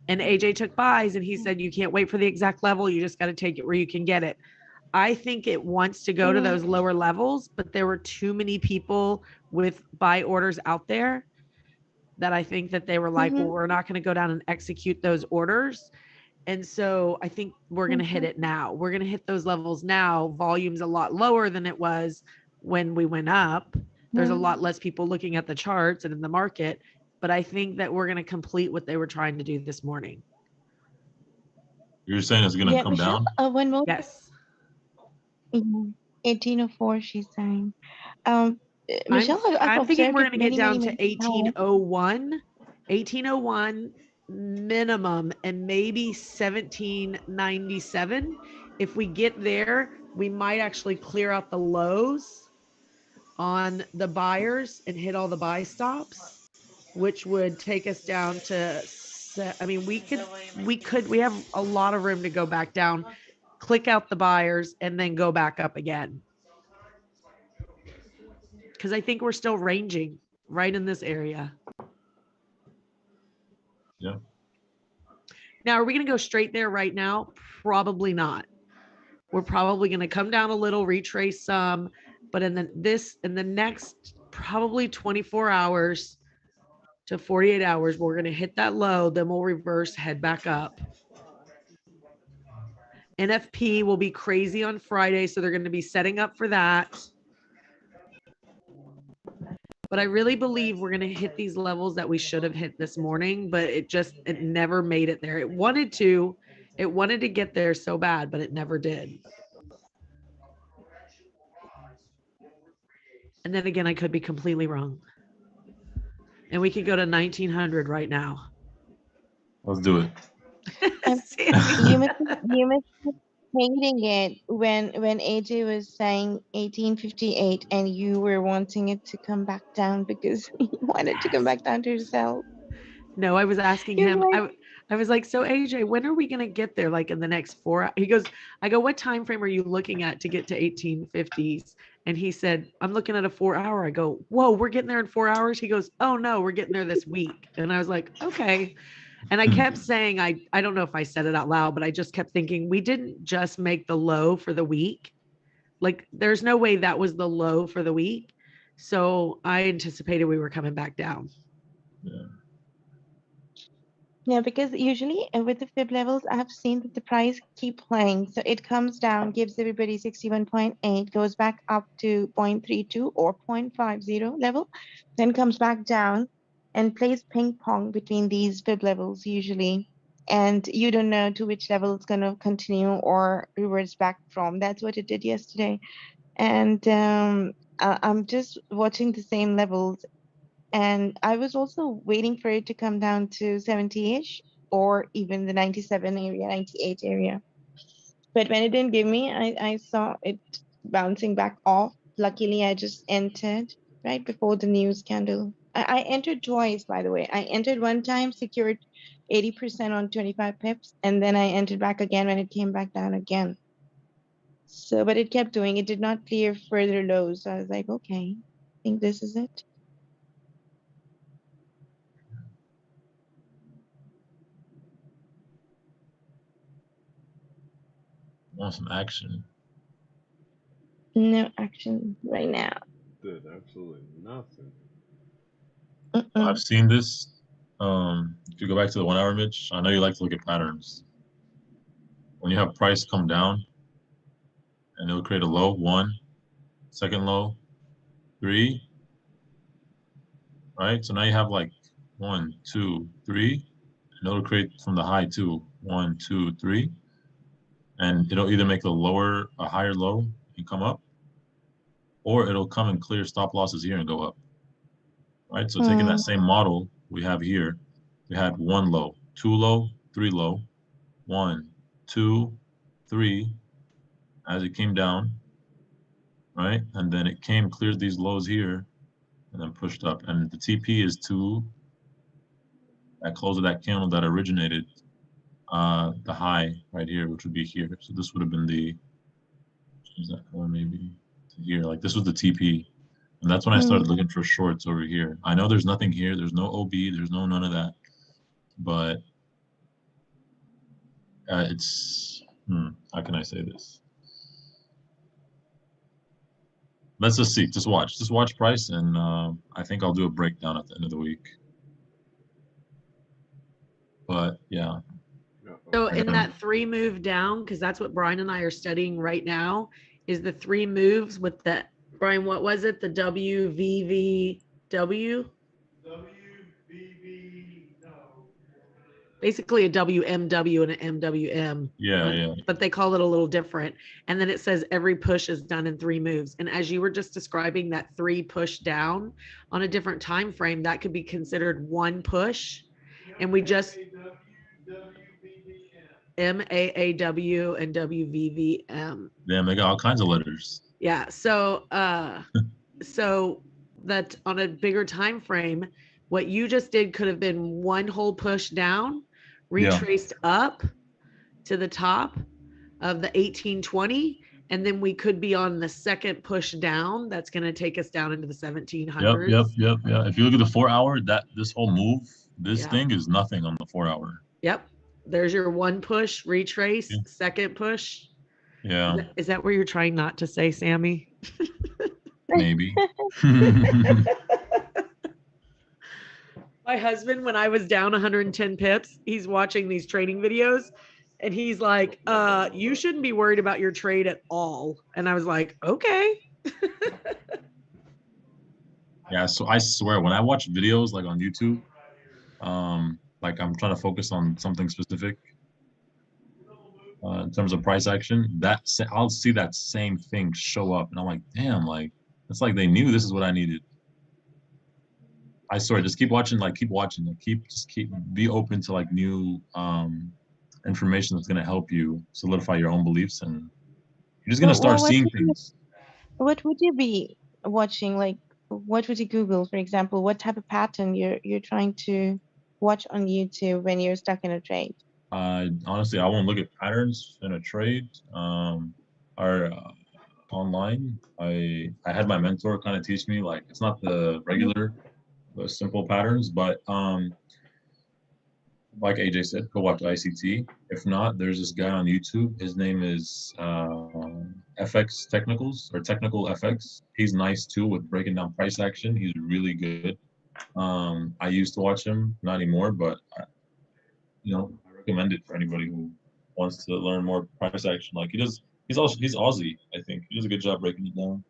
H: And AJ took buys and he said, you can't wait for the exact level. You just got to take it where you can get it. I think it wants to go to those lower levels, but there were too many people with buy orders out there that I think that they were like, well, we're not going to go down and execute those orders. And so I think we're going to hit it now. We're going to hit those levels now. Volume's a lot lower than it was when we went up. There's a lot less people looking at the charts and in the market, but I think that we're going to complete what they were trying to do this morning.
F: You're saying it's gonna
C: Yeah,
F: come
C: Michelle,
F: down?
C: one more.
H: Yes.
C: 1804, she's saying. Michelle, I've
H: I'm thinking
C: observed
H: we're
C: it
H: going to get
C: many,
H: down
C: many,
H: to
C: many times.
H: 1801 minimum, and maybe 1797. If we get there, we might actually clear out the lows on the buyers and hit all the buy stops, which would take us down to, I mean, we have a lot of room to go back down, click out the buyers, and then go back up again. Because I think we're still ranging right in this area.
F: Yeah.
H: Now, are we going to go straight there right now? Probably not. We're probably going to come down a little, retrace some, but in the next probably 24 hours to 48 hours, we're going to hit that low, then we'll reverse, head back up. NFP will be crazy on Friday, so they're going to be setting up for that. But I really believe we're going to hit these levels that we should have hit this morning, but it never made it there. It wanted to get there so bad, but it never did. And then again, I could be completely wrong. And we could go to 1900 right now.
F: Let's do it.
C: You must be hating it when AJ was saying 1858 and you were wanting it to come back down because you wanted to come back down to yourself.
H: No, I was asking
C: You're
H: him.
C: like,
H: I was like, so AJ, when are we going to get there? Like in the next 4 hours? He goes, I go, what time frame are you looking at to get to 1850s? And he said, I'm looking at a 4 hour. I go, whoa, we're getting there in 4 hours. He goes, oh no, we're getting there this week. And I was like, okay. And I kept saying, I don't know if I said it out loud, but I just kept thinking, we didn't just make the low for the week. Like there's no way that was the low for the week. So I anticipated we were coming back down.
F: Yeah.
C: yeah, because usually with the fib levels, I've seen that the price keep playing. So it comes down, gives everybody 61.8, goes back up to 0.32 or 0.50 level, then comes back down and plays ping pong between these fib levels usually. And you don't know to which level it's going to continue or reverse back from. That's what it did yesterday. And I'm just watching the same levels. And I was also waiting for it to come down to 70-ish or even the 97 area, 98 area. But when it didn't give me, I saw it bouncing back off. Luckily, I just entered right before the news candle. I entered twice, by the way. I entered one time, secured 80% on 25 pips, and then I entered back again when it came back down again. So, but it kept doing, it did not clear further lows. So I was like, okay, I think this is it.
F: Want some action?
C: No action right now.
E: Did absolutely nothing.
F: I've seen this. If you go back to the 1 hour, Mitch, I know you like to look at patterns. When you have price come down, and it'll create a low, one, second low, three, right? So now you have like 1, 2, 3, and it'll create from the high too. 1, 2, 3, and it'll either make a higher low and come up, or it'll come and clear stop losses here and go up, right? So taking that same model we have here, we had 1 low, 2 low, 3 low, 1, 2, 3, as it came down, right? And then it came, cleared these lows here, and then pushed up. And the TP is to that close of that candle that originated the high right here, which would be here. So this would have been the, change that color maybe to here. Like this was the TP. And that's when I started looking for shorts over here. I know there's nothing here. There's no OB. There's no none of that. But it's, how can I say this? Let's just see. Just watch. Just watch price. And I think I'll do a breakdown at the end of the week. But yeah.
H: So in that 3 move down, because that's what Brian and I are studying right now, is the 3 moves with the, Brian, what was it? The WVVW?
I: WBB, no.
H: Basically a WMW and an MWM.
F: Yeah.
H: But they call it a little different. And then it says every push is done in 3 moves. And as you were just describing that 3 push down on a different time frame, that could be considered 1 push. And we just MAAW and WVVM.
F: Damn, they got all kinds of letters.
H: Yeah. So so that on a bigger time frame, what you just did could have been 1 whole push down, retraced up to the top of the 1820, and then we could be on the second push down. That's going to take us down into the 1700s.
F: Yep. If you look at the 4 hour, this whole move, this thing is nothing on the 4 hour.
H: Yep. There's your 1 push, retrace, second push.
F: Yeah.
H: Is that where you're trying not to say, Sammy?
F: Maybe.
H: My husband, when I was down 110 pips, he's watching these trading videos and he's like, you shouldn't be worried about your trade at all. And I was like, okay.
F: Yeah, so I swear when I watch videos like on YouTube, like I'm trying to focus on something specific in terms of price action, I'll see that same thing show up and I'm like, damn, like it's like they knew this is what I needed. I swear, just keep watching, be open to like new information that's gonna help you solidify your own beliefs, and you're just gonna start seeing things.
C: What would you be watching? Like, what would you Google, for example? What type of pattern you're trying to watch on YouTube when you're stuck in a trade?
F: Honestly, I won't look at patterns in a trade or online. I had my mentor kind of teach me, like, it's not the regular, the simple patterns, but like AJ said, go watch ICT. If not, there's this guy on YouTube. His name is FX Technicals or Technical FX. He's nice too with breaking down price action. He's really good. I used to watch him, not anymore, but I recommend it for anybody who wants to learn more price action. Like he's Aussie, I think. He does a good job breaking it down.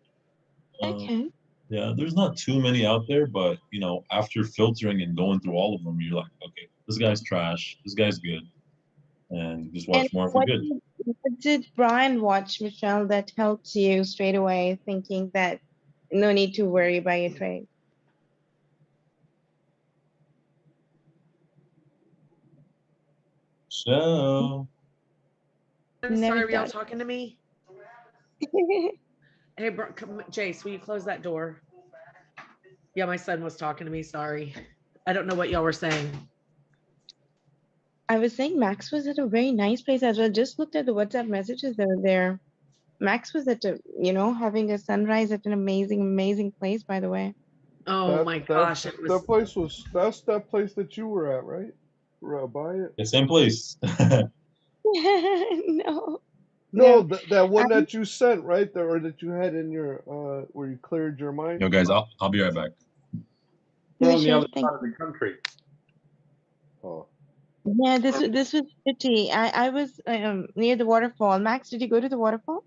C: Okay.
F: Yeah, there's not too many out there, but after filtering and going through all of them, you're like, okay, this guy's trash, this guy's good, and just watch more for good.
C: What did Brian watch, Michelle, that helped you straight away thinking that no need to worry about your trade?
F: So,
H: I'm
C: Never
H: sorry, were y'all
C: thought.
H: talking to me? Hey, Jace, will you close that door? Yeah, my son was talking to me. Sorry. I don't know what y'all were saying.
C: I was saying Max was at a very nice place as well. Just looked at the WhatsApp messages that were there. Max was at having a sunrise at an amazing place, by the way.
H: Oh my gosh. It was...
E: That's that place that you were at, right? By it?
F: The same place.
E: No, that one that you sent, right? Or that you had in your where you cleared your mind.
F: Yo, guys, I'll be right back.
G: We're on the other side of the country.
E: Oh.
C: Yeah, this was pretty. I was near the waterfall. Max, did you go to the waterfall?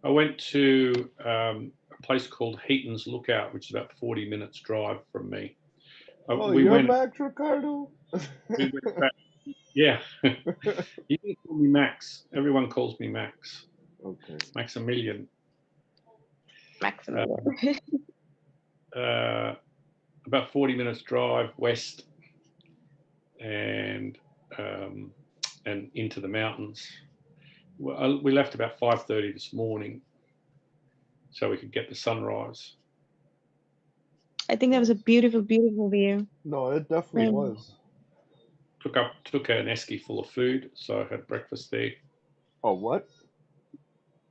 G: I went to a place called Heaton's Lookout, which is about 40 minutes drive from me.
E: Oh,
G: We
E: you're
G: went.
E: Max Ricardo?
G: We went back. Yeah. You can call me Max. Everyone calls me Max.
E: Okay.
G: Maximilian.
C: Maximum.
G: About 40 minutes drive west, and into the mountains. We left about 5:30 this morning, so we could get the sunrise.
C: I think that was a beautiful, beautiful view.
E: No, it definitely
C: Right.
E: was.
G: Took an esky full of food, so I had breakfast there.
E: Oh, what?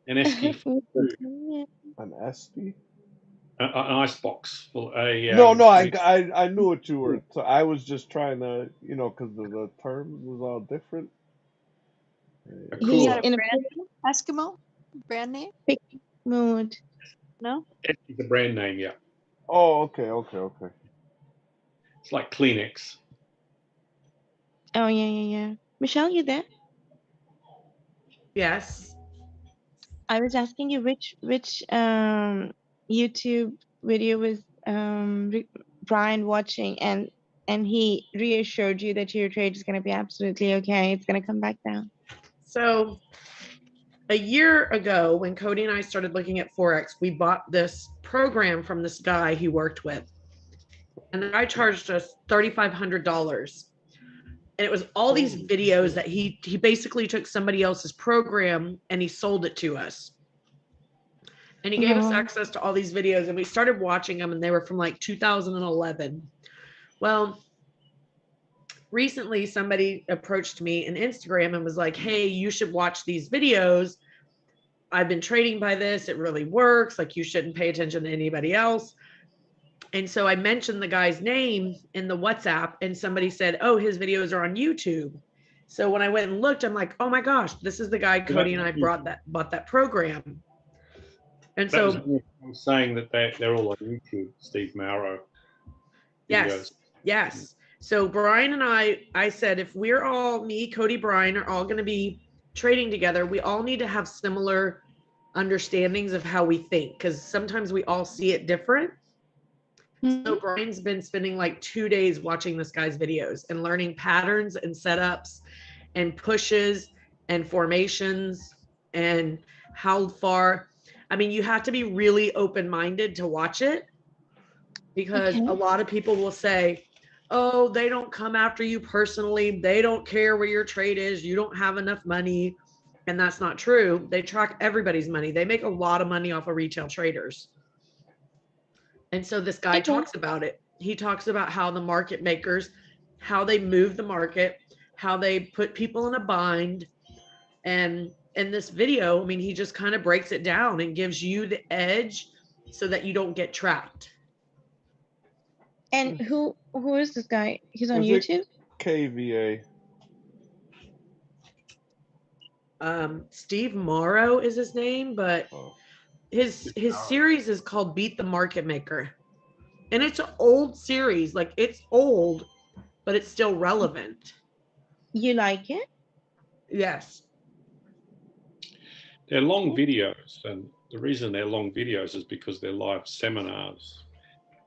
G: An esky full of food,
E: An Esty?
G: an ice box full.
E: No, I knew what you were. So I was just trying to, because the terms was all different.
G: a
C: He's
G: cooler.
C: in a
D: Eskimo brand name?
C: big mood.
D: No.
G: Esky's a brand name, yeah.
E: Oh, okay.
G: It's like Kleenex.
C: Oh yeah. Michelle, you there?
H: Yes.
C: I was asking you which YouTube video was Brian watching, and he reassured you that your trade is going to be absolutely okay. It's going to come back down.
H: So a year ago, when Cody and I started looking at Forex, we bought this program from this guy he worked with. And the guy charged us $3,500. And it was all these videos that he basically took somebody else's program and he sold it to us. And he gave us access to all these videos, and we started watching them, and they were from like 2011. Well, recently somebody approached me in Instagram and was like, hey, you should watch these videos. I've been trading by this. It really works. Like, you shouldn't pay attention to anybody else. And so I mentioned the guy's name in the WhatsApp, and somebody said, oh, his videos are on YouTube. So when I went and looked, I'm like, oh my gosh, this is the guy Cody and I bought that program. And
G: that so was saying that they're all on YouTube, Steve Mauro videos.
H: Yes. So Brian and I said, if we're all, me, Cody, Brian, are all going to be trading together, we all need to have similar understandings of how we think, because sometimes we all see it different. So Brian's been spending like 2 days watching this guy's videos and learning patterns and setups and pushes and formations and how far. I mean, you have to be really open-minded to watch it, because a lot of people will say, oh, they don't come after you personally. They don't care where your trade is. You don't have enough money. And that's not true. They track everybody's money. They make a lot of money off of retail traders. And so this guy talks about it. He talks about how the market makers, how they move the market, how they put people in a bind. And in this video, I mean, he just kind of breaks it down and gives you the edge so that you don't get trapped.
C: And who is this guy? He's on YouTube?
E: KVA.
H: Steve Morrow is his name, but his series is called Beat the Market Maker. And it's an old series. Like, it's old, but it's still relevant.
C: You like it?
H: Yes.
G: They're long videos, and the reason they're long videos is because they're live seminars.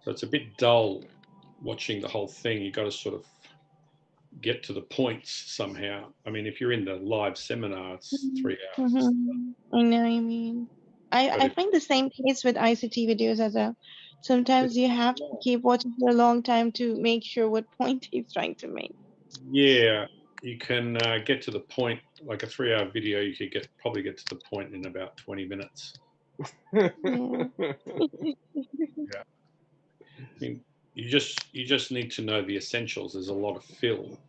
G: So it's a bit dull watching the whole thing. You got to sort of get to the points somehow. I mean, if you're in the live seminar, it's 3 hours.
C: I know what you mean. I find the same case with ICT videos as well. Sometimes you have to keep watching for a long time to make sure what point he's trying to make.
G: Yeah, you can get to the point, like a 3-hour video, you could probably get to the point in about 20 minutes.
C: Yeah.
G: Yeah. I mean, you just need to know the essentials. There's a lot of fill,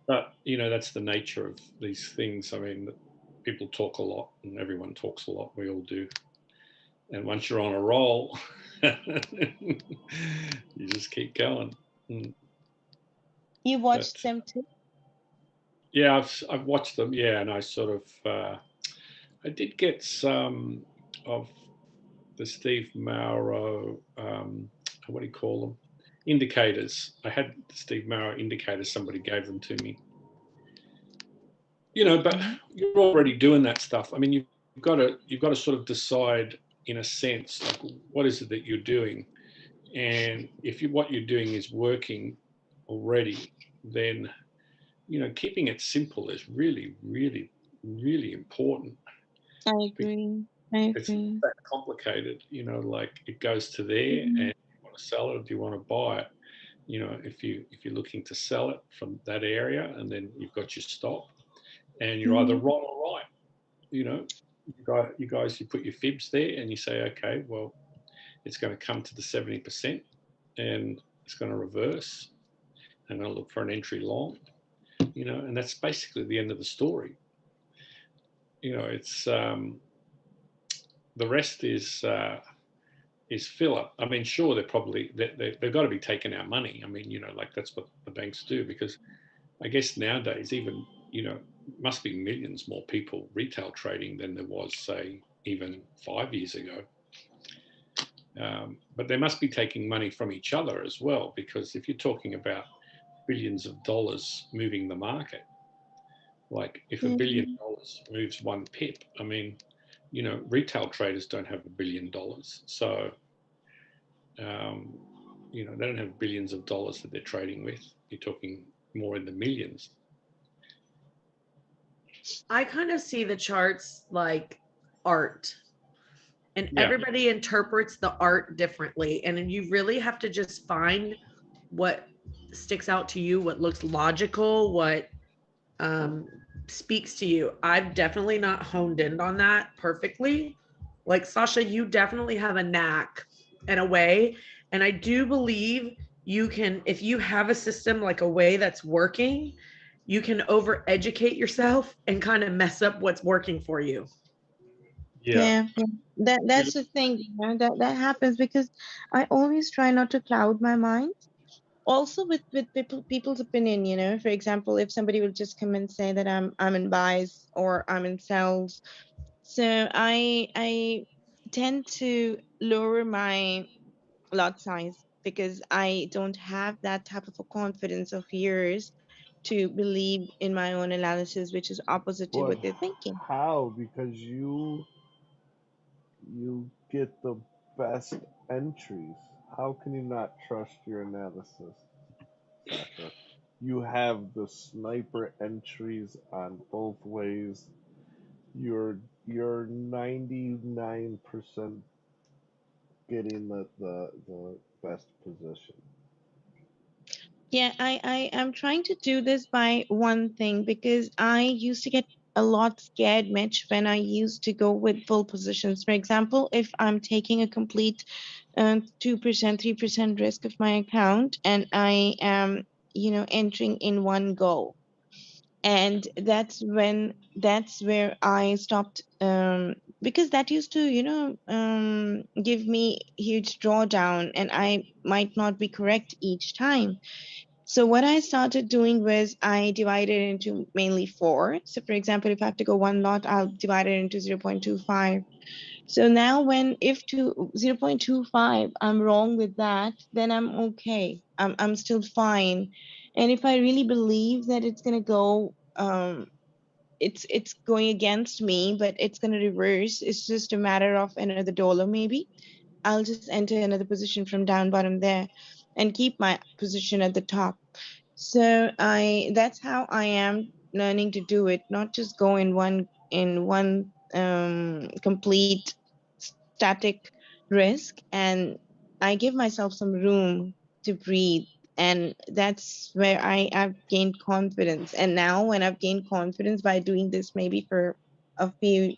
G: but that's the nature of these things. I mean, people talk a lot, and everyone talks a lot. We all do. And once you're on a roll, you just keep going.
C: You watched them too?
G: Yeah, I've watched them. Yeah, and I sort of I did get some of the Steve Mauro. What do you call them? Indicators. I had the Steve Mauro indicators. Somebody gave them to me. But you're already doing that stuff. I mean, you've got to sort of decide in a sense, like what is it that you're doing? And if what you're doing is working already, then keeping it simple is really, really, really important.
C: I agree. I
G: It's not
C: agree.
G: that complicated, like it goes to there, and
C: Mhm.
G: you want to sell it or do you want to buy it? If you're looking to sell it from that area, and then you've got your stop, and you're either
C: Mhm.
G: wrong or right. You put your fibs there, and you say, okay, well, it's going to come to the 70%, and it's going to reverse, and I'll look for an entry long, and that's basically the end of the story. It's the rest is filler. I mean, sure, they've got to be taking our money. I mean, like that's what the banks do, because I guess nowadays even must be millions more people retail trading than there was, say, even 5 years ago. But they must be taking money from each other as well, because if you're talking about billions of dollars moving the market, like if
C: Mhm.
G: $1 billion moves one pip, I mean, retail traders don't have $1 billion. So, um, they don't have billions of dollars that they're trading with. You're talking more in the millions.
H: I kind of see the charts like art, and
G: Yeah.
H: everybody interprets the art differently. And you really have to just find what sticks out to you, what looks logical, what um, speaks to you. I've definitely not honed in on that perfectly. Like Sasha, you definitely have a knack in a way. And I do believe you can, if you have a system like a way that's working, you can over educate yourself and kind of mess up what's working for you.
G: Yeah.
C: Yeah, yeah. That's the thing, that happens because I always try not to cloud my mind. Also with people's opinion, for example, if somebody will just come and say that I'm in buys or I'm in sells, so I tend to lower my lot size because I don't have that type of a confidence of yours to believe in my own analysis, which is opposite to
E: But
C: what they're thinking.
E: how? Because you get the best entries. How can you not trust your analysis, Sasha? You have the sniper entries on both ways. You're 99% getting the best position.
C: Yeah, I am trying to do this by one thing because I used to get a lot scared, Mitch, when I used to go with full positions. For example, if I'm taking a complete 2%, 3% risk of my account and I am, entering in one go. And that's where I stopped, because that used to, give me huge drawdown and I might not be correct each time. So what I started doing was I divided it into mainly four. So for example, if I have to go one lot, I'll divide it into 0.25. So now when if to 0.25, I'm wrong with that, then I'm okay. I'm still fine. And if I really believe that it's gonna go, it's going against me, but it's gonna reverse. It's just a matter of another dollar maybe. I'll just enter another position from down bottom there and keep my position at the top. So I that's how I am learning to do it, not just go in one complete static risk, and I give myself some room to breathe. And that's where I've gained confidence. And now when I've gained confidence by doing this maybe for a few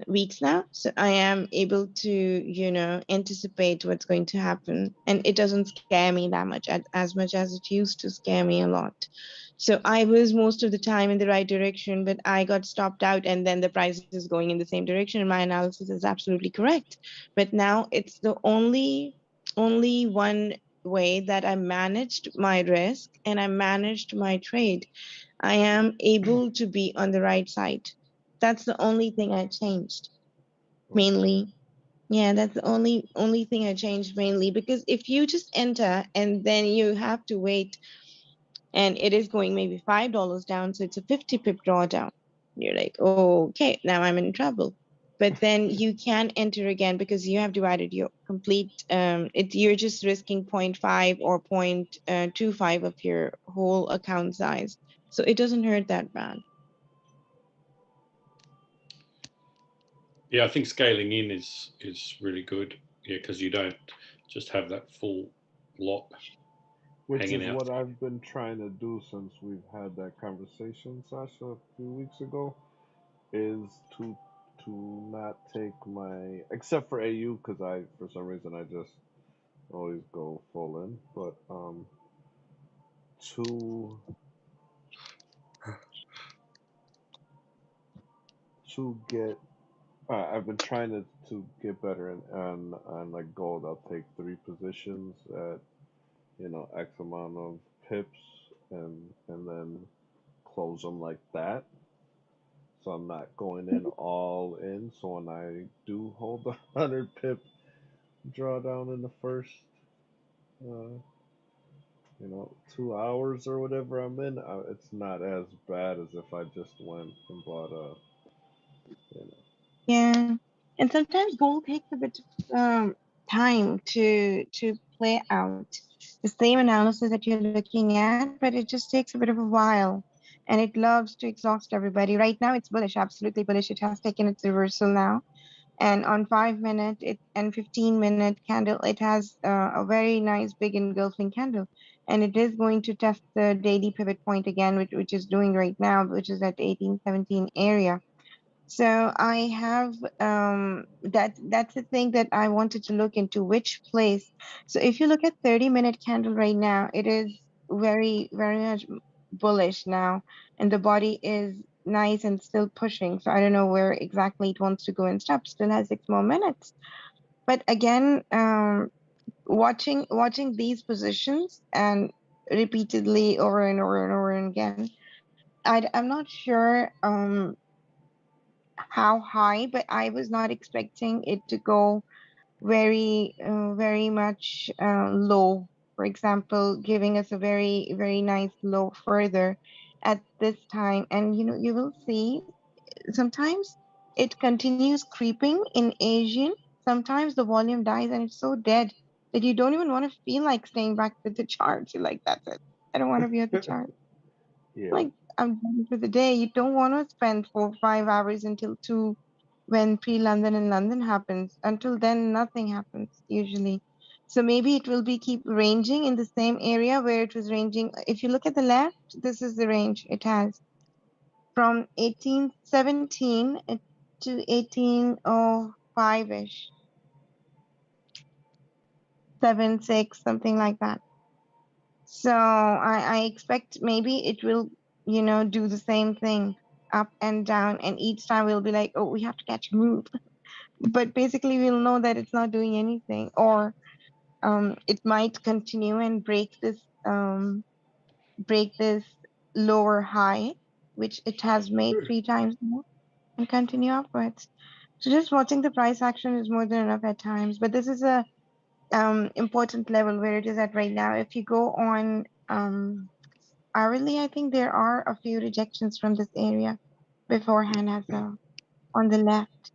C: weeks now, so I am able to anticipate what's going to happen, and it doesn't scare me that much as much as it used to scare me a lot. So I was most of the time in the right direction, but I got stopped out, and then the price is going in the same direction, and my analysis is absolutely correct. But now it's the only one way that I managed my risk and I managed my trade. I am able to be on the right side. That's the only thing I changed
E: Okay.
C: mainly. Yeah, that's the only thing I changed mainly, because if you just enter and then you have to wait and it is going maybe $5 down, so it's a 50 pip drawdown. You're like, okay, now I'm in trouble. but then you can enter again because you have divided your complete you're just risking 0.5 or 0.25 of your whole account size, so it doesn't hurt that bad.
G: Yeah, I think scaling in is really good. Yeah, because you don't just have that full lot
E: Which
G: hanging
E: is
G: out.
E: what I've been trying to do since we've had that conversation, Sasha, a few weeks ago, is to not take my, except for AU because I for some reason I just always go full in, but to get I've been trying to get better on like gold. I'll take three positions at X amount of pips and then close them like that. So I'm not going in all in. So when I do hold the 100 pip drawdown in the first, uh, 2 hours or whatever I'm in, it's not as bad as if I just went and bought a, you know.
C: Yeah, and sometimes gold takes a bit of time to play out the same analysis that you're looking at, but it just takes a bit of a while, and it loves to exhaust everybody. Right now, it's bullish, absolutely bullish. It has taken its reversal now, and on 5 minute and 15-minute candle, it has a very nice big engulfing candle, and it is going to test the daily pivot point again, which is doing right now, which is at 1817 area. So I have that's the thing that I wanted to look into which place. So if you look at 30-minute candle right now, it is very, very much bullish now, and the body is nice and still pushing. So I don't know where exactly it wants to go and stop. Still has 6 more minutes. But again, watching these positions and repeatedly over and over and over again, I'm not sure how high, but I was not expecting it to go very much low. For example, giving us a very, very nice low further at this time. And you will see sometimes it continues creeping in Asian. Sometimes the volume dies and it's so dead that you don't even want to feel like staying back with the chart. You're like, that's it. I don't want to be at the chart.
E: Yeah.
C: Like, I'm done for the day. You don't want to spend 4 or 5 hours until 2 when pre-London and London happens. Until then, nothing happens usually. So maybe it will be keep ranging in the same area where it was ranging. If you look at the left, this is the range it has from 1817 to 1805-ish, 7, 6, something like that. So I expect maybe it will, do the same thing up and down, and each time we'll be like, oh, we have to catch a move. But basically, we'll know that it's not doing anything, or it might continue and break this lower high, which it has made 3 times more, and continue upwards. So just watching the price action is more than enough at times. But this is a important level where it is at right now. If you go on hourly, I think there are a few rejections from this area beforehand as well on the left.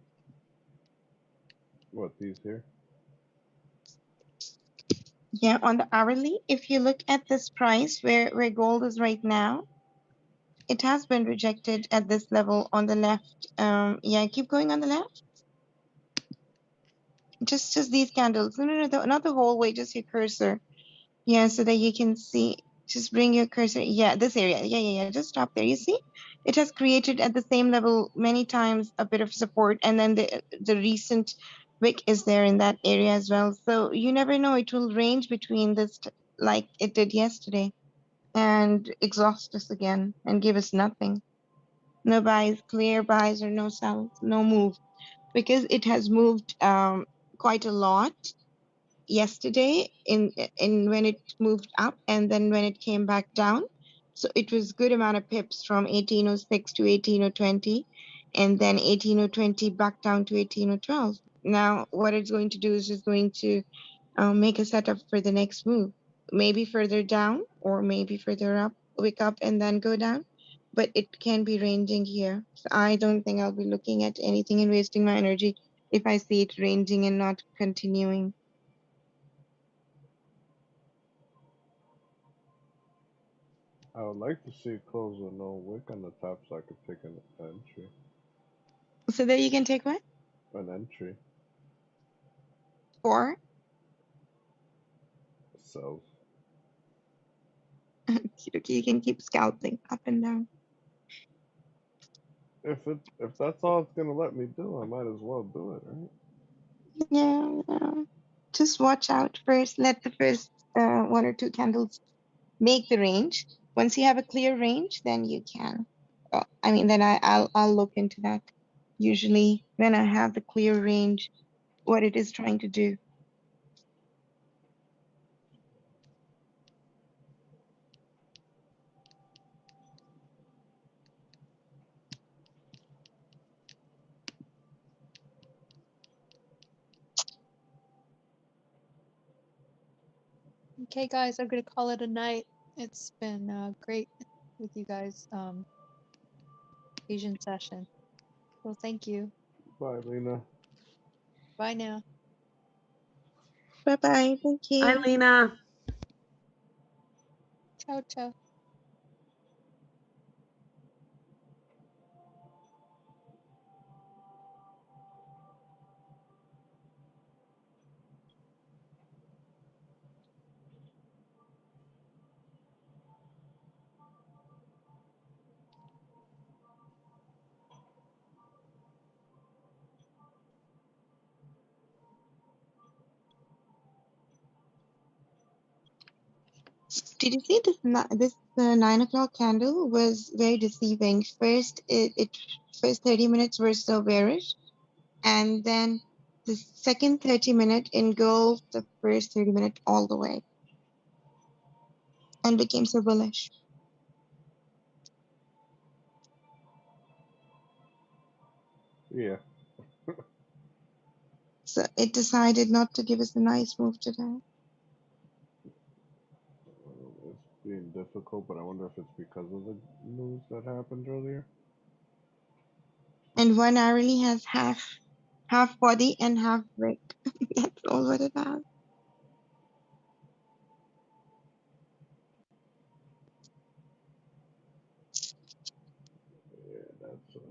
E: What, these here?
C: Yeah, on the hourly, if you look at this price where gold is right now, it has been rejected at this level on the left. Yeah, keep going on the left. Just these candles. No, not the whole way, just your cursor. Yeah, so that you can see. Just bring your cursor. Yeah, this area. Yeah. Just stop there. You see, it has created at the same level many times a bit of support, and then the recent wick is there in that area as well. So you never know. It will range between this, like it did yesterday, and exhaust us again and give us nothing. No buys, clear buys, or no sells, no move, because it has moved quite a lot yesterday in when it moved up and then when it came back down. So it was good amount of pips from 1806 to 1820, and then 1820 back down to 1812. Now what it's going to do is just going to make a setup for the next move, maybe further down or maybe further up, wick up and then go down. but it can be ranging here. So I don't think I'll be looking at anything and wasting my energy if I see it ranging and not continuing.
E: I would like to see it close with no wick on the top so I could take an entry.
C: So there you can take what?
E: An entry.
C: Four.
E: Sells.
C: You can keep scalping up and down.
E: If that's all it's gonna let me do, I might as well do it, right?
C: Yeah, yeah. Just watch out first. Let the first one or two candles make the range. Once you have a clear range, then you can. I mean, then I'll look into that. Usually, when I have the clear range, what it is trying to do.
D: Okay, guys, I'm gonna call it a night. It's been great with you guys. Asian session. Well, thank you.
E: Bye, Lena.
D: Bye now.
C: Bye bye. Thank
H: Hi,
C: you.
H: Lena.
D: Ciao, ciao.
C: Did you see this? This 9 o'clock candle was very deceiving. First, it first 30 minutes were so bearish, and then the second 30 minute engulfed the first 30 minute all the way and became so bullish.
E: Yeah.
C: So it decided not to give us a nice move today.
E: It's being difficult, but I wonder if it's because of the news that happened earlier.
C: And one hourly has half body and half brick. That's all what it has.
E: Yeah, that's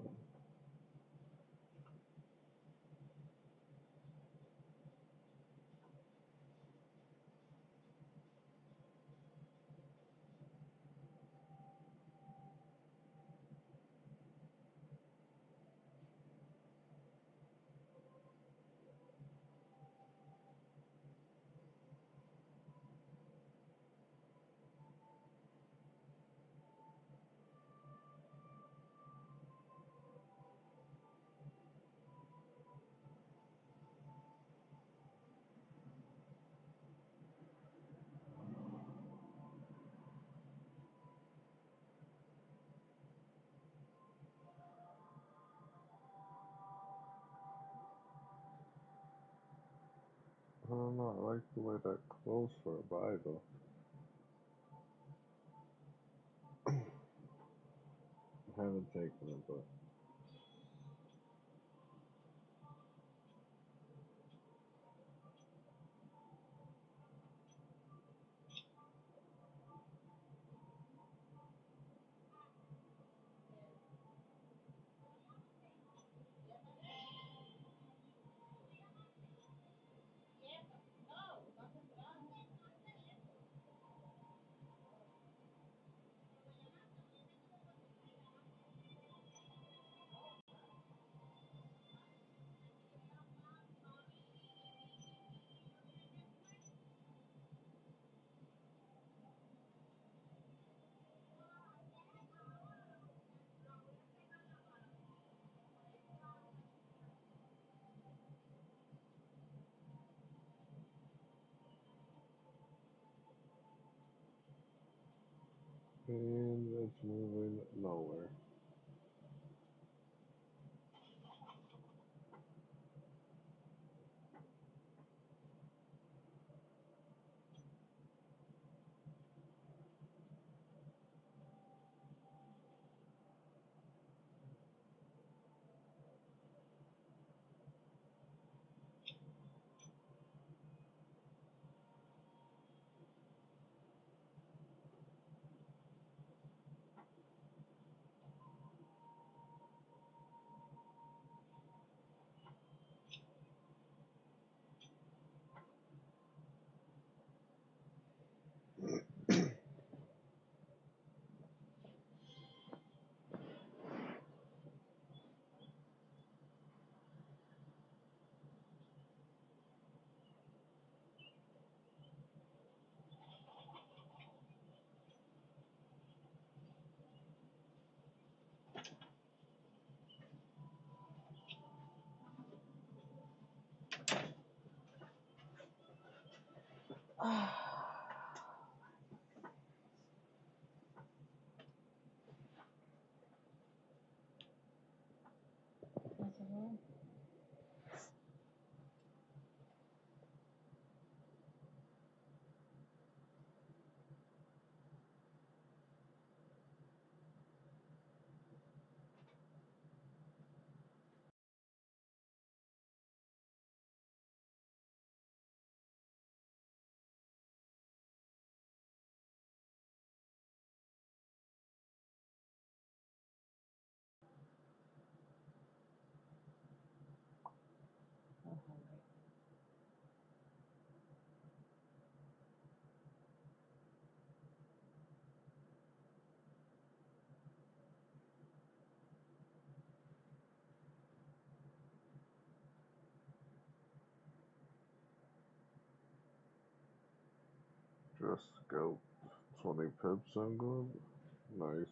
E: I don't know. I like the way that closed for a buy though. I haven't taken it, but and it's moving nowhere. Just go 20 pips and good. Nice.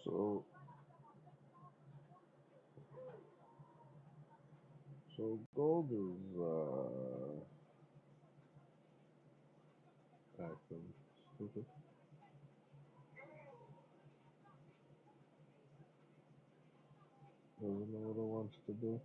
E: So, so gold is acting stupid. Doesn't know what it wants to do.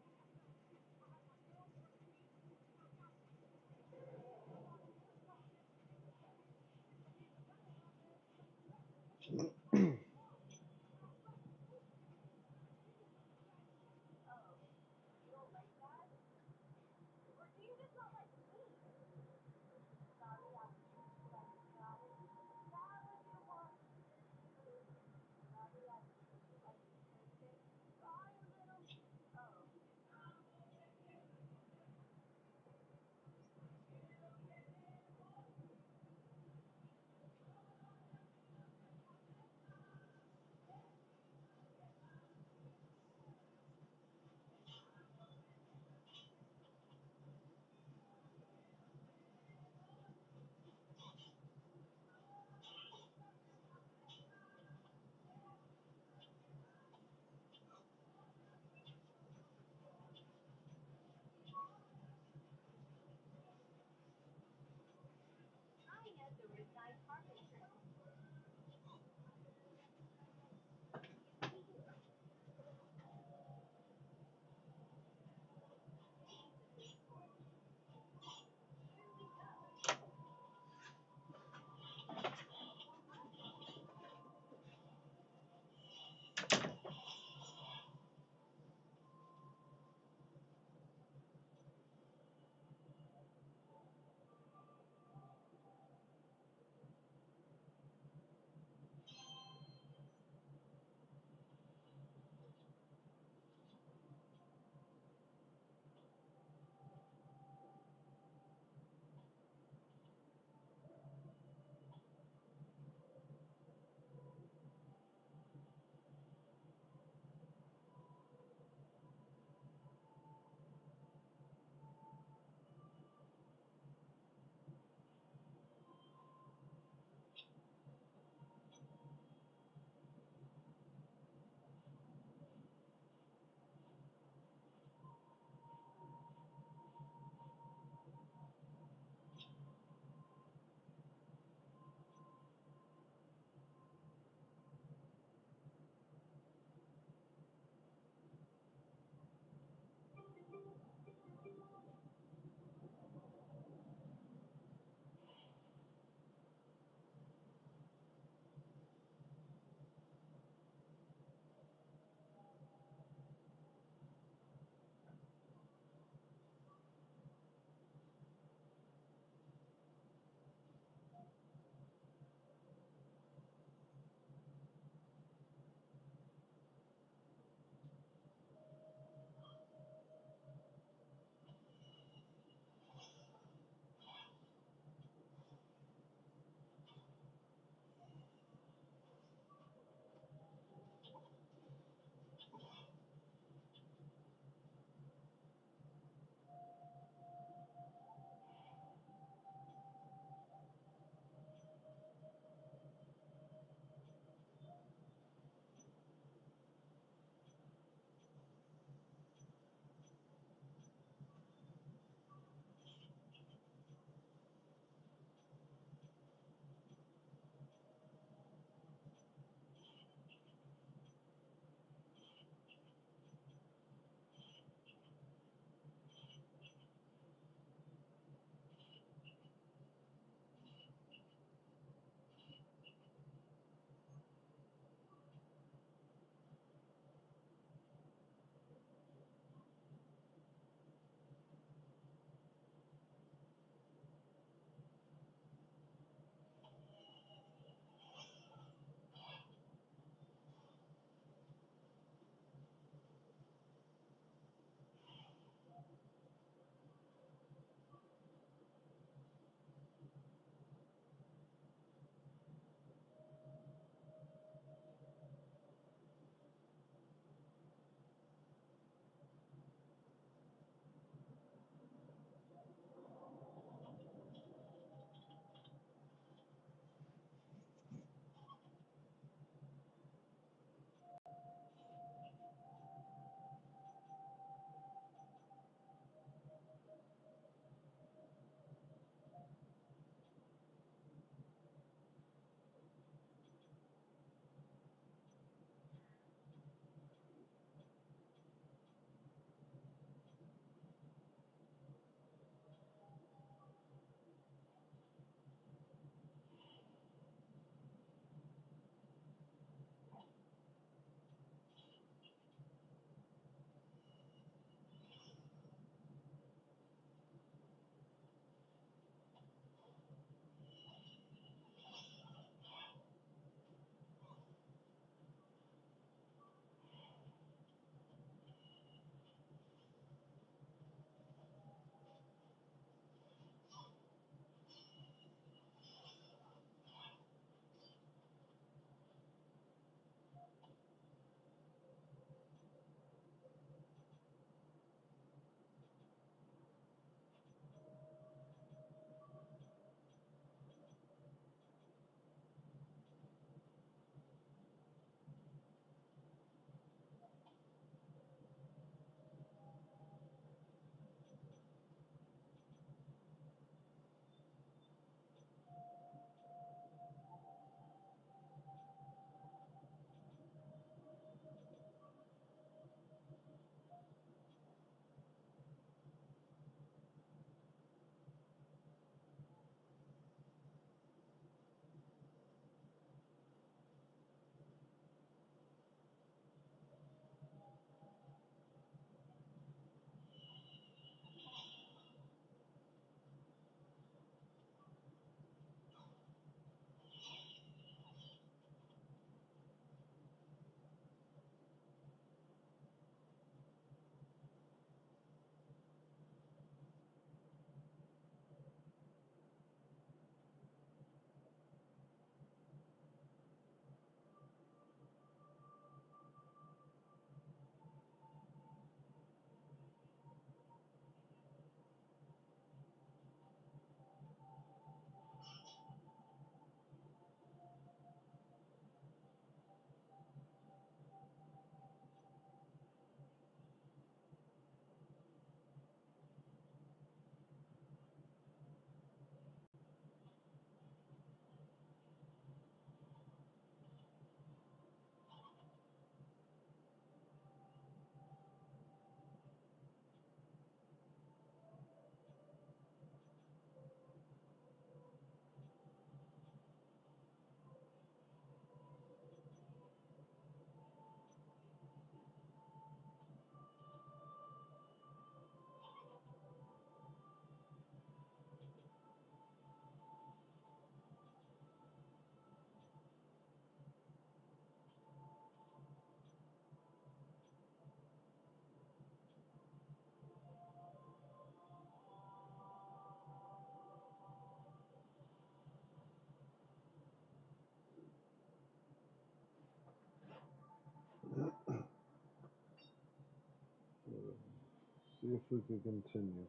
E: see if we can continue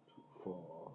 E: to fall.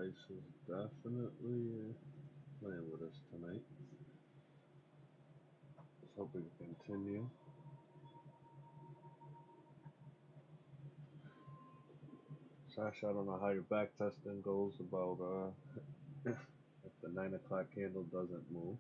E: price is definitely playing with us tonight. Let's hope we can continue. Sasha, I don't know how your back testing goes about if the 9 o'clock candle doesn't move.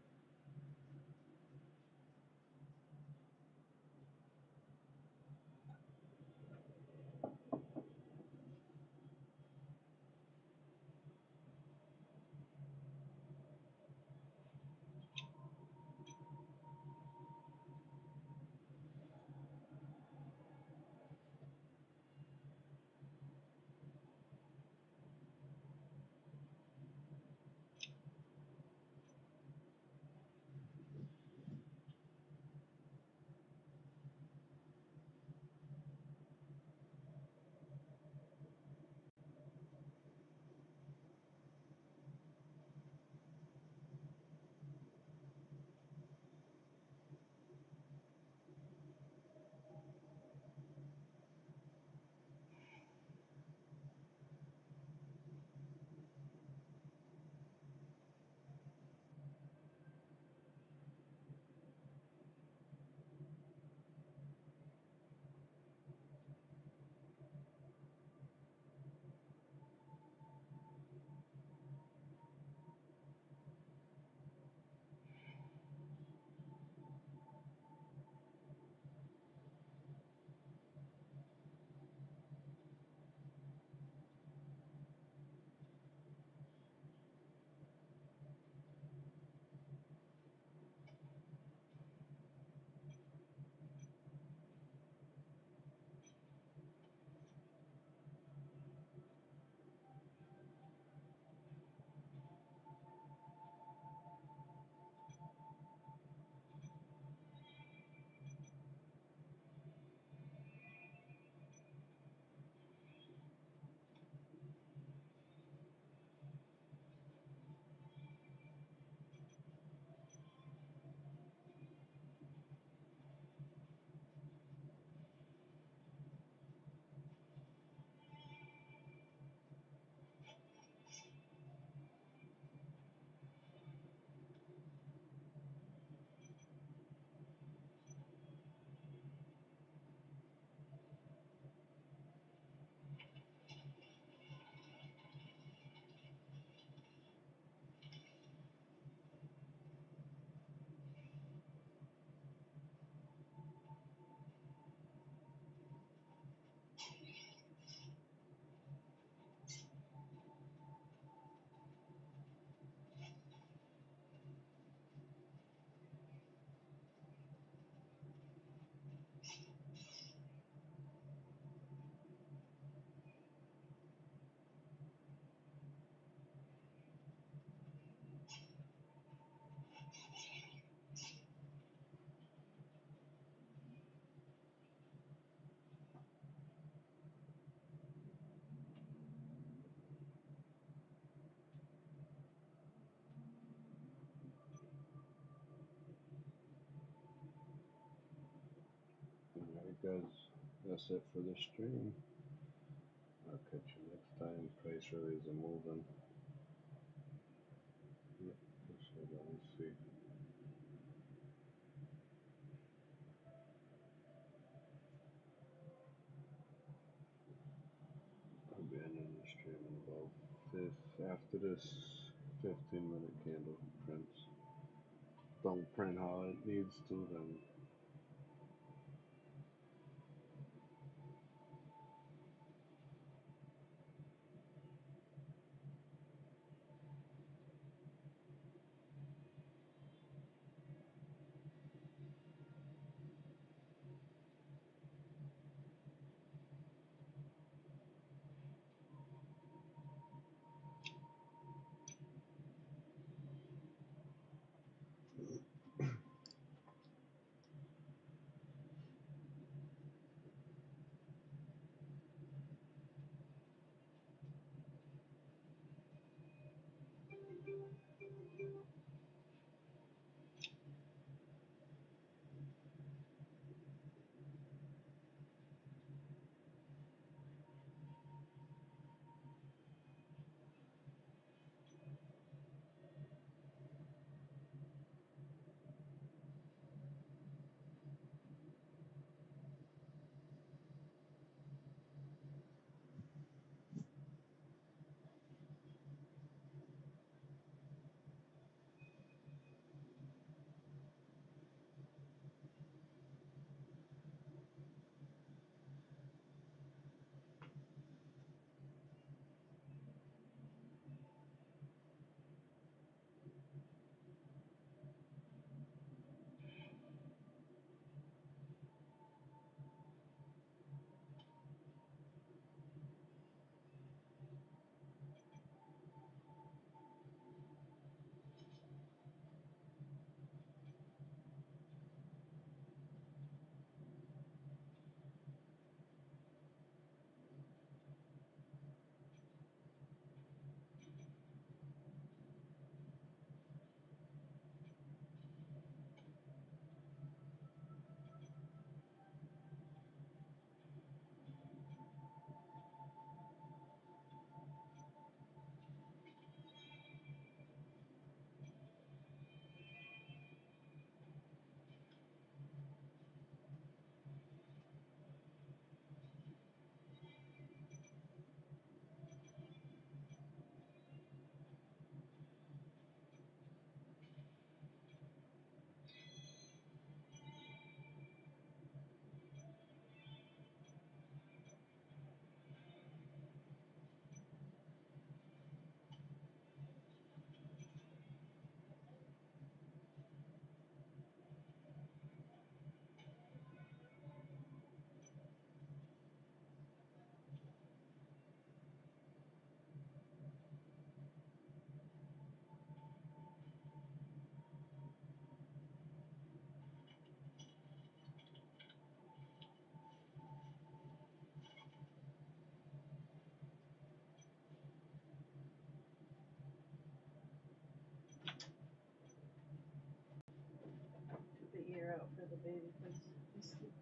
E: Alright guys, that's it for the stream. I'll catch you next time. Price really isn't moving. Yep, so let me see. I'll be ending the stream in about after this 15-minute candle prints. Don't print how it needs to, then
C: out for the day because he's sleeping.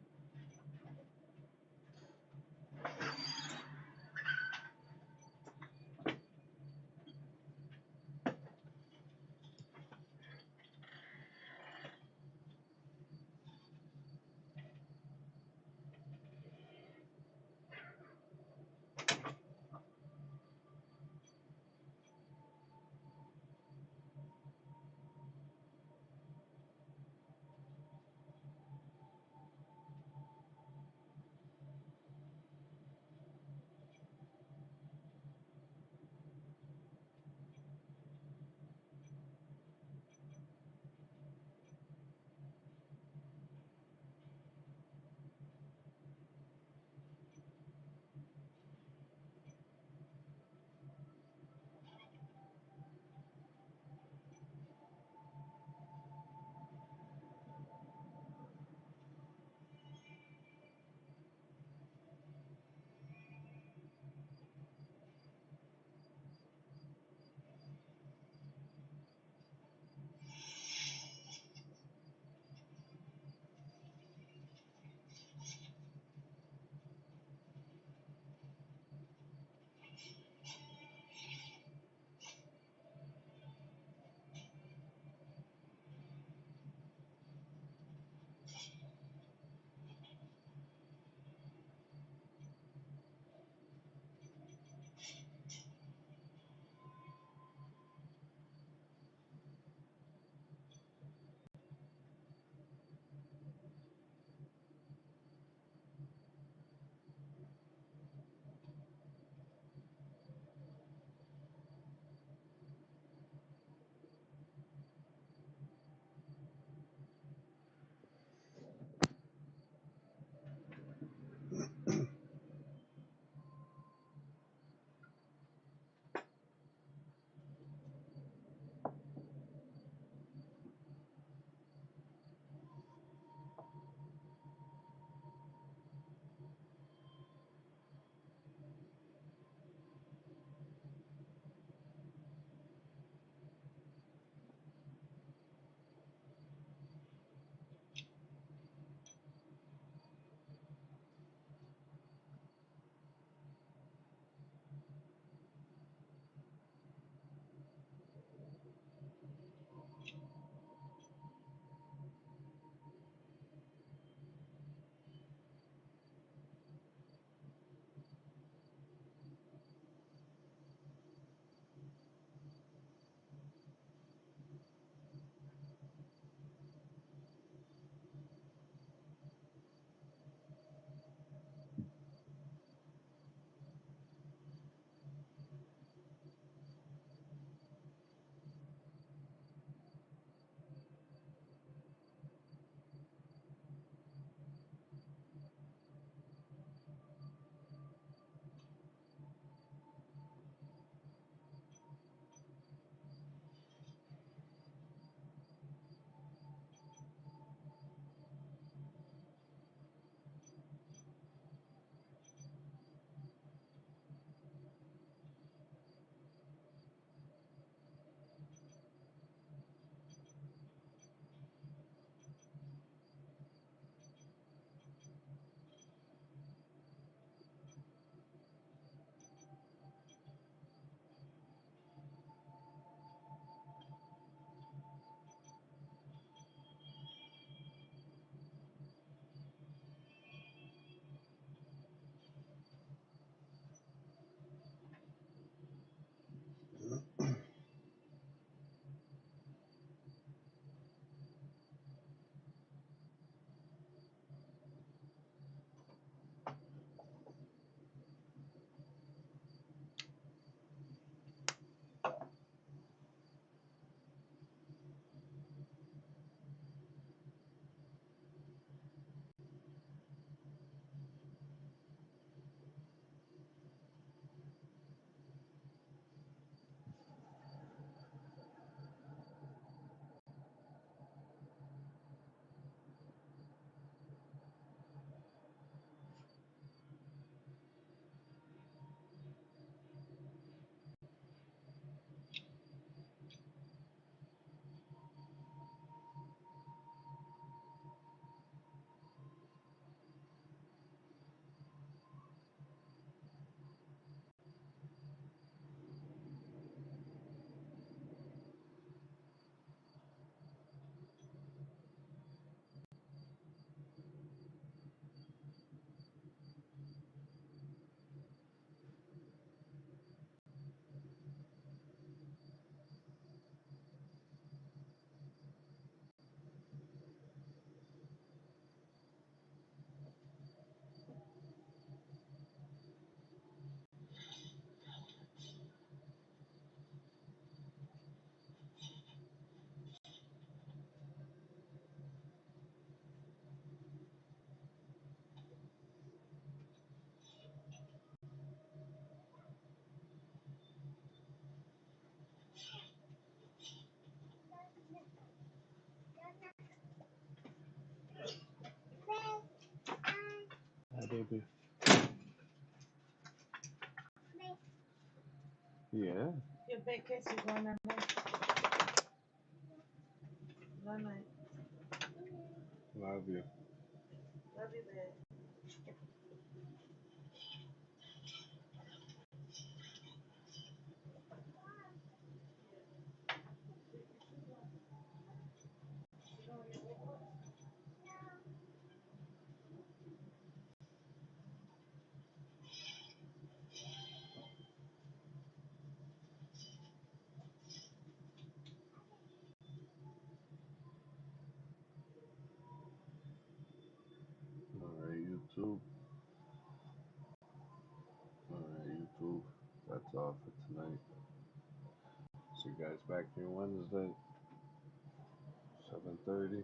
E: baby. Yeah.
C: Your big kiss is one night. One night.
E: Love you.
C: Love you, babe.
E: Alright, YouTube. Alright, YouTube. That's all for tonight. See you guys back here Wednesday, 7:30.